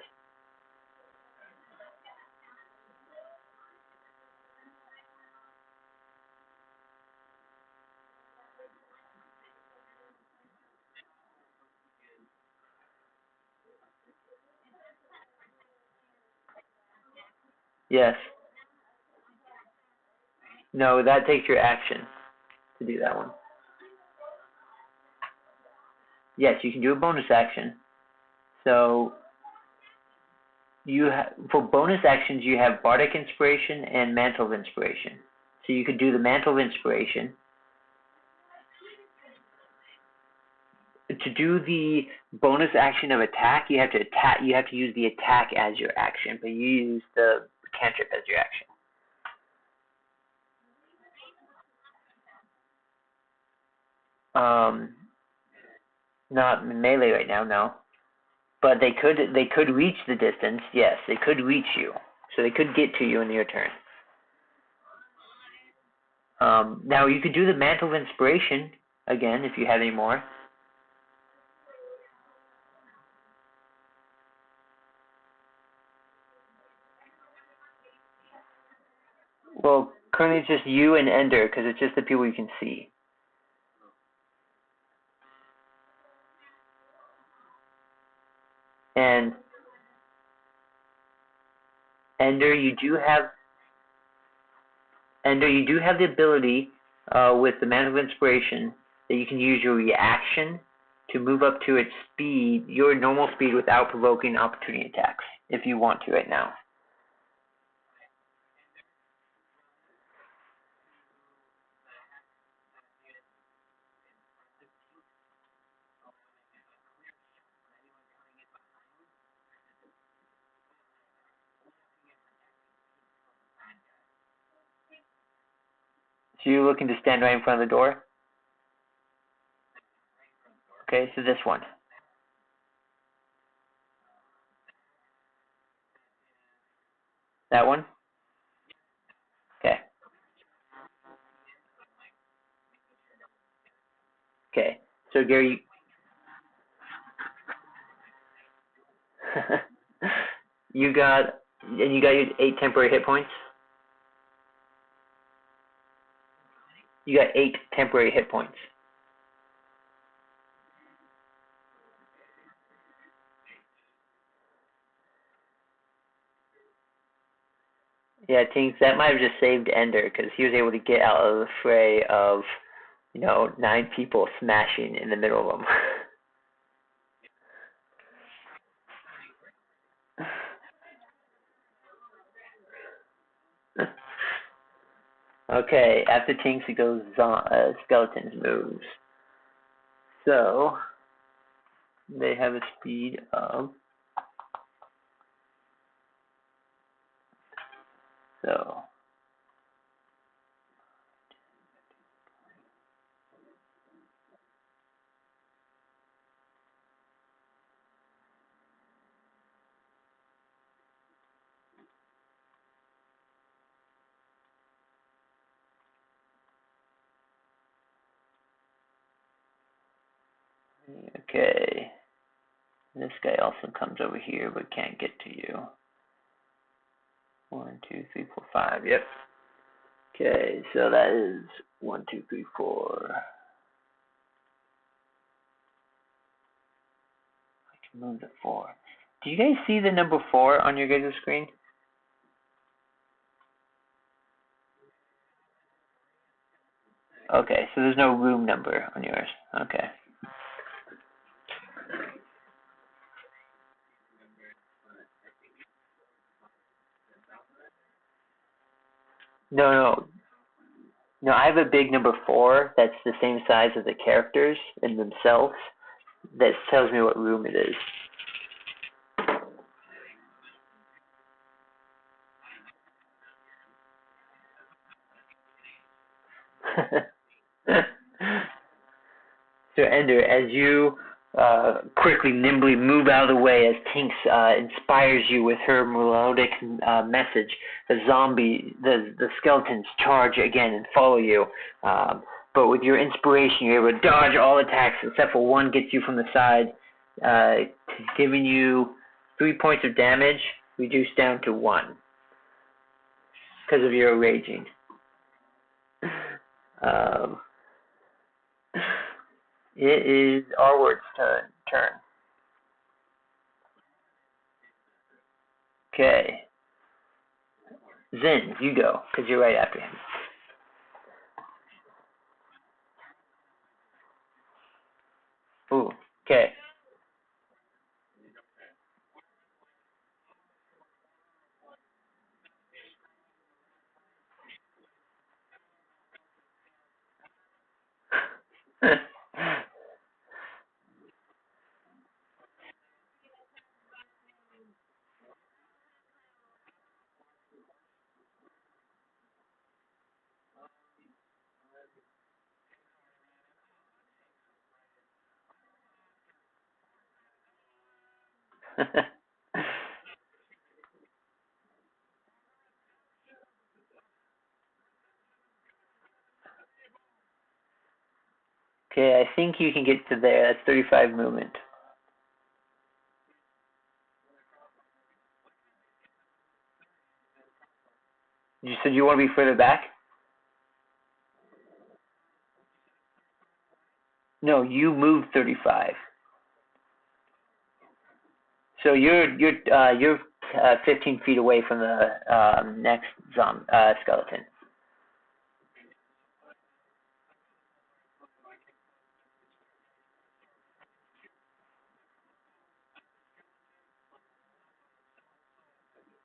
Yes. No, that takes your action to do that one. Yes, you can do a bonus action. So for bonus actions you have Bardic Inspiration and Mantle of Inspiration. So you could do the Mantle of Inspiration. To do the bonus action of attack, you have to use the attack as your action, but you use the cantrip as your action. Not melee right now, no. But they could reach the distance. Yes, they could reach you, so they could get to you in your turn. Now you could do the Mantle of Inspiration again if you have any more. Well, currently it's just you and Ender because it's just the people you can see. And Ender, you do have the ability with the Mantle of Inspiration that you can use your reaction to move up to its speed, your normal speed, without provoking opportunity attacks, if you want to right now. So you're looking to stand right in front of the door? Okay, so this one. That one? Okay. Okay. So Gary, you got your 8 temporary hit points? You got 8 temporary hit points. Yeah, Tinks, that might have just saved Ender because he was able to get out of the fray of, 9 people smashing in the middle of them. Okay, after Tinks it goes Skeleton's moves. So, they have a speed of, so, okay. This guy also comes over here but can't get to you. 1, 2, 3, 4, 5. Yep. Okay, so that is 1, 2, 3, 4. I can move the 4. Do you guys see the number 4 on your guys' screen? Okay, so there's no room number on yours. Okay. No, no, no. I have a big number 4 that's the same size as the characters in themselves. That tells me what room it is. So Ender, as you quickly, nimbly move out of the way as Tinks inspires you with her melodic message, the skeletons charge again and follow you. But with your inspiration, you're able to dodge all attacks except for one gets you from the side, giving you 3 points of damage, reduced down to 1 because of your raging. Um, it is Arwood's turn. Okay. Zin, you go, because you're right after him. Ooh, okay. Okay, I think you can get to there. That's 35 movement. You said you want to be further back? No, you moved 35. So you're 15 feet away from the next skeleton.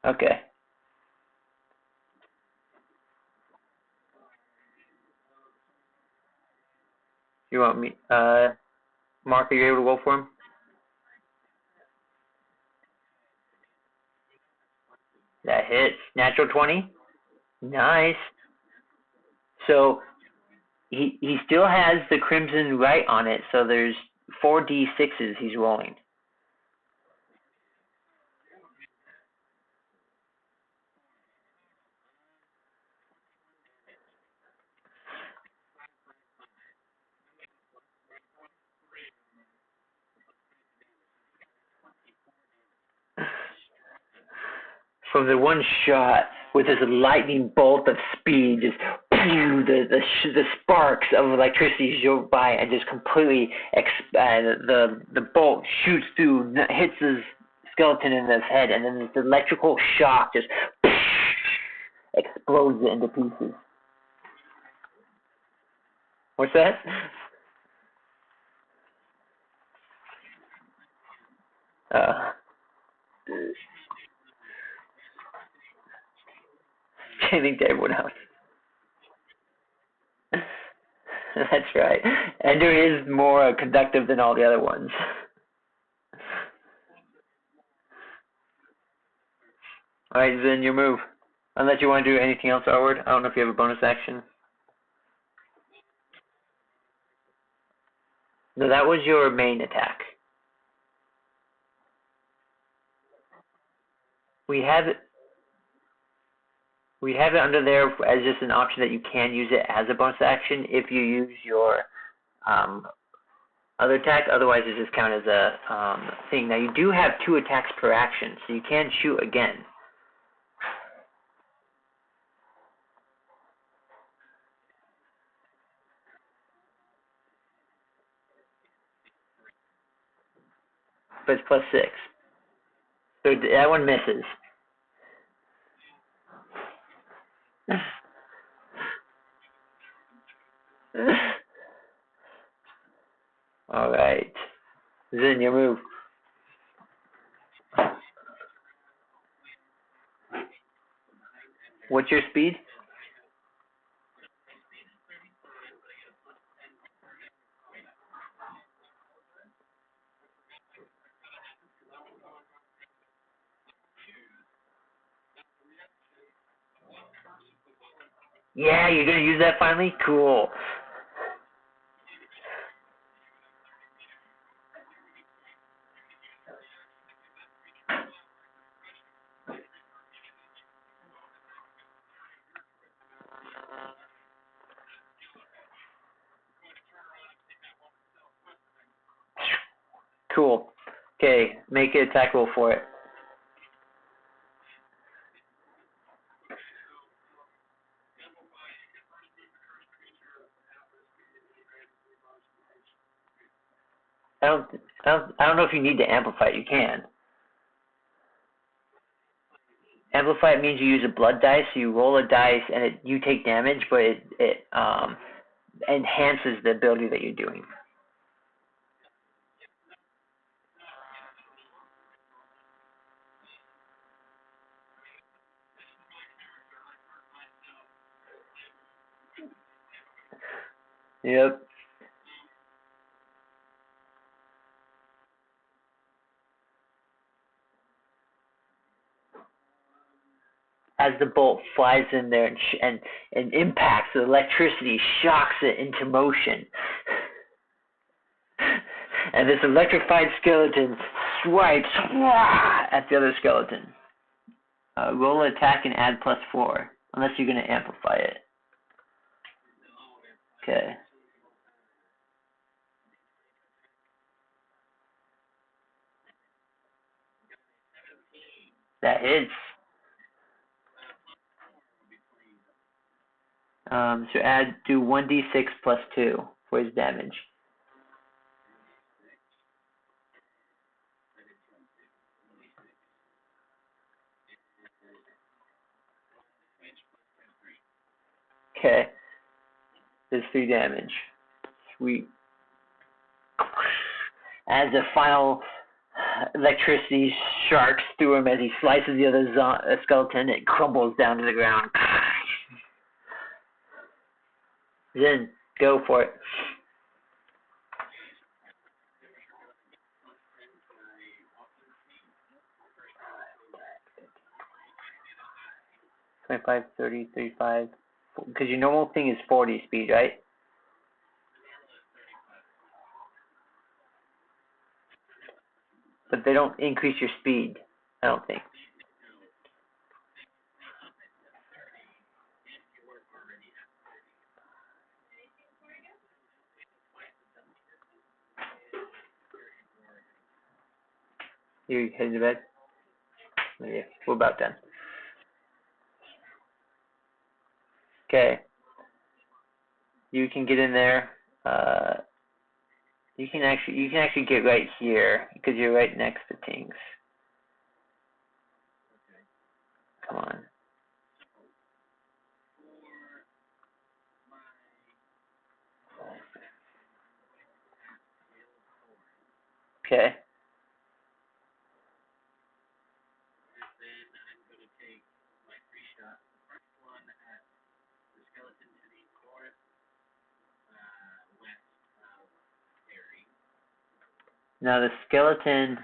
Okay. You want me? Mark, are you able to go for him? That hits. Natural 20. Nice. So he still has the crimson right on it. So there's 4d6s he's rolling. From the one shot with this lightning bolt of speed, just the sparks of electricity go by and just completely the bolt shoots through, hits his skeleton in his head, and then this electrical shock just explodes it into pieces. What's that? Chaining to everyone else. That's right. Ender is more conductive than all the other ones. Alright, then your move. Unless you want to do anything else, Arwood. I don't know if you have a bonus action. No, that was your main attack. We have it. We have it under there as just an option that you can use it as a bonus action if you use your other attack. Otherwise, it just counts as a thing. Now, you do have 2 attacks per action, so you can shoot again. But it's +6. So that one misses. Alright. Zin, your move. What's your speed? Yeah, you're gonna use that finally? Cool. Cool. Okay, make an attack roll for it. I don't know if you need to amplify it. You can. Amplify it means you use a blood dice. So you roll a dice and you take damage, but it enhances the ability that you're doing. Yep. As the bolt flies in there and impacts, the electricity shocks it into motion. And this electrified skeleton swipes at the other skeleton. Roll an attack and add +4, unless you're going to amplify it. Okay. That hits. So do 1d6 +2 for his damage. Okay. There's 3 damage. Sweet. As the final electricity sharks through him as he slices the other skeleton, it crumbles down to the ground. Then go for it. $25, $30, $35. Because your normal thing is 40 speed, right? But they don't increase your speed, I don't think. You heading to bed? Yeah, we're about done. Okay. You can get in there. You can actually get right here because you're right next to Tinks. Come on. Okay. Now the skeleton,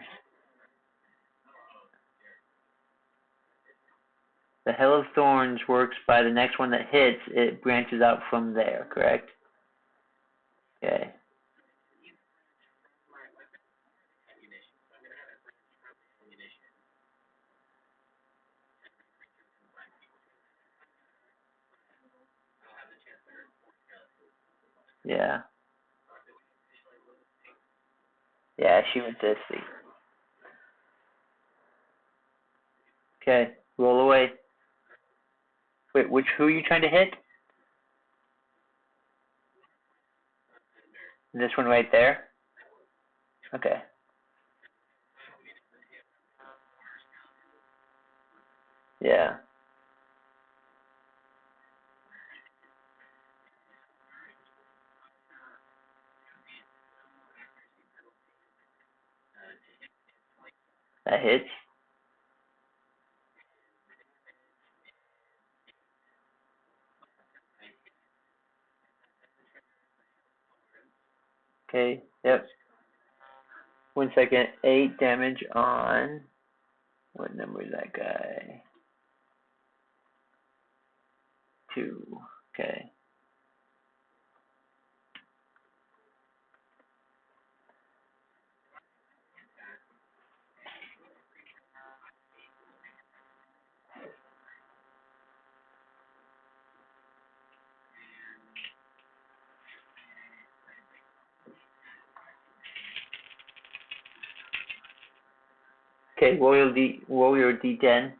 the Hell of Thorns works by the next one that hits, it branches out from there, correct? Okay. Yeah. Yeah, she went to sleep. Okay. Roll away. Wait, who are you trying to hit? This one right there? Okay. Yeah. That hits. Okay. Yep. 1 second. 8 damage on. What number is that guy? 2. Okay. Okay, warrior D10.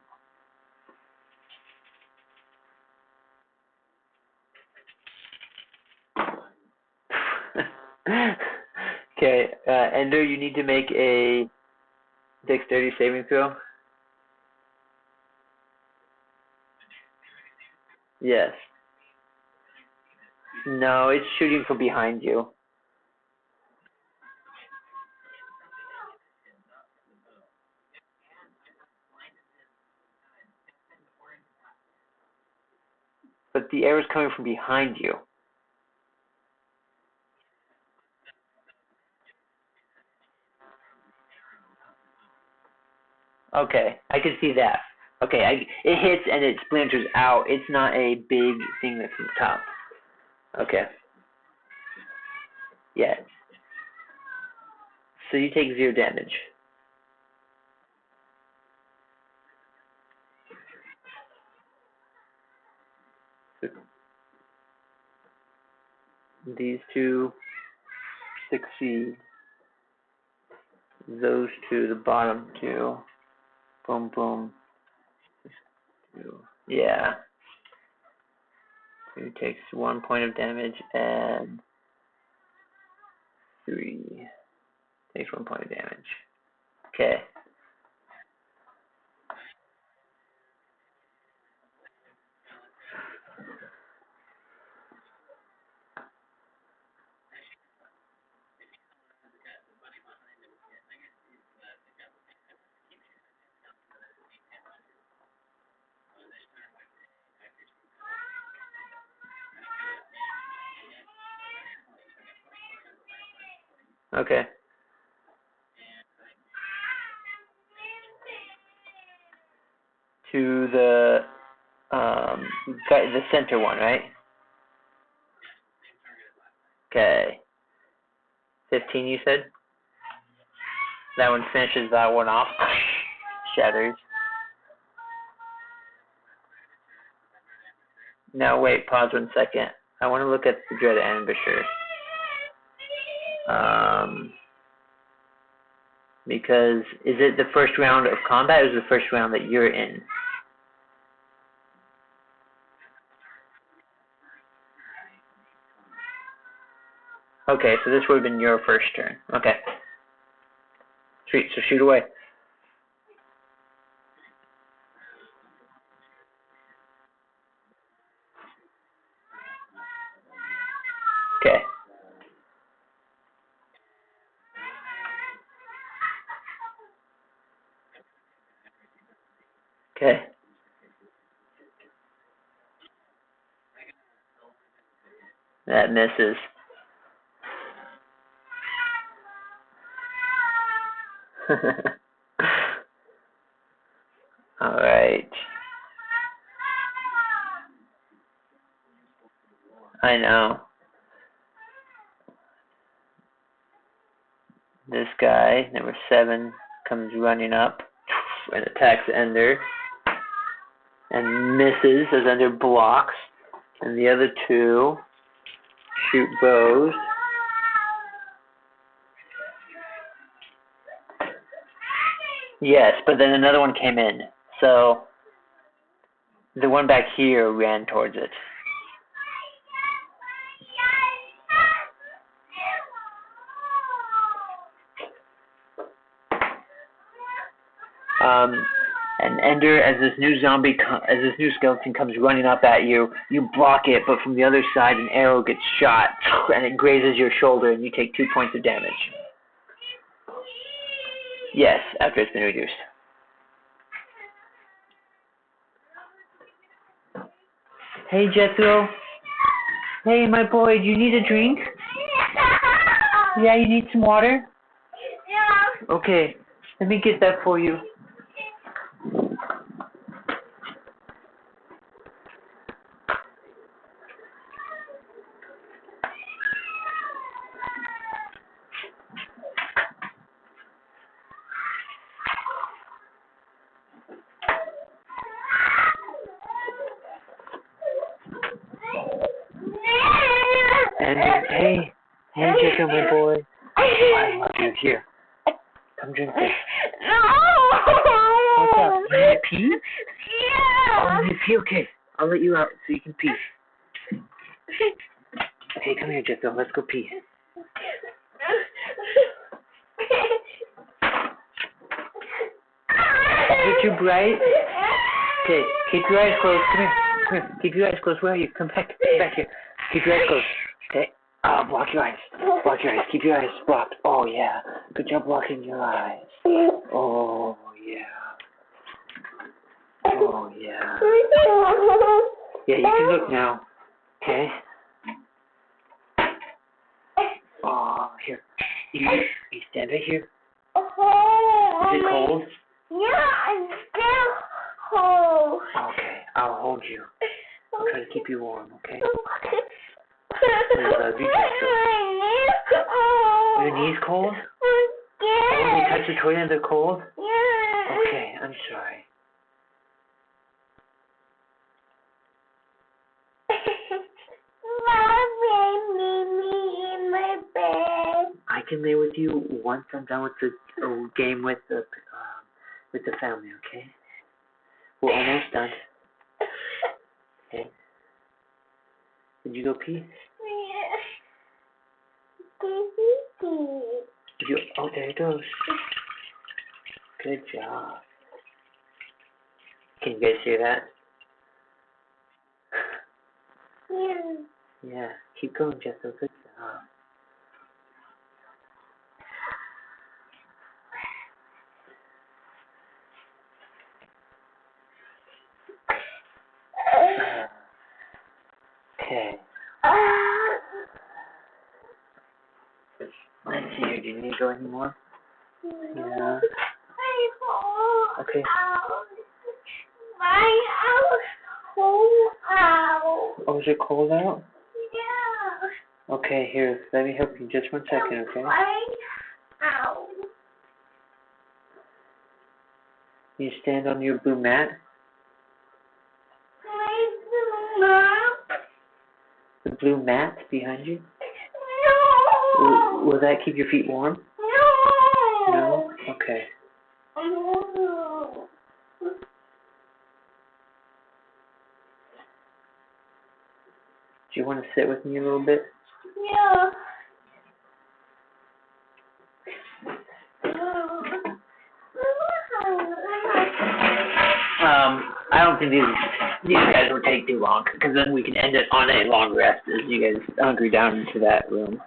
Okay, Ender, you need to make a dexterity saving throw. Yes. No, it's shooting from behind you. But the arrow's coming from behind you. Okay, I can see that. Okay, it hits and it splinters out. It's not a big thing that's from the top. Okay. Yeah. So you take 0 damage. These two succeed. Those two, the bottom two. Boom, boom. Yeah. He takes 1 point of damage and 3 takes 1 point of damage. Okay. Okay. To the center one, right? Okay. 15, you said? That one finishes that one off. Shatters. Now wait, pause 1 second. I want to look at the Dread Ambusher. Because is it the first round of combat or is it the first round that you're in? Okay, so this would have been your first turn. Okay. Sweet, so shoot away. Okay. Okay. That misses. Alright. I know. This guy, number 7, comes running up and attacks Ender. And misses as Ender blocks. And the other 2 shoot bows. Yes, but then another one came in. So the one back here ran towards it. And Ender, as this new skeleton comes running up at you, you block it, but from the other side, an arrow gets shot, and it grazes your shoulder, and you take 2 points of damage. Yes, after it's been reduced. Hey, Jethro. Hey, my boy, do you need a drink? Yeah, you need some water? Yeah. Okay, let me get that for you. Hey, Jacob, my boy. I love you. Here, come drink this. No. What's up? You need to pee? Yeah. Oh, you need to pee? Okay, I'll let you out so you can pee. Okay, come here, Jacob. Let's go pee. Is it too bright? Okay, keep your eyes closed. Come here. Come here. Keep your eyes closed. Where are you? Come back. Come back here. Keep your eyes closed. Okay. Block your eyes. Block your eyes. Keep your eyes blocked. Oh, yeah. Good job blocking your eyes. Oh, yeah. Oh, yeah. Yeah, you can look now. Okay. Oh, here. You stand right here. Is it cold? Yeah, it's still cold. Okay, I'll hold you. I'll try to keep you warm, okay? I love you, Jessica. Your knees cold? Yeah. Oh, when you touch the toilet and they're cold? Yeah. Okay, I'm sorry. Mommy, meet me in my bed. I can lay with you once I'm done with the game with the family, okay? We're almost done. Okay. Did you go pee? Did you? Oh, there it goes. Good job. Can you guys hear that? Yeah. Yeah. Keep going, Jessica. Good job. Okay. Let's see here. Do you need to go anymore? Yeah. Okay. My house cold out. Oh, is it cold out? Yeah. Okay, here. Let me help you just 1 second, okay? My house. You stand on your blue mat. The blue mat behind you. No. Will that keep your feet warm? No. No? Okay. No. Do you want to sit with me a little bit? Yeah. I don't think these guys will take too long, because then we can end it on a long rest as you guys hunker down into that room.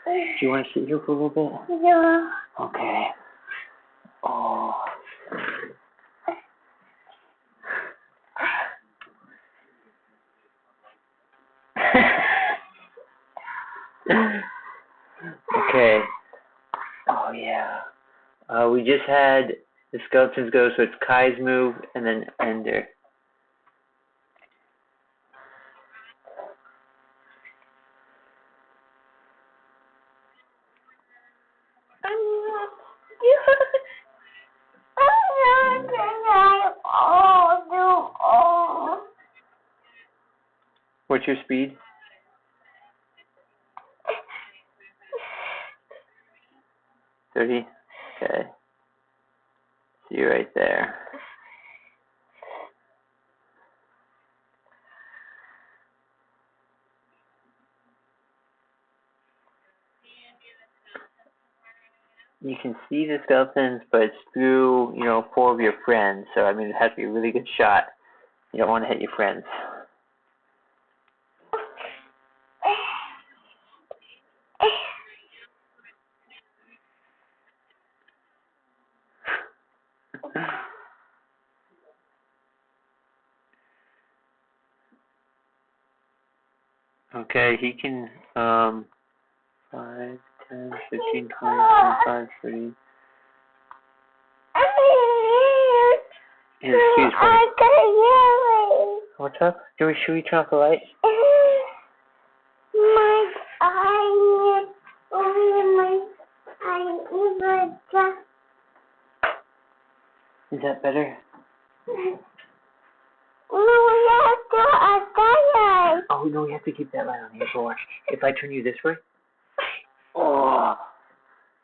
Do you want to sit here for a little bit? Yeah. Okay. Oh. Okay. Oh, yeah. We just had the skeletons go, so it's Kai's move and then Ender. What's your speed? 30? Okay. See you right there. You can see the skeletons, but it's through, 4 of your friends. So, I mean, it has to be a really good shot. You don't want to hit your friends. Okay, he can, 5, 10, 15, 20, 25, 30. Excuse me. What's up? Should we turn off the light? My eye, Is that better? No, no, we have to keep that light on here for. If I turn you this way. Oh,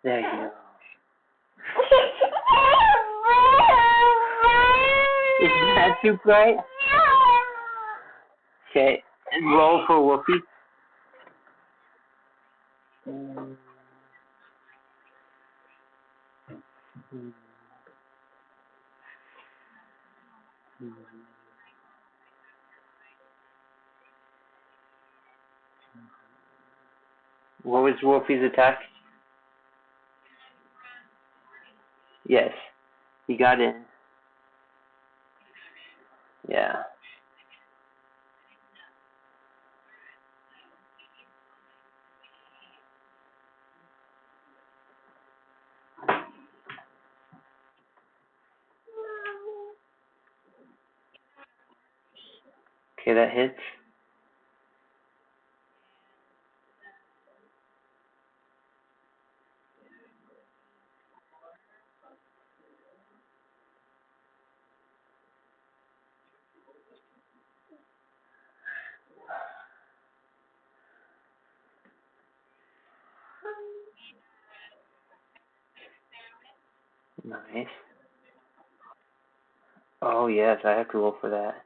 there you go. Isn't that too bright? Okay, and roll for Wolfie. What was Wolfie's attack? Yes, he got in. Yeah. Okay, that hits. Nice. Oh yes, I have to roll for that.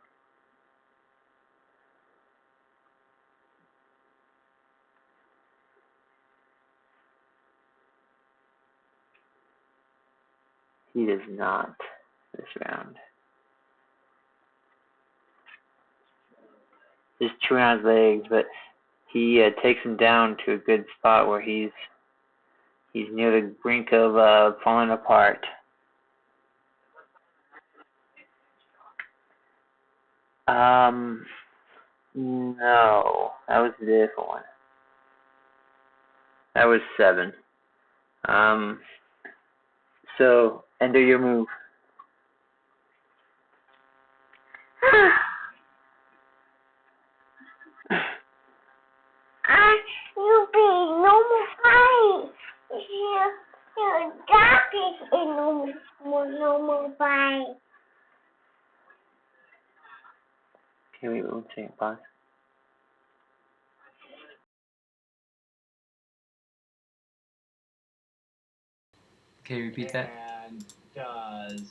He does not this round. Just chewing on his legs, but he takes him down to a good spot where he's near the brink of falling apart. No, that was a different one. That was 7. So enter your move. You'll be normal fight. Your dog is in normal fight. Okay, wait 1 second, pause. Okay, repeat that. And does.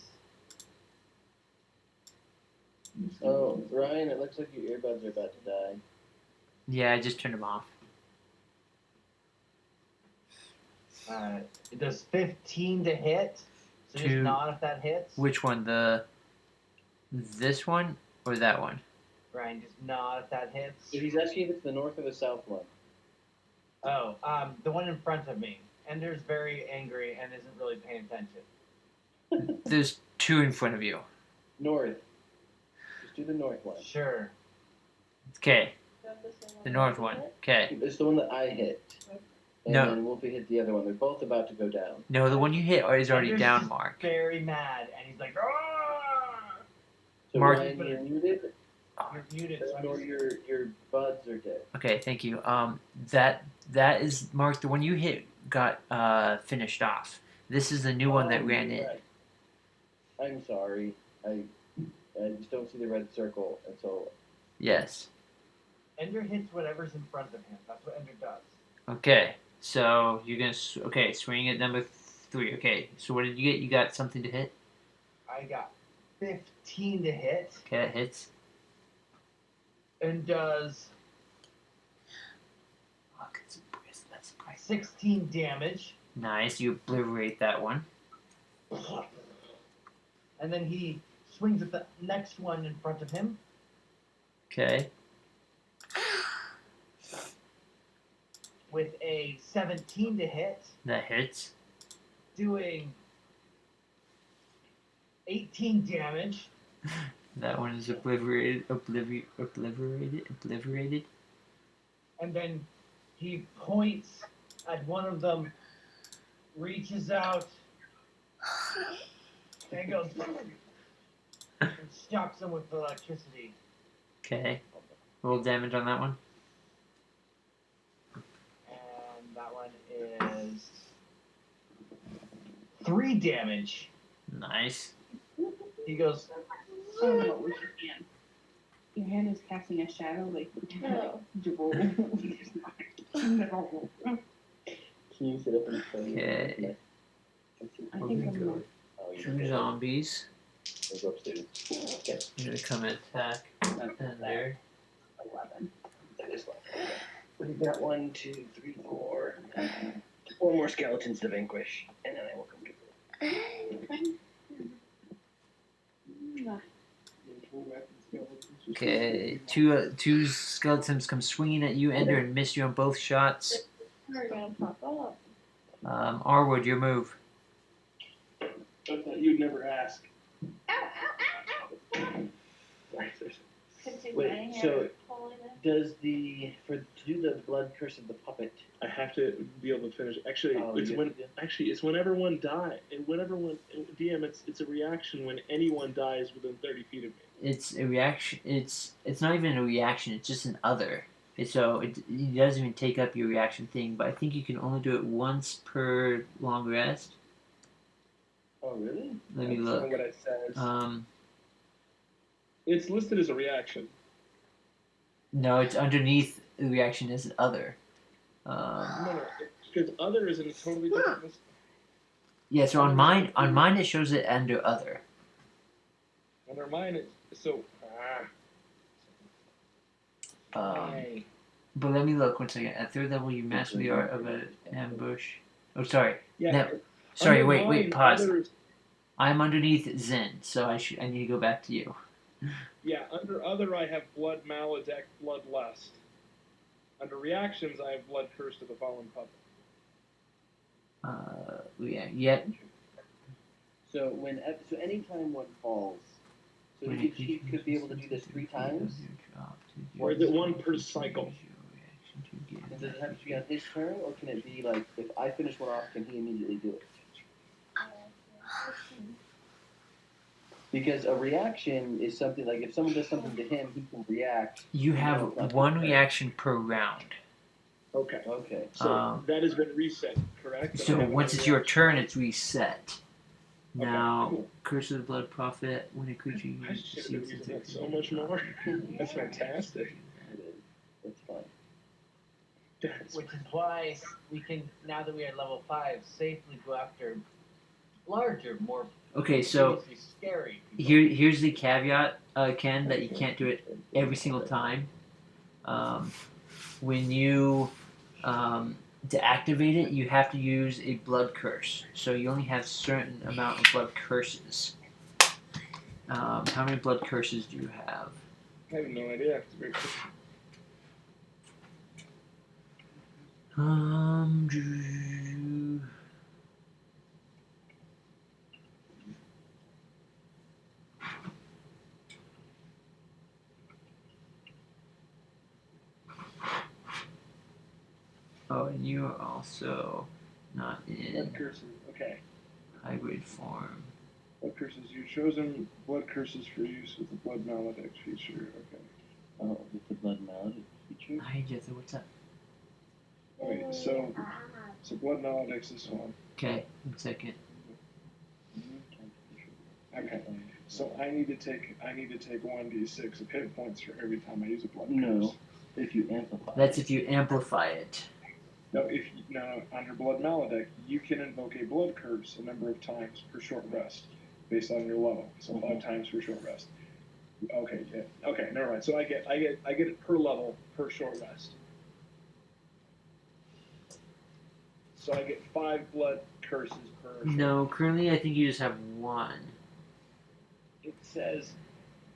Oh, Ryan, it looks like your earbuds are about to die. Yeah, I just turned them off. It does 15 to hit. So just nod if that hits. Which one? This one or that one? Ryan, just nod if that hits. So he's asking if it's the north or the south one. Oh, the one in front of me. Ender's very angry and isn't really paying attention. There's 2 in front of you. North. Just do the north one. Sure. Okay. The north one. Okay. It's the one that I hit. And No. then Wolfie hit the other one. They're both about to go down. No, the one you hit is already Ender's down, just Mark. very mad and he's like, "Argh!" So Mark- Ryan, you're muted. You're muted. So I'm Or just- your buds are dead. Okay, thank you. That is Mark. The one you hit got finished off. This is the new one that ran in. Right. I'm sorry. I just don't see the red circle, and so Yes. Ender hits whatever's in front of him. That's what Ender does. Okay. So you're gonna swing at number 3. Okay. So what did you get? You got something to hit. I got 15 to hit Okay, that hits. and does Look, that's bright. 16 damage. Nice. You obliterate that one. And then he swings at the next one in front of him. Okay. With a 17 to hit, That hits. doing 18 damage. That one is obliterated. And then he points at one of them, reaches out, and goes and shocks him with electricity. Okay. Roll damage on that one. And that one is 3 damage. Nice. He goes, Your hand is casting a shadow, like No. drool. No. Can you sit up and show me? Okay. I think I'm gonna. Oh, you 2 zombies. go upstairs. Okay. You're gonna come and attack. And there. 11. That is one. We've got 1, 2, 3, 4. 4 more skeletons to vanquish, and then I will come to Okay. Two skeletons come swinging at you, Ender, and miss you on both shots. We're gonna pop up. Arwood, your move. I thought you'd never ask. Ow, ow, ow, ow. Continue Wait, running so- or pulling it. Does to do the blood curse of the puppet? I have to be able to finish. Actually, Oh, it's you when have to do- it's whenever one die, and whenever one DM, it's a reaction when anyone dies within 30 feet of me. It's a reaction. It's not even a reaction. It's just an other. So it doesn't even take up your reaction thing. But I think you can only do it once per long rest. Oh, really? Let me That's not look. what it says. Um, It's listed as a reaction. no, it's underneath the reaction as an other. No, because other is in a totally different list. Yeah. So on mine it shows it under other. Under mine, it's so. Hey. But let me look once again. At 3rd level, you master the art of an ambush. Oh, sorry. Yeah. No, sorry. under Wait. mine, Pause. other is- I'm underneath Zen, so I need to go back to you. Yeah, under other I have blood maledict, bloodlust. Under reactions I have blood curse to the fallen puppet. Yeah. Yep. So anytime one falls, so he could be able to do this 3 times. Or is it one per cycle? And does it have to be on his turn, or can it be like if I finish one off, can he immediately do it? Because a reaction is something like if someone does something to him, he can react. You No, have it's not one his turn. reaction per round. Okay. Okay. So that has been reset, correct? So I have once one it's your reaction. turn, it's reset. Okay, Now, cool. Curse of the Blood Prophet, when a creature I should have been using that so much more. That's fantastic. It is. It's fun. That's Which is why we can, now that we are level 5, safely go after larger, more Okay, so seriously scary people. here's the caveat, Ken, that you can't do it every single time. When you to activate it, you have to use a blood curse. So you only have certain amount of blood curses. How many blood curses do you have? I have no idea. It's very cool. Oh, and you are also not in Blood curses. Okay. hybrid form. Blood curses. You've chosen blood curses for use with the blood maledict feature. Okay. Oh, with the blood malady feature. Hi, Jethro, what's up? Wait. So blood maledict's this one. Okay, 1 second. Okay. So I need to take 1d6 of hit points for every time I use a blood curse. No, if you amplify. That's if you amplify it. No, under blood maledict, you can invoke a blood curse a number of times per short rest, based on your level. So 5 times per short rest. Okay, yeah. Okay, never mind. So I get it per level per short rest. So I get 5 blood curses per. No, currently I think you just have 1. It says,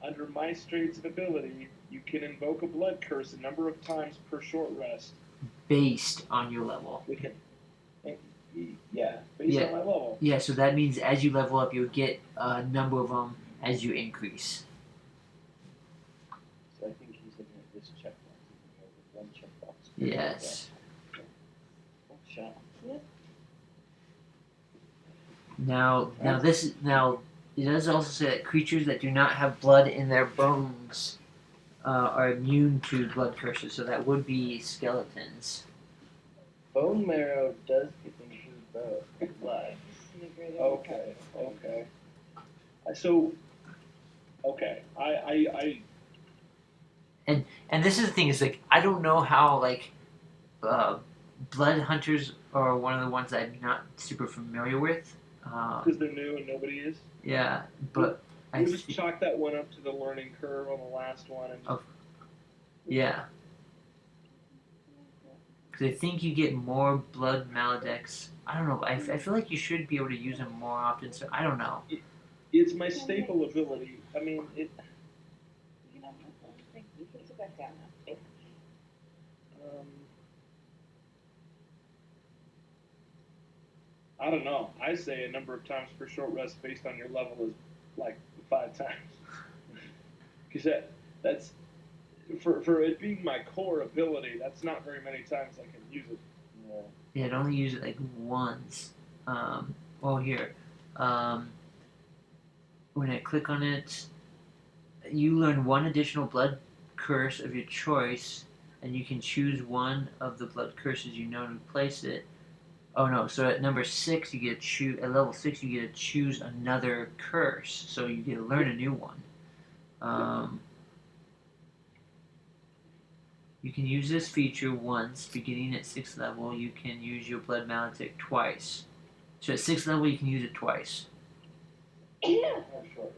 under my traits of ability, you can invoke a blood curse a number of times per short rest. Based on your level. We can, yeah, based on my level. Yeah, so that means as you level up, you'll get a number of them as you increase. So I think he's looking at this checkbox. One checkbox. Yes. Oh, shot. Now it does also say that creatures that do not have blood in their bones are immune to blood curses, so that would be skeletons. Bone marrow does include blood. Okay. So, okay, I And this is the thing, is like, I don't know how, like, blood hunters are one of the ones I'm not super familiar with. Because they're new and nobody is. Yeah, but We'll just chalk that one up to the learning curve on the last one. And yeah. Because I think you get more blood maledicts. I don't know. I feel like you should be able to use them more often. So I don't know. It's my staple ability. I mean, it. You know, you can sit back down now. I don't know. I say a number of times per short rest based on your level is like 5 times. Because that's for it being my core ability. That's not very many times I can use it. Yeah, I'd only use it like once. Here. When I click on it, you learn one additional blood curse of your choice, and you can choose one of the blood curses you know to replace it. Oh no! So at number 6, you get to choose. At level 6, you get to choose another curse. So you get to learn a new one. You can use this feature once. Beginning at 6th level, you can use your blood maledict twice. So at 6th level, you can use it twice. Short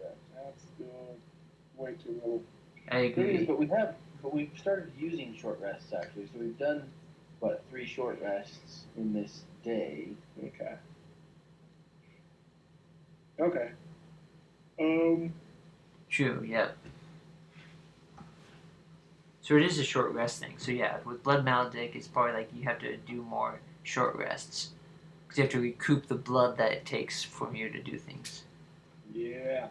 rest. That's still way too little. I agree. But we've started using short rests actually. So we've done 3 short rests in this day. Okay. Okay. True. Yep. So it is a short rest thing. So yeah, with blood maledict, it's probably like you have to do more short rests because you have to recoup the blood that it takes from you to do things. Yeah.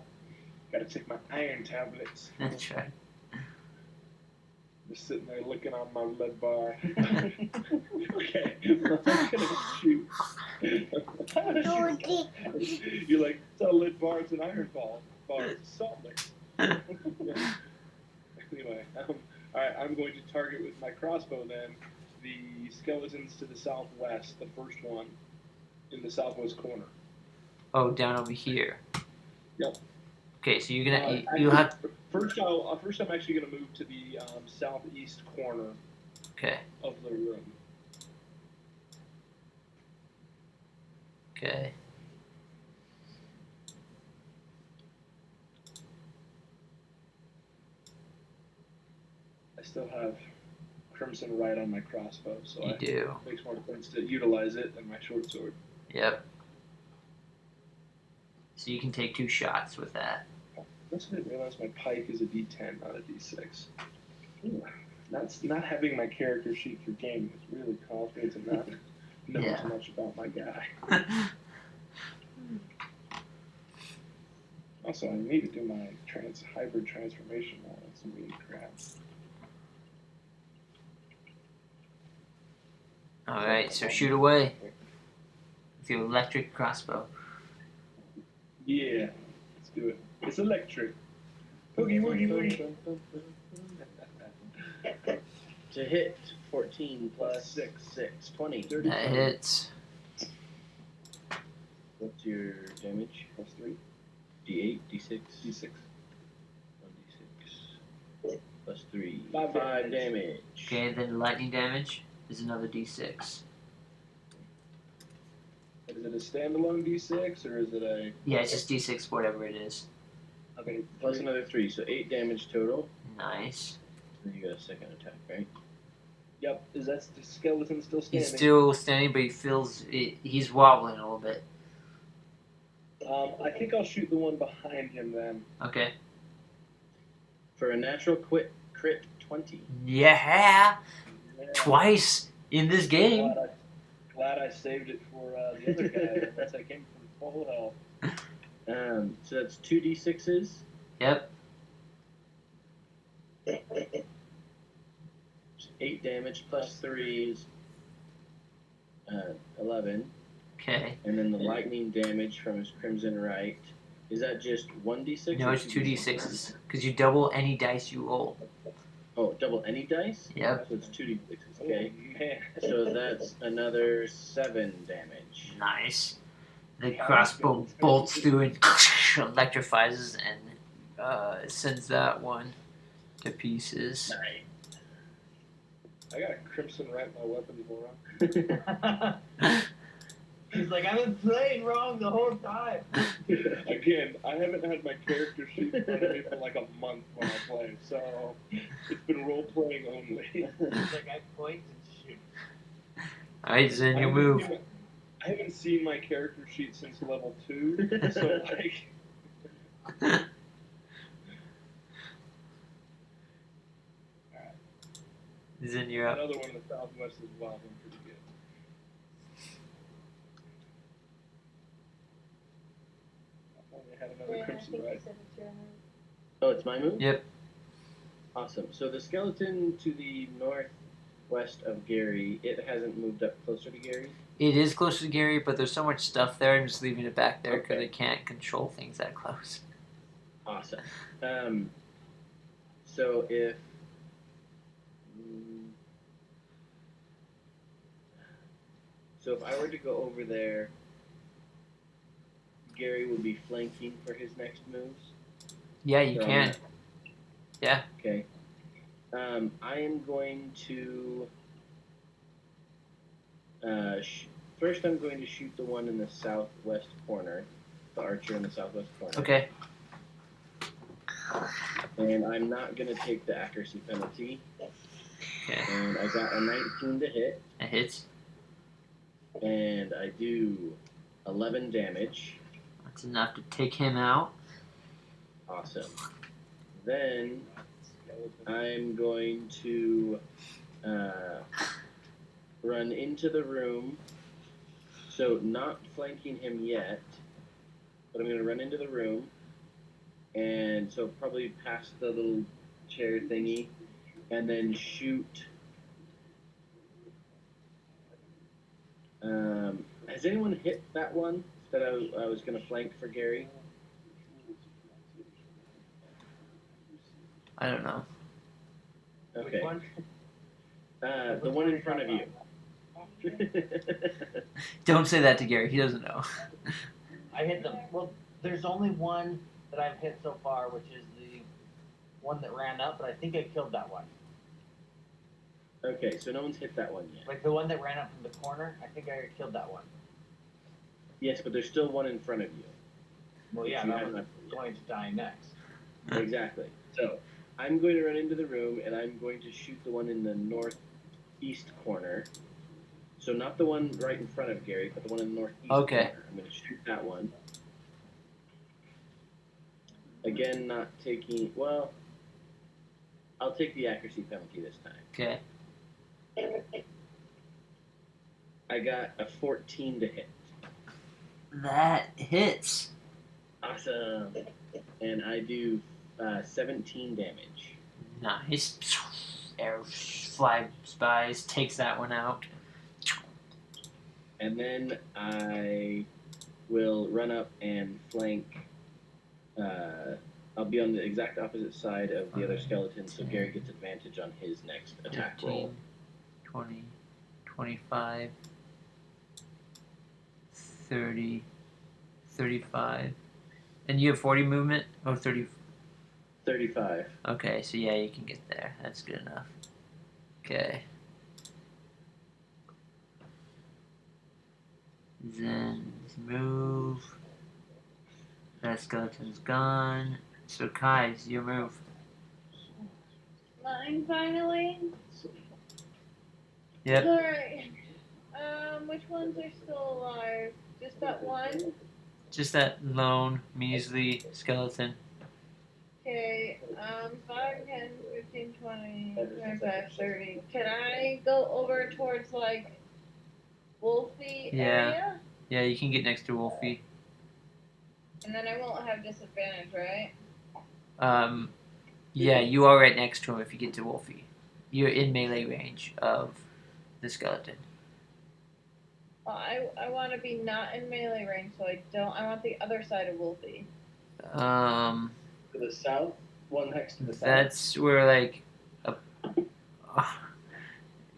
Gotta take my iron tablets. That's right. Just sitting there looking on my lead bar. Okay, I'm gonna shoot. You're like, it's not a lead bar, it's an iron bar. It's a salt mix. Anyway, alright, I'm going to target with my crossbow then the skeletons to the southwest, the first one in the southwest corner. Oh, down over here. Yep. Okay, so you're gonna you'll have. First, I'm actually gonna move to the southeast corner. Okay. Of the room. Okay. I still have crimson right on my crossbow, so You do. It makes more sense to utilize it than my short sword. Yep. So you can take 2 shots with that. I didn't realize my pike is a D10, not a D6. Ooh, not having my character sheet for gaming is really caused me to not know too much about my guy. Also, I need to do my hybrid transformation now. That's some weird crap. Alright, so shoot away with your electric crossbow. Yeah, let's do it. It's electric. Boogie woogie woogie. To hit, 14 plus 6, 20. 30. That hits. What's your damage? Plus 3. D8, D6? D6. 1d6. Plus 3. 5 damage. Okay, then lightning damage is another D6. Is it a standalone D6 or is it a... Yeah, it's just D6, whatever it is. Okay, plus another 3, so 8 damage total. Nice. And you got a second attack, right? Yep, is that the skeleton still standing? He's still standing, but he's wobbling a little bit. I think I'll shoot the one behind him then. Okay. For a natural crit 20. Yeah! Twice in this game. Glad I saved it for the other guy. Once I came from full health. So that's 2d6s. Yep. 8 damage plus 3 is 11. Okay. And then the lightning damage from his crimson right. Is that just 1d6? No, it's 2d6s. Because you double any dice you roll. Oh, double any dice? Yep. So it's 2d6s. Okay. Oh, man. So that's another 7 damage. Nice. The crossbow bolts through and electrifies and sends that one to pieces. Nice. I got a crimson right in my weapons drawer. He's like, I've been playing wrong the whole time. Again, I haven't had my character sheet in front of me for like a month when I play, so it's been role playing only. He's like, I point and shoot. Alright, Zen, I you haven't move. seen- I haven't seen my character sheet since level 2, so like. Zen, you're up. Another one in the Southwest is wild and pretty good. I only had another Yeah, I crimson think you right. said it's your move. Oh, it's my move? Yep. Awesome. So the skeleton to the northwest of Gary, it hasn't moved up closer to Gary? It is close to Gary, but there's so much stuff there, I'm just leaving it back there because Okay. I can't control things that close. Awesome. So if I were to go over there, Gary would be flanking for his next moves. Yeah, you So I'm can. not- Yeah. Okay. I am going to. First, I'm going to shoot the one in the southwest corner, the archer in the southwest corner. Okay. And I'm not going to take the accuracy penalty. Okay. And I got a 19 to hit, That hits. and I do 11 damage. That's enough to take him out. Awesome. Then I'm going to run into the room. So not flanking him yet, but I'm going to run into the room. And so probably past the little chair thingy, and then shoot. Has anyone hit that one that I was going to flank for Gary? I don't know. Okay. Which one? The one in front of you. Don't say that to Gary. He doesn't know. I hit them. Well, there's only one that I've hit so far, which is the one that ran up, but I think I killed that one. Okay, so no one's hit that one yet. Like the one that ran up from the corner, I think I killed that one. Yes, but there's still one in front of you. Well, yeah, You that haven't- one's going to die next. Exactly. So I'm going to run into the room, and I'm going to shoot the one in the northeast corner. So not the one right in front of Gary, but the one in the northeast Okay. corner. I'm going to shoot that one. Again, not taking... Well, I'll take the accuracy penalty this time. Okay. I got a 14 to hit. That hits. Awesome. And I do 17 damage. Nice. Arrow flies by, takes that one out. And then I will run up and flank. I'll be on the exact opposite side of the other skeleton, so Gary gets advantage on his next attack 15, roll. 20, 25, 30, 35. And you have 40 movement? Oh, 30. 35. Okay, so yeah, you can get there. That's good enough. Okay. Then move. That skeleton's gone. So Kai, it's your move. Mine finally? Yep. Alright. Which ones are still alive? Just that one? Just that lone, measly skeleton. Okay, 5, 10, 15, 20, 25, 30. Can I go over towards, like, Wolfie Yeah. area? Yeah, you can get next to Wolfie. And then I won't have disadvantage, right? Yeah, you are right next to him if you get to Wolfie. You're in melee range of the skeleton. Well, I want to be not in melee range, so I want the other side of Wolfie. To the south? One next to the south? That's where, like,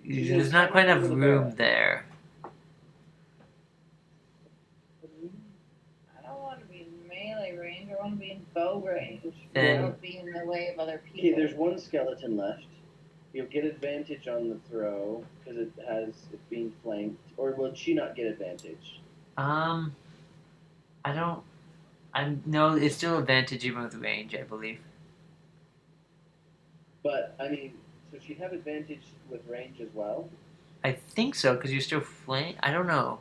there's not quite enough room there. I don't want to be in melee range. I want to be in bow range. Then- Don't be in the way of other Okay, people. there's one skeleton left. You'll get advantage on the throw because it's being flanked. Or will she not get advantage? I don't. No, it's still advantage even with range, I believe. But I mean, so she'd have advantage with range as well. I think so because you're still flanked. I don't know.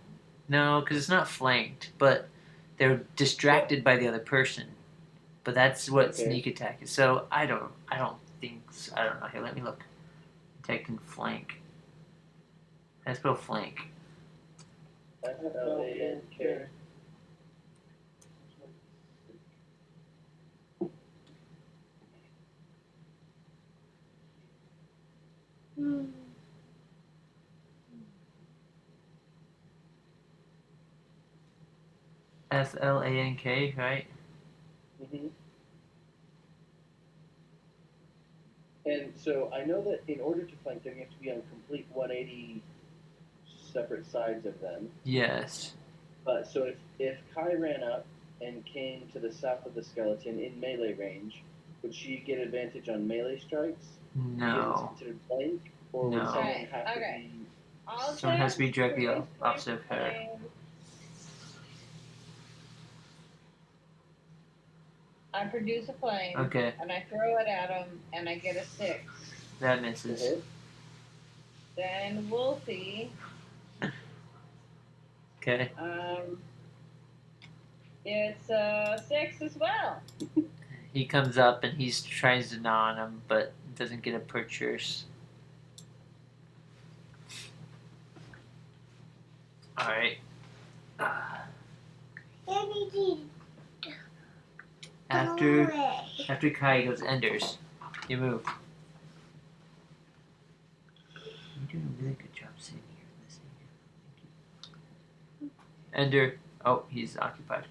No, because it's not flanked, but they're distracted by the other person. But that's what Okay. sneak attack is. So I don't think. So. I don't know. Here, let me look. Attack and flank. Let's spell flank. FLANK. FLANK, right? Mm-hmm. And so I know that in order to flank them, you have to be on complete 180 separate sides of them. Yes. But so if Kai ran up and came to the south of the skeleton in melee range, would she get advantage on melee strikes? Because No. it's considered flank, or would No. someone Okay, have okay. to be? I'll Someone has to be just directly produce opposite of her. flame. I produce a flame, Okay, and I throw it at him, and I get a 6. that misses. Then Wolfie, Okay. it's a 6 as well. He comes up and he tries to gnaw on him, but doesn't get a purchase. Alright. After Kai goes Enders, you move. You're doing a really good job sitting here listening. Thank you. Ender. Oh, he's occupied.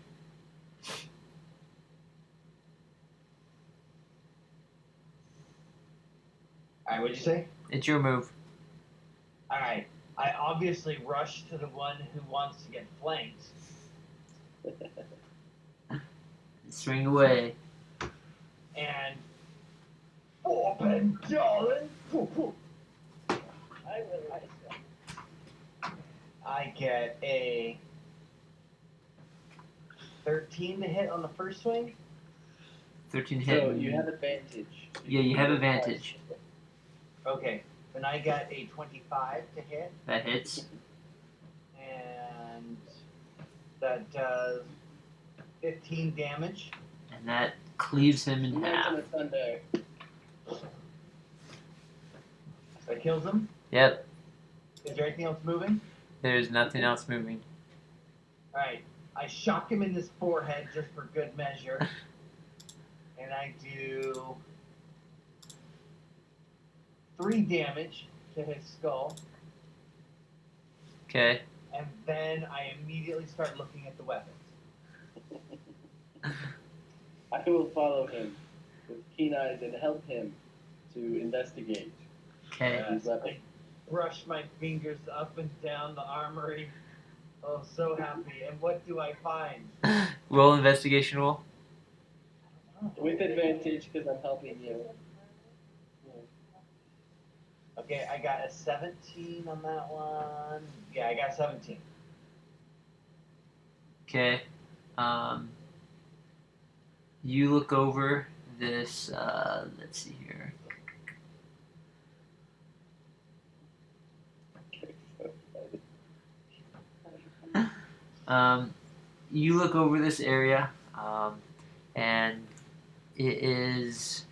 Alright, what'd you say? It's your move. Alright. I obviously rush to the one who wants to get flanked. Swing away. And open, darling. I realize that. I get a 13 to hit on the first swing. 13 hit. So you have advantage. Yeah, you have advantage. Okay. Then I got a 25 to hit. That hits. And that does 15 damage. And that cleaves him in Knights half. on a Sunday. So that kills him. Yep. Is there anything else moving? There's nothing else moving. Alright. I shock him in his forehead just for good measure. And I do 3 damage to his skull. Okay. And then I immediately start looking at the weapons. I will follow him with keen eyes and help him to investigate Okay. these weapons. Brush my fingers up and down the armory. Oh, so happy. And what do I find? Roll investigation roll. With advantage because I'm helping you. Okay, I got a 17 on that one. Yeah, I got 17. Okay. You look over this. Let's see here. You look over this area, and it is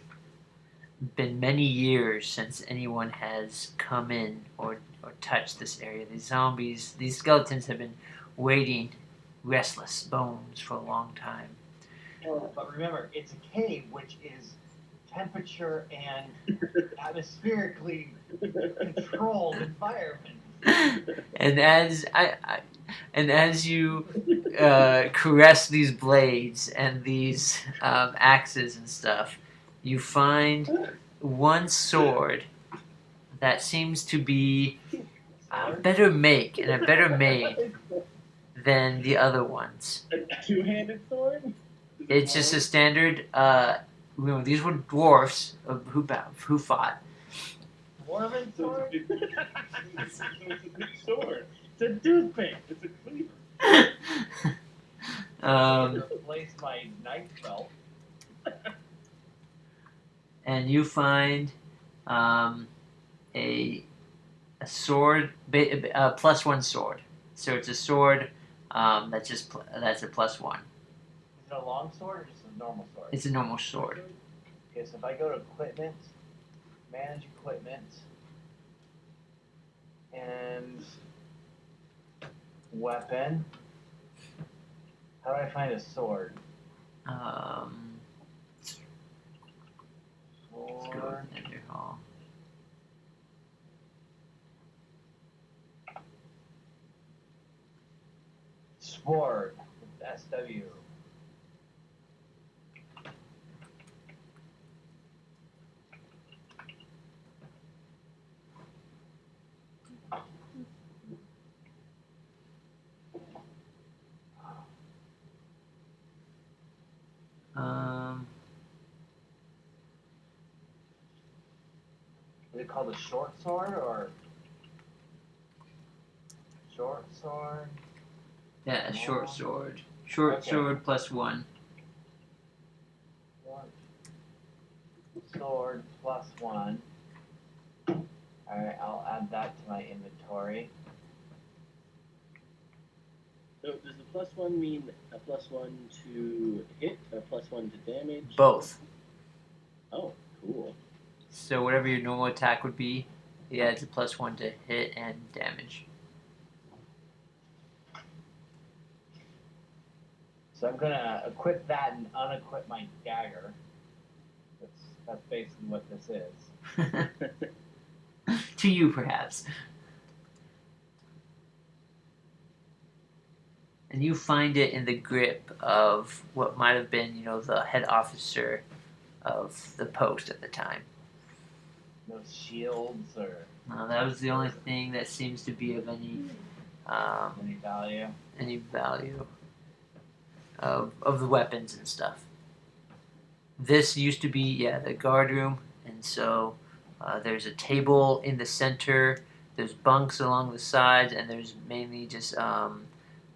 been many years since anyone has come in or touched this area. These skeletons have been waiting, restless bones, for a long time. But remember, it's a cave, which is temperature and atmospherically controlled environment. And as you caress these blades and these axes and stuff, you find one sword that seems to be a better make and a better made than the other ones. A two-handed sword? Is It's just a standard. These were dwarfs who fought. Dwarven So sword? it's a big sword. It's a toothpick. It's a cleaver. Replace my knife belt. And you find a sword, a +1 sword. So it's a sword that's a +1. Is it a long sword or just a normal sword? It's a normal sword. Okay, so if I go to equipment, manage equipment, and weapon, how do I find a sword? Let's go Sword. with Ender Hall. Sword. SW. Is it called a short sword or short sword? Yeah, a short sword. Short Okay. sword +1. Sword +1. Alright, I'll add that to my inventory. So does the +1 mean a +1 to hit or +1 to damage? Both. Oh, cool. So whatever your normal attack would be, he adds a +1 to hit and damage. So I'm gonna equip that and unequip my dagger. That's basically what this is. To you, perhaps. And you find it in the grip of what might have been, the head officer of the post at the time. No shields or That was the only thing that seems to be of any value. Any value of the weapons and stuff. This used to be, the guard room, and so there's a table in the center, there's bunks along the sides, and there's mainly just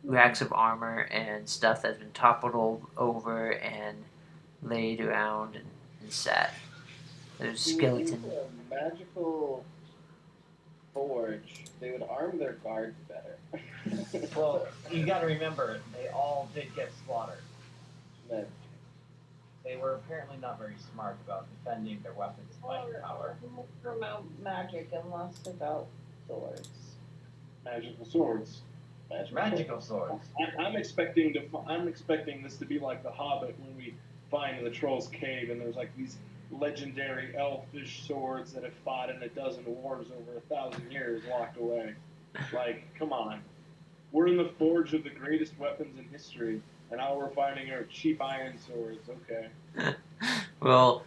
racks of armor and stuff that's been toppled over and laid around and sat. There's skeleton. In a magical forge, they would arm their guards better. Well, you gotta remember, they all did get slaughtered. But They were apparently not very smart about defending their weapons by power. More about magic and less about swords. Magical swords. Magical swords. I'm expecting this to be like the Hobbit when we find the Troll's Cave and there's like these legendary elfish swords that have fought in a dozen wars over 1,000 years locked away. Like, come on. We're in the forge of the greatest weapons in history, and now we're finding our cheap iron swords. Okay. Well,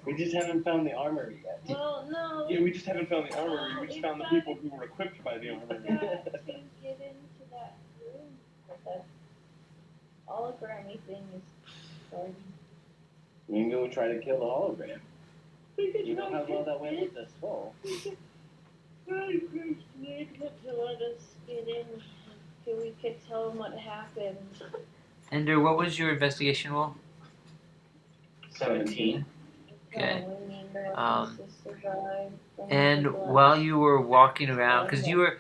we just haven't found the armory yet. Well, no. Yeah, we just haven't found the armory. We just found the people who were equipped by the armory. To get into that room with that hologrammy thing is starting. We can go try to kill the hologram. We could You know how well that went with the skull. We could try to let us get in so we could tell them what happened. Ender, what was your investigation roll? 17. Okay. We need miracles to survive. And while you were walking around, because you were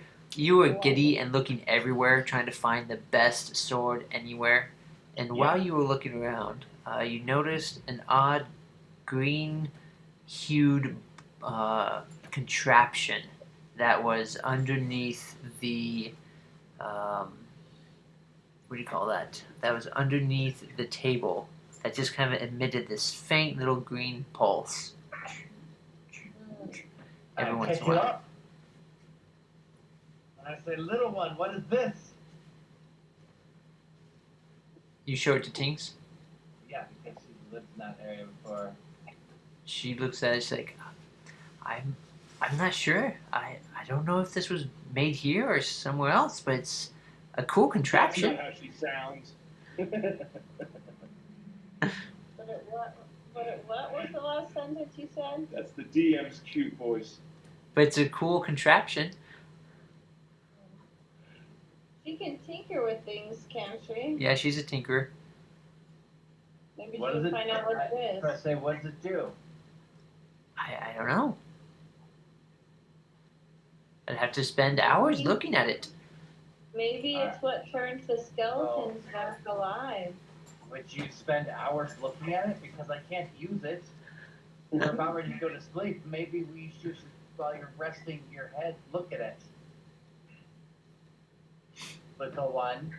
giddy and looking everywhere, trying to find the best sword anywhere. And while you were looking around, you noticed an odd green-hued contraption that was underneath the what do you call that? That was underneath the table. That just kind of emitted this faint little green pulse. Every once in a Pick it while. up. And I say, little one, what is this? You show it to Tinks. Yeah, because she lived in that area before. She looks at it. She's like, I'm not sure. I don't know if this was made here or somewhere else, but it's a cool That's contraption. not how she sounds. What was the last sentence you said? That's the DM's cute voice. But it's a cool contraption. She can tinker with things, can't she? Yeah, she's a tinkerer. Maybe What she'll does it? find out what it I is. was say, what does it do? I don't know. I'd have to spend hours looking at it. Maybe it's what turns the skeletons back alive. Would you spend hours looking at it? Because I can't use it. We're about ready to go to sleep. Maybe we should, while you're resting your head, look at it. Little one.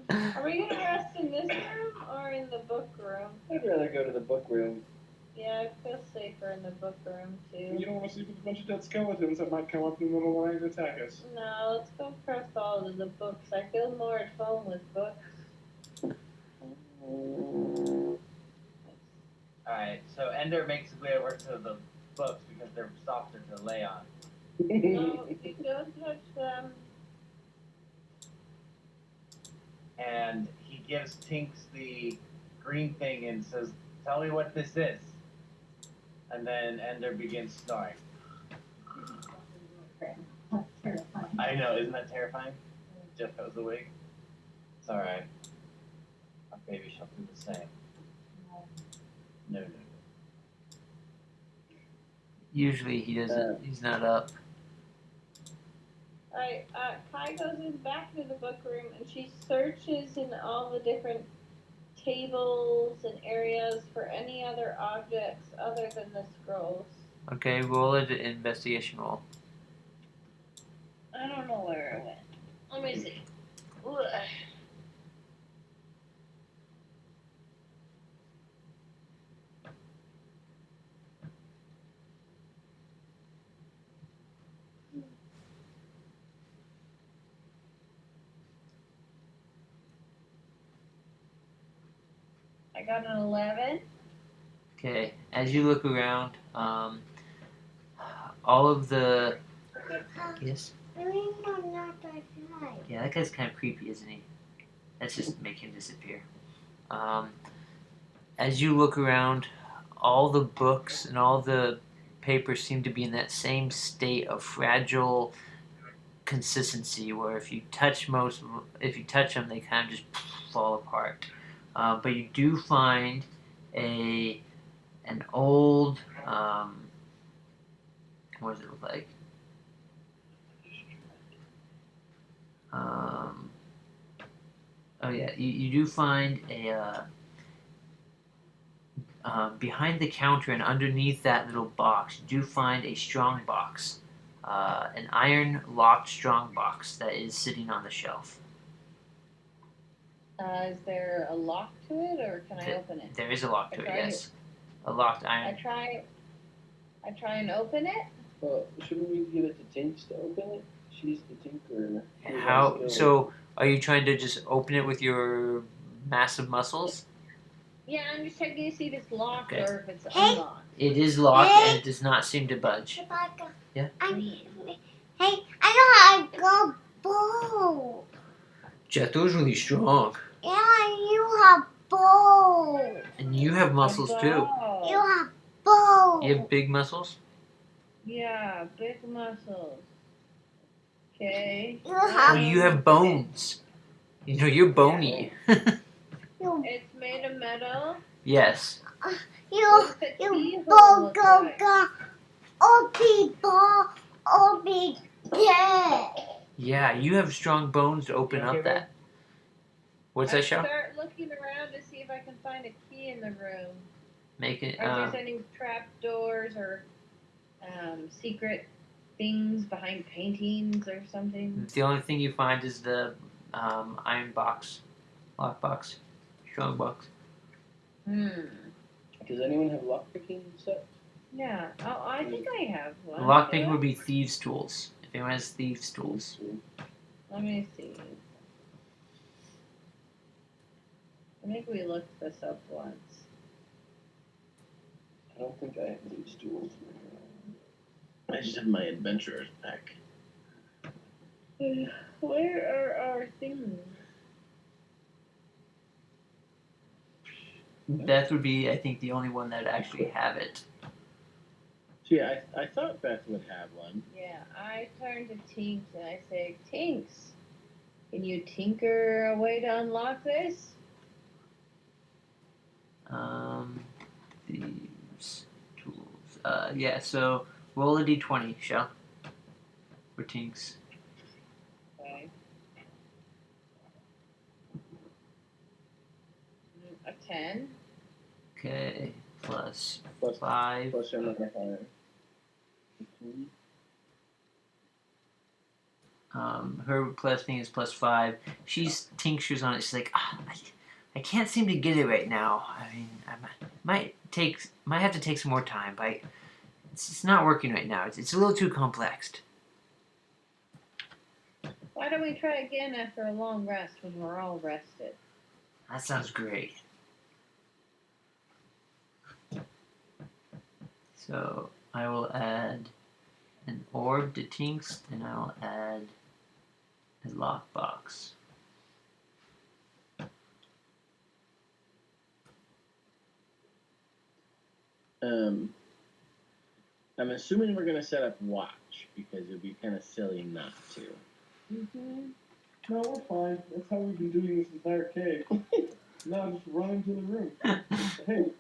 Are we gonna rest in this room or in the book room? I'd rather go to the book room. Yeah, I feel safer in the book room too. You don't want to sleep with a bunch of dead skeletons that might come up in the middle of the night and attack us. No, let's go across all of the books. I feel more at home with books. Alright, so Ender makes his way over to the books because they're softer to lay on. No, you don't touch them. And he gives Tinks the green thing and says, "Tell me what this is." And then Ender begins snoring. I know, isn't that terrifying? Jeff goes awake. It's alright. Our baby shall do the same. No. Usually he doesn't. He's not up. Alright, Kai goes back to the book room and she searches in all the different tables and areas for any other objects other than the scrolls. Okay, roll an investigation roll. I don't know where it went. Let me see. Ugh. I got an 11. Okay, as you look around, all of the yes. Yeah, that guy's kind of creepy, isn't he? Let's just make him disappear. As you look around, all the books and all the papers seem to be in that same state of fragile consistency, where if you touch them, they kind of just fall apart. But you do find an old what does it look like? Oh yeah, you do find a behind the counter and underneath that little box, you do find a strong box, an iron locked strong box that is sitting on the shelf. Is there a lock to it, or can I open it? There is a lock to it, tried yes. A locked I iron. try and open it. Well, shouldn't we give it to Tinks to open it? She's the tinkerer. So are you trying to just open it with your massive muscles? Yeah, I'm just checking to see if it's locked Okay. or if it's unlocked. It is locked and it does not seem to budge. Yeah? Hey, I know how to go bow. Jethro's really strong. Yeah, you have bow. And you have muscles too. Wow. You have bow. You have big muscles? Yeah, big muscles. Okay. You have bones. You know, you're bony. It's made of metal. Yes. You bow go obi ball obi dead. Yeah, you have strong bones to open up that. What's that, Shell? Start looking around to see if I can find a key in the room. Make it. Are there any trap doors or secret things behind paintings or something? The only thing you find is the iron box, lock box, strong box. Does anyone have lockpicking set? Yeah. Oh, I think I have one. Lockpicking would be thieves' tools. If anyone has thieves' tools. Let me see. I think we looked this up once. I don't think I have these tools. I just have my adventurer's pack. Where are our things? Beth would be, I think, the only one that actually have it. See, I thought Beth would have one. Yeah, I turn to Tinks and I say, Tinks, can you tinker a way to unlock this? Thieves, tools. Yeah, so roll a d20, Shell. For Tinks. Okay. A 10. Okay, plus Plus 5. Plus your modifier. Her plus thing is plus 5. She's tinctures on it. She's like, I can't seem to get it right now. I mean, I might have to take some more time, but it's not working right now. It's a little too complex. Why don't we try again after a long rest when we're all rested? That sounds great. So I will add an orb to Tinks, and I'll add a lockbox. I'm assuming we're gonna set up watch because it'd be kind of silly not to. Mm-hmm. No, we're fine. That's how we've been doing this entire cave. Now just run into the room. Hey,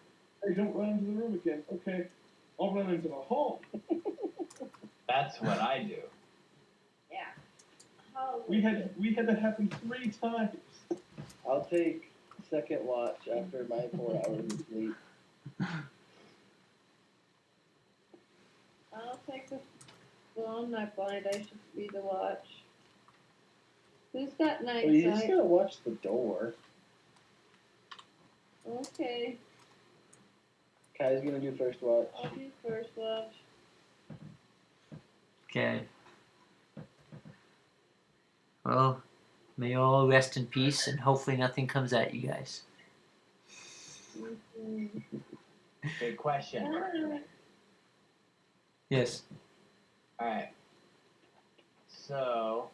don't run into the room again. Okay, I'll run into the hall. That's what I do. Yeah. Oh, We had that happen 3 times. I'll take second watch after my 4 hours of sleep. I'll take the. Well, I'm not blind. I should be the watch. Who's got night Well, you just sight? gotta watch the door. Okay, Kai's gonna do first watch. I'll do first watch. Okay. Well, may you all rest in peace, and hopefully nothing comes at you guys. Mm-hmm. Good question. Yes. Alright. So,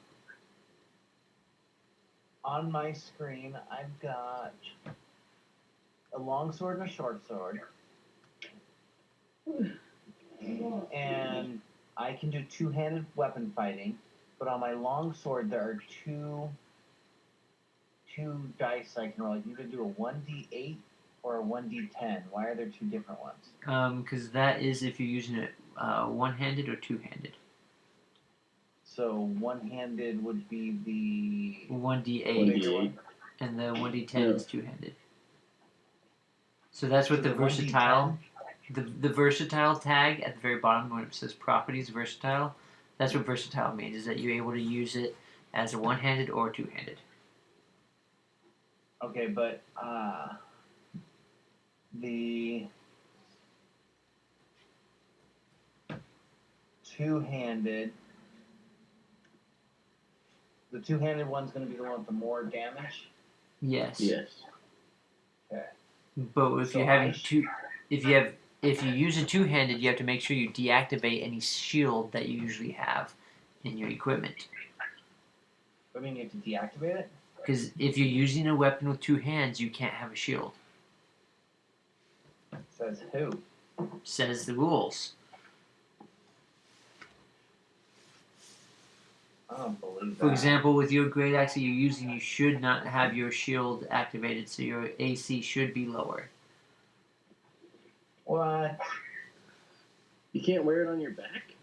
on my screen, I've got a long sword and a short sword. And I can do two-handed weapon fighting, but on my long sword there are two dice I can roll. I can either do a 1d8 or a 1d10. Why are there two different ones? Because that is if you're using it one-handed or two-handed. So one-handed would be the 1d8, and the 1d10 is two-handed. So that's what So the the versatile, the versatile tag at the very bottom when it says properties versatile. That's what versatile means, is that you're able to use it as a one-handed or two-handed. Okay, but the two-handed one's going to be the one with the more damage. Yes. Yes. Okay. But if So you're having if you use a two-handed, you have to make sure you deactivate any shield that you usually have in your equipment. I mean, you have to deactivate it. Because if you're using a weapon with two hands, you can't have a shield. Says who? Says the rules. I don't believe that. For example, with your great axe that you're using, you should not have your shield activated, so your AC should be lower. What? You can't wear it on your back?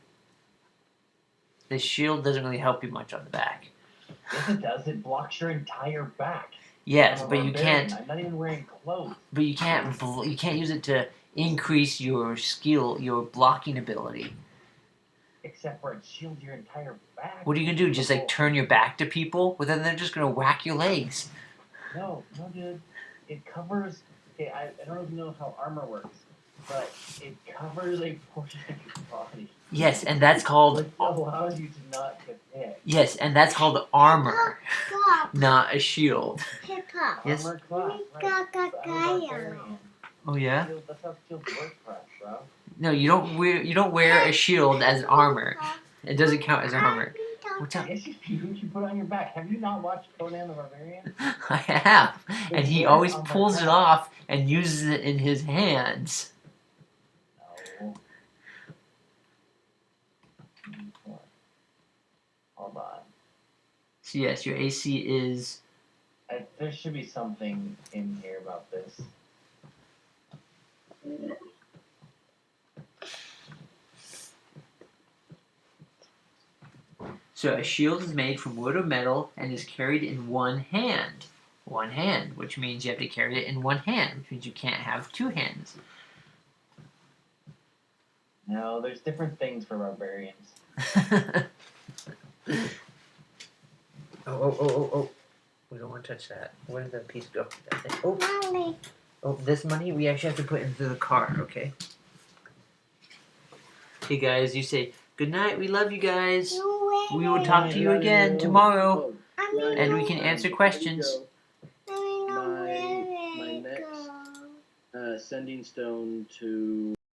The shield doesn't really help you much on the back. Yes, it does. It blocks your entire back. Yes, I'm a but you barbarian. can't. I'm not even wearing clothes. But you can't use it to increase your skill, your blocking ability. Except for it shields your entire back. What are you gonna do? Just like turn your back to people? Well, then they're just gonna whack your legs. No, dude. It covers. Okay, I don't even know how armor works, but it covers a portion of your body. Yes, and that's called. Which allows you to not get hit. Yes, and that's called armor, Stop. not a shield. Pippa. Yes. Armor class, right? So I'm a barbarian. Oh yeah. That's how shields work for us, bro. No, you don't wear a shield as armor. It doesn't count as armor. What's up? Yes, you put it on your back. Have you not watched Conan the Barbarian? I have. And he It's always on my pulls it back. off and uses it in his hands. No. Hold on. So yes, your AC is... There should be something in here about this. So a shield is made from wood or metal and is carried in one hand. One hand, which means you have to carry it in one hand, which means you can't have two hands. No, there's different things for barbarians. Oh. We don't want to touch that. Where did the piece go? That thing. Oh. Mommy. Oh, this money we actually have to put into the car, okay? Hey guys, you say, good night, we love you guys. We will talk to you again tomorrow. And we can answer questions. My next sending stone to